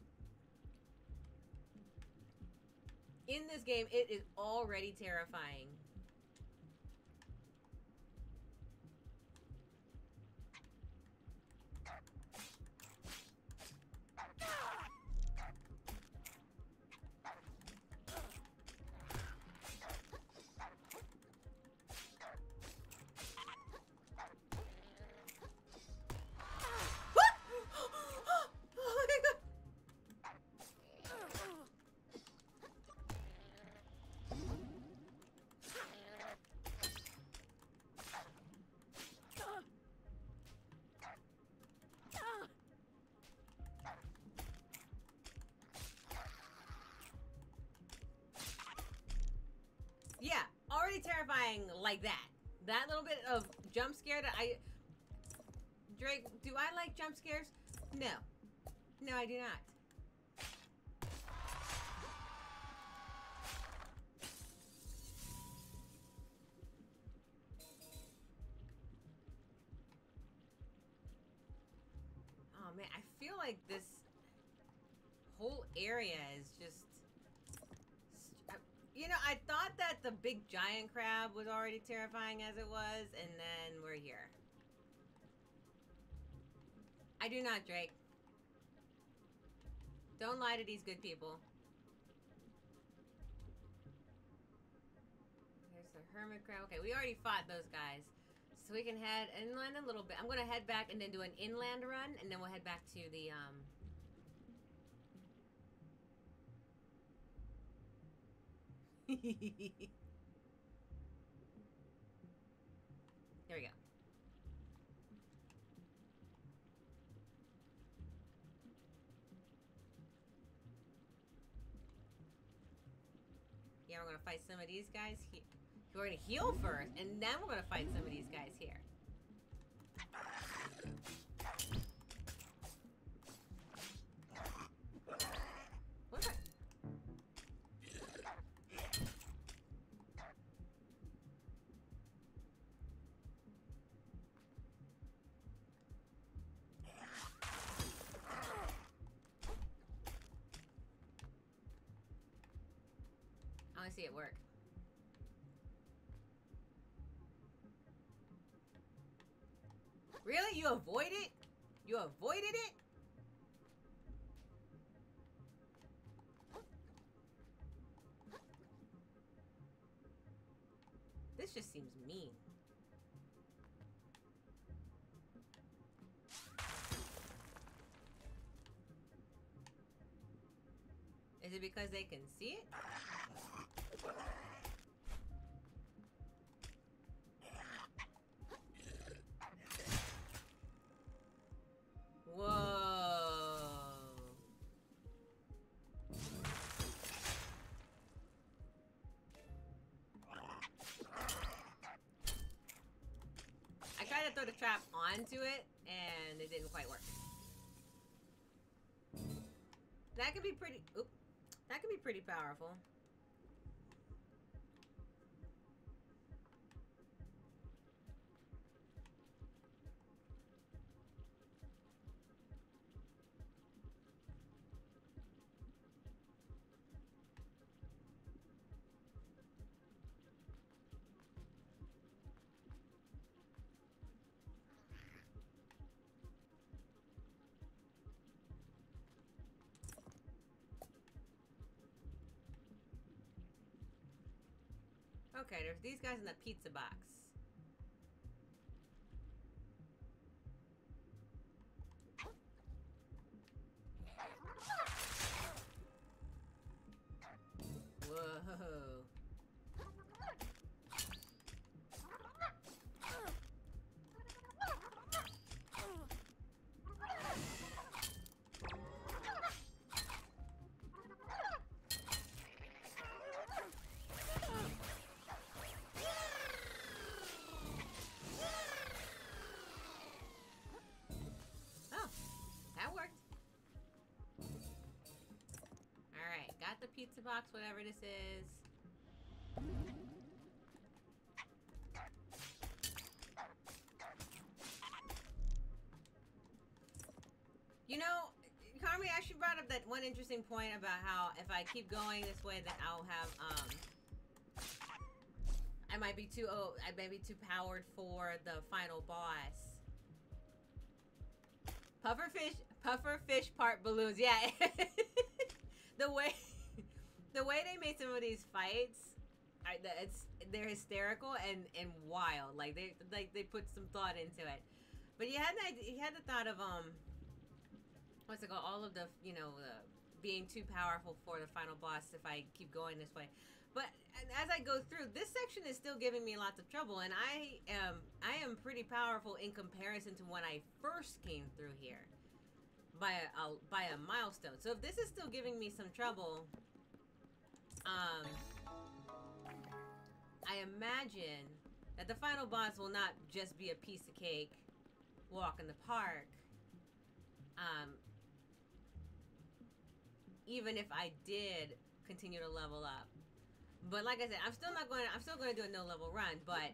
In this game, it is already terrifying. Yeah, already terrifying like that. That little bit of jump scare that Drake, do I like jump scares? No. No, I do not. Oh man, I feel like this whole area is just... You know, I thought that the big giant crab was already terrifying as it was, and then we're here. I do not, Drake. Don't lie to these good people. Here's the hermit crab. Okay, we already fought those guys. So we can head inland a little bit. I'm going to head back and then do an inland run, and then we'll head back to the, There we go. Yeah, we're gonna fight some of these guys here. We're gonna heal first, and then we're gonna fight some of these guys here. What's that? I wanna see it work. Really? You avoided it? You avoided it? This just seems mean. Is it because they can see it? Whoa. I tried to throw the trap onto it, and it didn't quite work. That could be pretty... Oop. That could be pretty powerful. Okay, there's these guys in the pizza box. Whoa. Oh, that worked. Alright, got the pizza box, whatever this is. You know, Carmi actually brought up that one interesting point about how if I keep going this way, then I'll have, I might be too powered for the final boss. Pufferfish part balloons. Yeah. the way they made some of these fights, they're hysterical and wild. Like they put some thought into it. But you had the thought of what's it called? All of the being too powerful for the final boss if I keep going this way. But as I go through, this section is still giving me lots of trouble, and I am pretty powerful in comparison to when I first came through here by a milestone. So if this is still giving me some trouble, I imagine that the final boss will not just be a piece of cake, walk in the park. Even if I did continue to level up. But like I said, I'm still going to do a no level run, but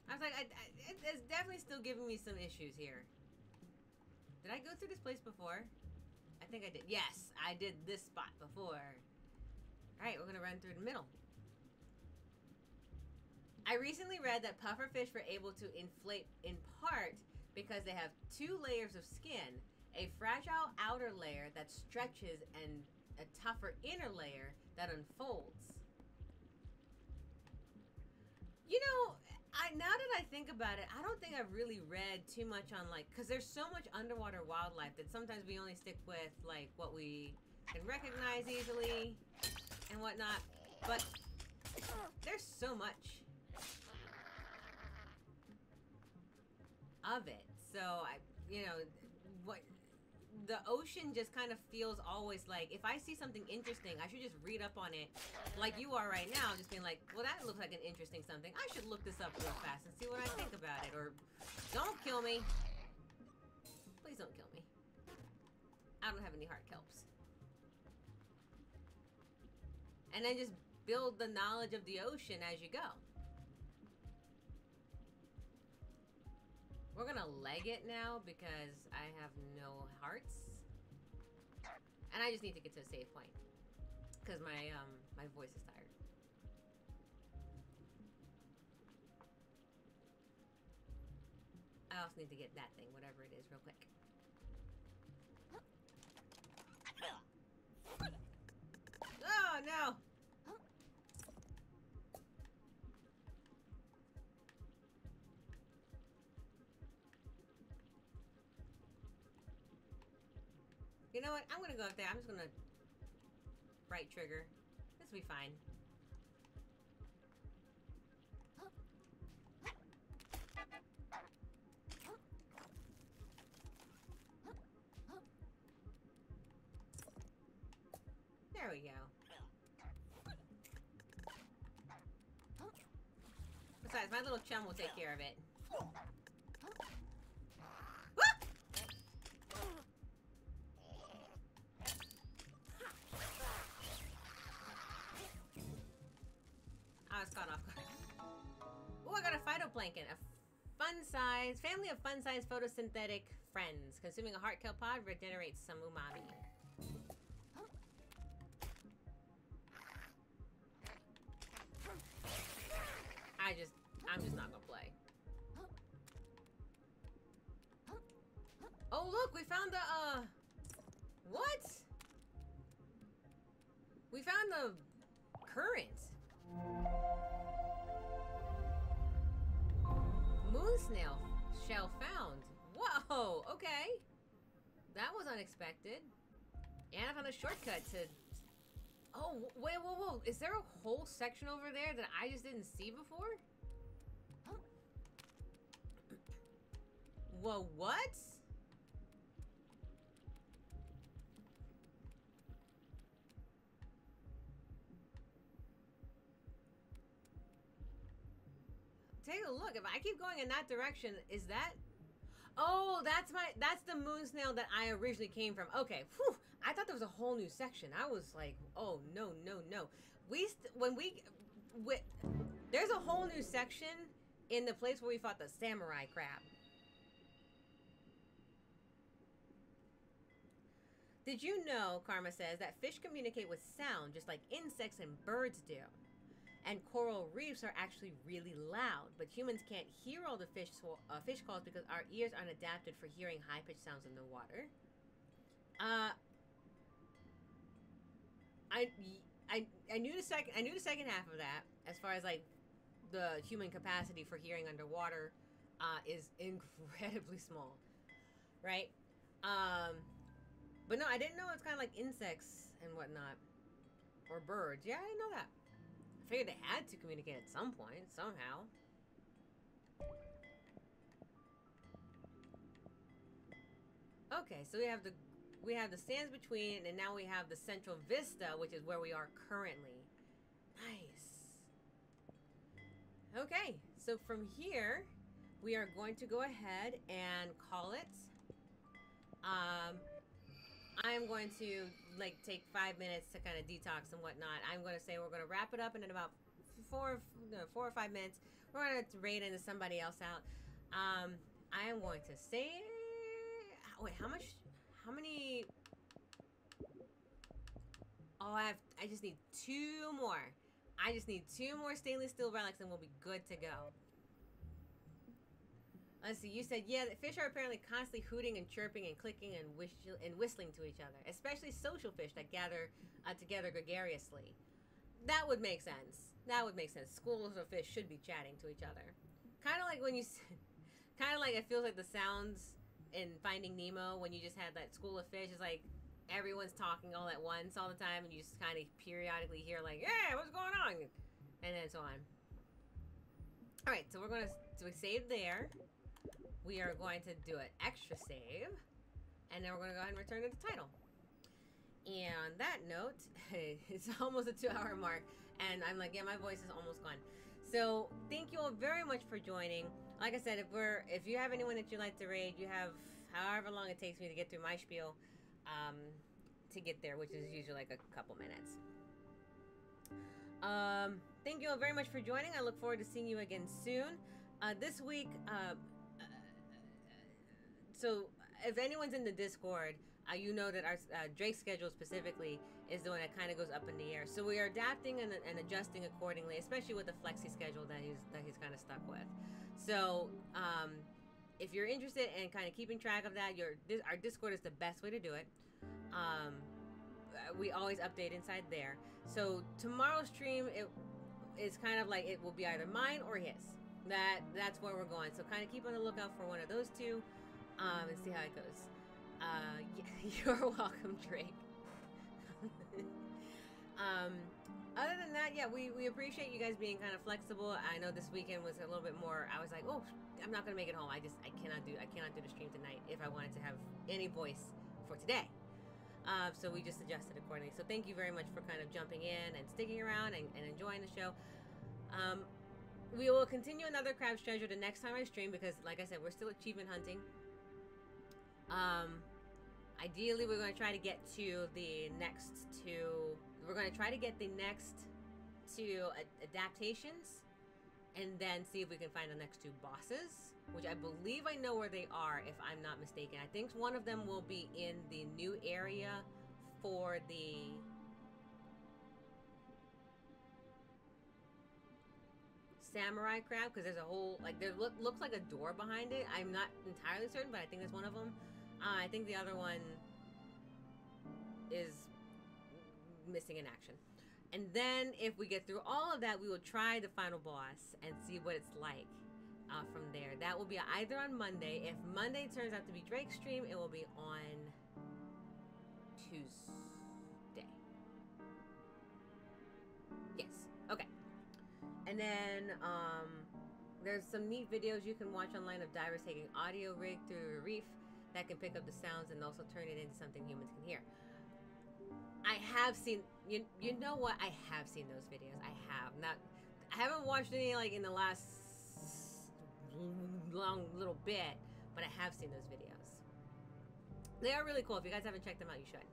I was like, it's definitely still giving me some issues here. Did I go through this place before? I think I did. Yes, I did this spot before. Alright, we're going to run through the middle. I recently read that pufferfish were able to inflate in part because they have 2 layers of skin. A fragile outer layer that stretches and a tougher inner layer that unfolds. You know, now that I think about it, I don't think I've really read too much on, like, because there's so much underwater wildlife that sometimes we only stick with, like, what we can recognize easily and whatnot. But there's so much of it. So, the ocean just kind of feels always like, if I see something interesting, I should just read up on it like you are right now, just being like, well, that looks like an interesting something. I should look this up real fast and see what I think about it. Or, don't kill me. Please don't kill me. I don't have any heart kelps. And then just build the knowledge of the ocean as you go. We're gonna leg it now because I have no hearts. And I just need to get to a save point. Because my voice is tired. I also need to get that thing, whatever it is, real quick. Oh, no! You know what? I'm gonna go up there. I'm just gonna right trigger. This will be fine. There we go. Besides, my little chum will take care of it. I was caught off guard. Oh, I got a phytoplankton. A family of fun-sized photosynthetic friends. Consuming a heart kelp pod regenerates some umami. I'm just not gonna play. Oh, look, we found the, what? We found the current. moon snail shell found. Whoa, okay. That was unexpected. And I found a shortcut to... Oh, wait, whoa. Is there a whole section over there that I just didn't see before? Whoa, what? Take a look. If I keep going in that direction, is that... Oh, that's the moon snail that I originally came from. Okay, whew. I thought there was a whole new section. I was like, oh, no. There's a whole new section in the place where we fought the samurai crab. Did you know, Karma says, that fish communicate with sound just like insects and birds do? And coral reefs are actually really loud, but humans can't hear all the fish calls because our ears aren't adapted for hearing high-pitched sounds in the water. I knew the second half of that, as far as like the human capacity for hearing underwater is incredibly small, right? But no, I didn't know it's kind of like insects and whatnot, or birds. Yeah, I didn't know that. I figured they had to communicate at some point, somehow. Okay, so we have the sands between, and now we have the central vista, which is where we are currently. Nice. Okay, so from here, we are going to go ahead and call it. I'm going to like take 5 minutes to kind of detox and whatnot. I'm going to say we're going to wrap it up, and in about 4 or 5 minutes, we're going to raid into somebody else out. I am going to say, wait, how many? Oh, I just need 2 more. I just need 2 more stainless steel relics, and we'll be good to go. Let's see, you said, yeah, the fish are apparently constantly hooting and chirping and clicking and whistling to each other, especially social fish that gather together gregariously. That would make sense. That would make sense. Schools of fish should be chatting to each other. Kind of like when you... Kind of like it feels like the sounds in Finding Nemo when you just had that school of fish. It's like everyone's talking all at once all the time, and you just kind of periodically hear like, hey, what's going on? And then so on. Alright, so we're going to save there. We are going to do an extra save, and then we're going to go ahead and return to the title. And on that note, it's almost a 2-hour mark, and I'm like, yeah, my voice is almost gone. So thank you all very much for joining. Like I said, if you have anyone that you'd like to raid, you have however long it takes me to get through my spiel to get there, which is usually like a couple minutes. Thank you all very much for joining. I look forward to seeing you again soon. This week, so if anyone's in the Discord, you know that our Drake's schedule specifically is the one that kind of goes up in the air. So we are adapting and adjusting accordingly, especially with the flexi schedule that he's kind of stuck with. So if you're interested in kind of keeping track of that, our Discord is the best way to do it. We always update inside there. So tomorrow's stream, it's kind of like it will be either mine or his. That's where we're going. So kind of keep on the lookout for one of those two, and see how it goes. You're welcome, Drake. Other than that, yeah, we appreciate you guys being kind of flexible. I know this weekend was a little bit more. I was like, oh, I'm not gonna make it home. I cannot do the stream tonight if I wanted to have any voice for today. So we just adjusted accordingly. So thank you very much for kind of jumping in and sticking around and enjoying the show. We will continue another Crab's Treasure the next time I stream because, like I said, we're still achievement hunting. Ideally, we're going to try to get to the next two. We're going to try to get the next two adaptations, and then see if we can find the next 2 bosses, which I believe I know where they are, if I'm not mistaken. I think one of them will be in the new area for the samurai crab, because there's a whole, like, there looks like a door behind it. I'm not entirely certain, but I think that's one of them. I think the other one is missing in action. And then if we get through all of that, we will try the final boss and see what it's like from there. That will be either on Monday. If Monday turns out to be Drake's stream, it will be on Tuesday. Yes. Okay. And then there's some neat videos you can watch online of divers taking audio rig through a reef that can pick up the sounds and also turn it into something humans can hear. I have seen, you know what? I have seen those videos. I haven't watched any like in the last long little bit, but I have seen those videos. They are really cool. If you guys haven't checked them out, you should.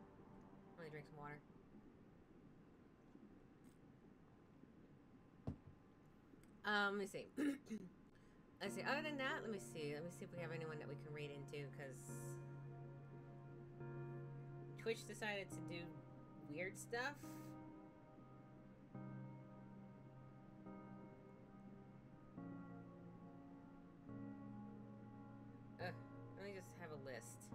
Let me drink some water. Let me see. Let's see. Other than that, let me see. Let me see if we have anyone that we can read into, because Twitch decided to do weird stuff. Let me just have a list.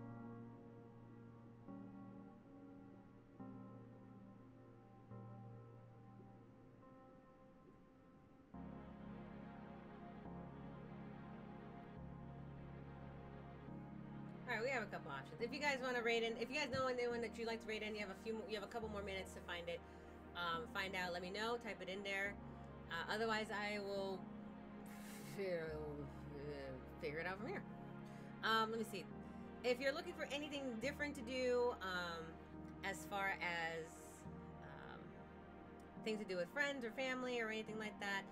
Alright, we have a couple options. If you guys want to rate in, if you guys know anyone that you'd like to rate in, you have a couple more minutes to find it. Find out, let me know, type it in there. Otherwise, I will figure it out from here. Let me see. If you're looking for anything different to do, as far as things to do with friends or family or anything like that,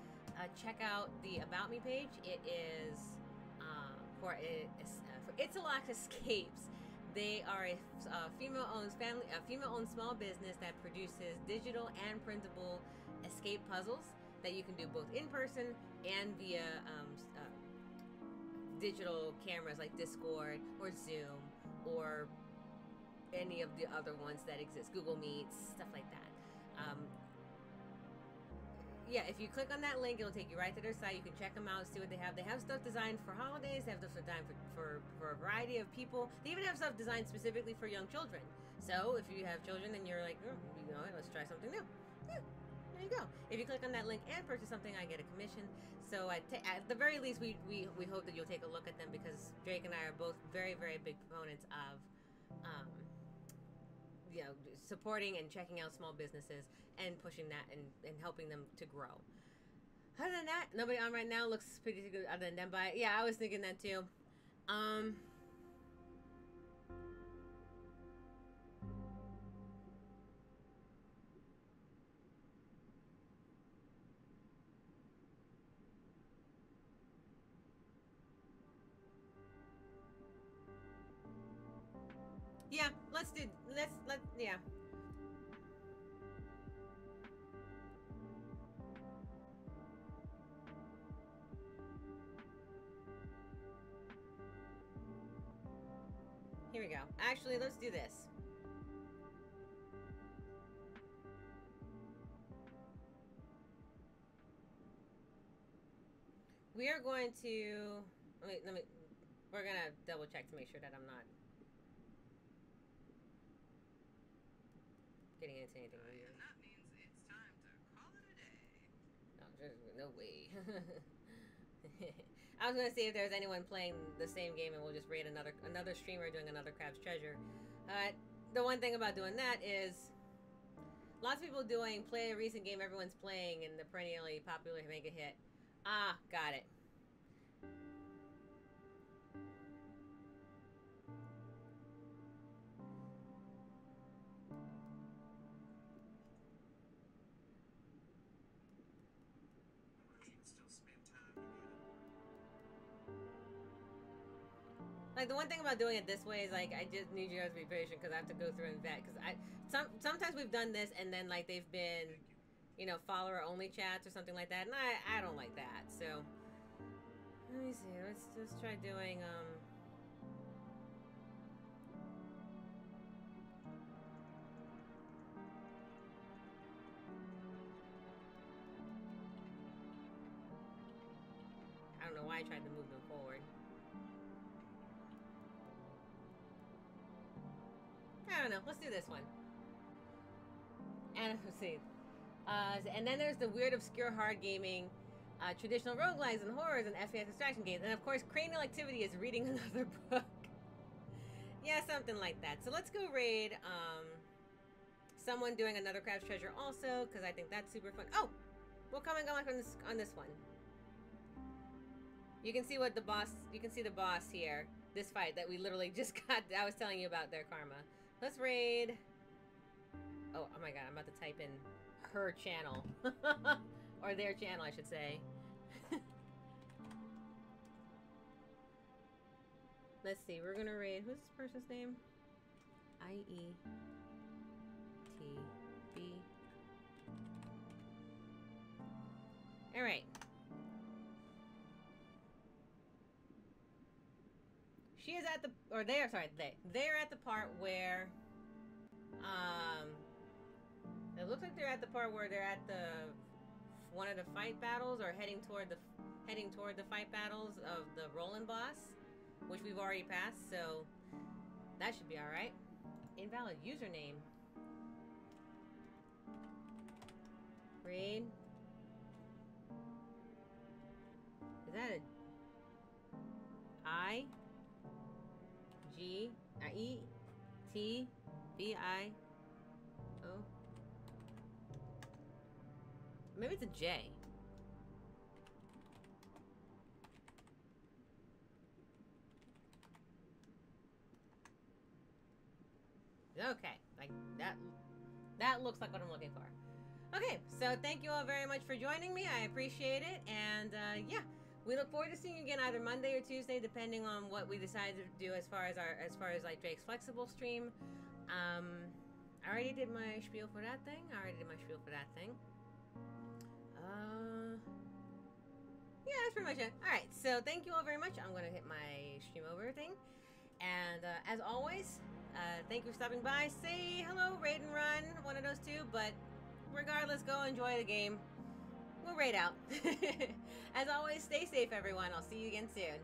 check out the About Me page. It is for Itzalak Escapes. They are a female-owned small business that produces digital and printable escape puzzles that you can do both in person and via digital cameras like Discord or Zoom or any of the other ones that exist, Google Meets, stuff like that. Yeah, if you click on that link, it'll take you right to their site. You can check them out, see what they have. They have stuff designed for holidays. They have stuff designed for a variety of people. They even have stuff designed specifically for young children. So if you have children and you're like, you know what, let's try something new. Yeah, there you go. If you click on that link and purchase something, I get a commission. So at the very least, we hope that you'll take a look at them, because Drake and I are both very, very big proponents of you know, supporting and checking out small businesses and pushing that and helping them to grow. Other than that, nobody on right now looks pretty good other than them. But yeah, I was thinking that too. Yeah, yeah. Here we go. Actually, let's do this. We are going to we're gonna double check to make sure that I'm not getting into anything weird. And that means it's time to call it a day. No way. I was gonna see if there's anyone playing the same game, and we'll just raid another streamer doing another Crab's Treasure. The one thing about doing that is lots of people play a recent game everyone's playing and the perennially popular mega hit. Ah, got it. Like, the one thing about doing it this way is, like, I just need you guys to be patient, because I have to go through and vet, because sometimes we've done this, and then, like, they've been, you know, follower-only chats or something like that, and I don't like that, so, let me see, let's just try doing, I don't know why I tried to move them forward. I don't know. Let's do this one. And let's see. And then there's the weird, obscure, hard gaming. traditional roguelikes and horrors and FPS extraction games. And of course, cranial activity is reading another book. Yeah, something like that. So let's go raid someone doing another Crab's Treasure also, because I think that's super fun. Oh, we'll come and go on this one. You can see what the boss. You can see the boss here. This fight that we literally just got. I was telling you about their karma. Let's raid. Oh my god! I'm about to type in her channel or their channel, I should say. Let's see. We're gonna raid. Who's this person's name? IETB. All right. She is at the, or they're, sorry, they're at the part where, it looks like they're at the part where they're at the, one of the fight battles, or heading toward the fight battles of the Roland boss, which we've already passed, so that should be alright. Invalid username. Raid. Is that a I-G-E-T-B-I-O? Maybe it's a J. Okay, like that looks like what I'm looking for. Okay, so thank you all very much for joining me. I appreciate it, and yeah, we look forward to seeing you again either Monday or Tuesday, depending on what we decide to do as far as like Drake's Flexible stream. I already did my spiel for that thing. Yeah, that's pretty much it. All right, so thank you all very much. I'm gonna hit my stream over thing, and as always, thank you for stopping by. Say hello, raid and run, one of those two, but regardless, go enjoy the game. We'll raid out. As always, stay safe, everyone. I'll see you again soon.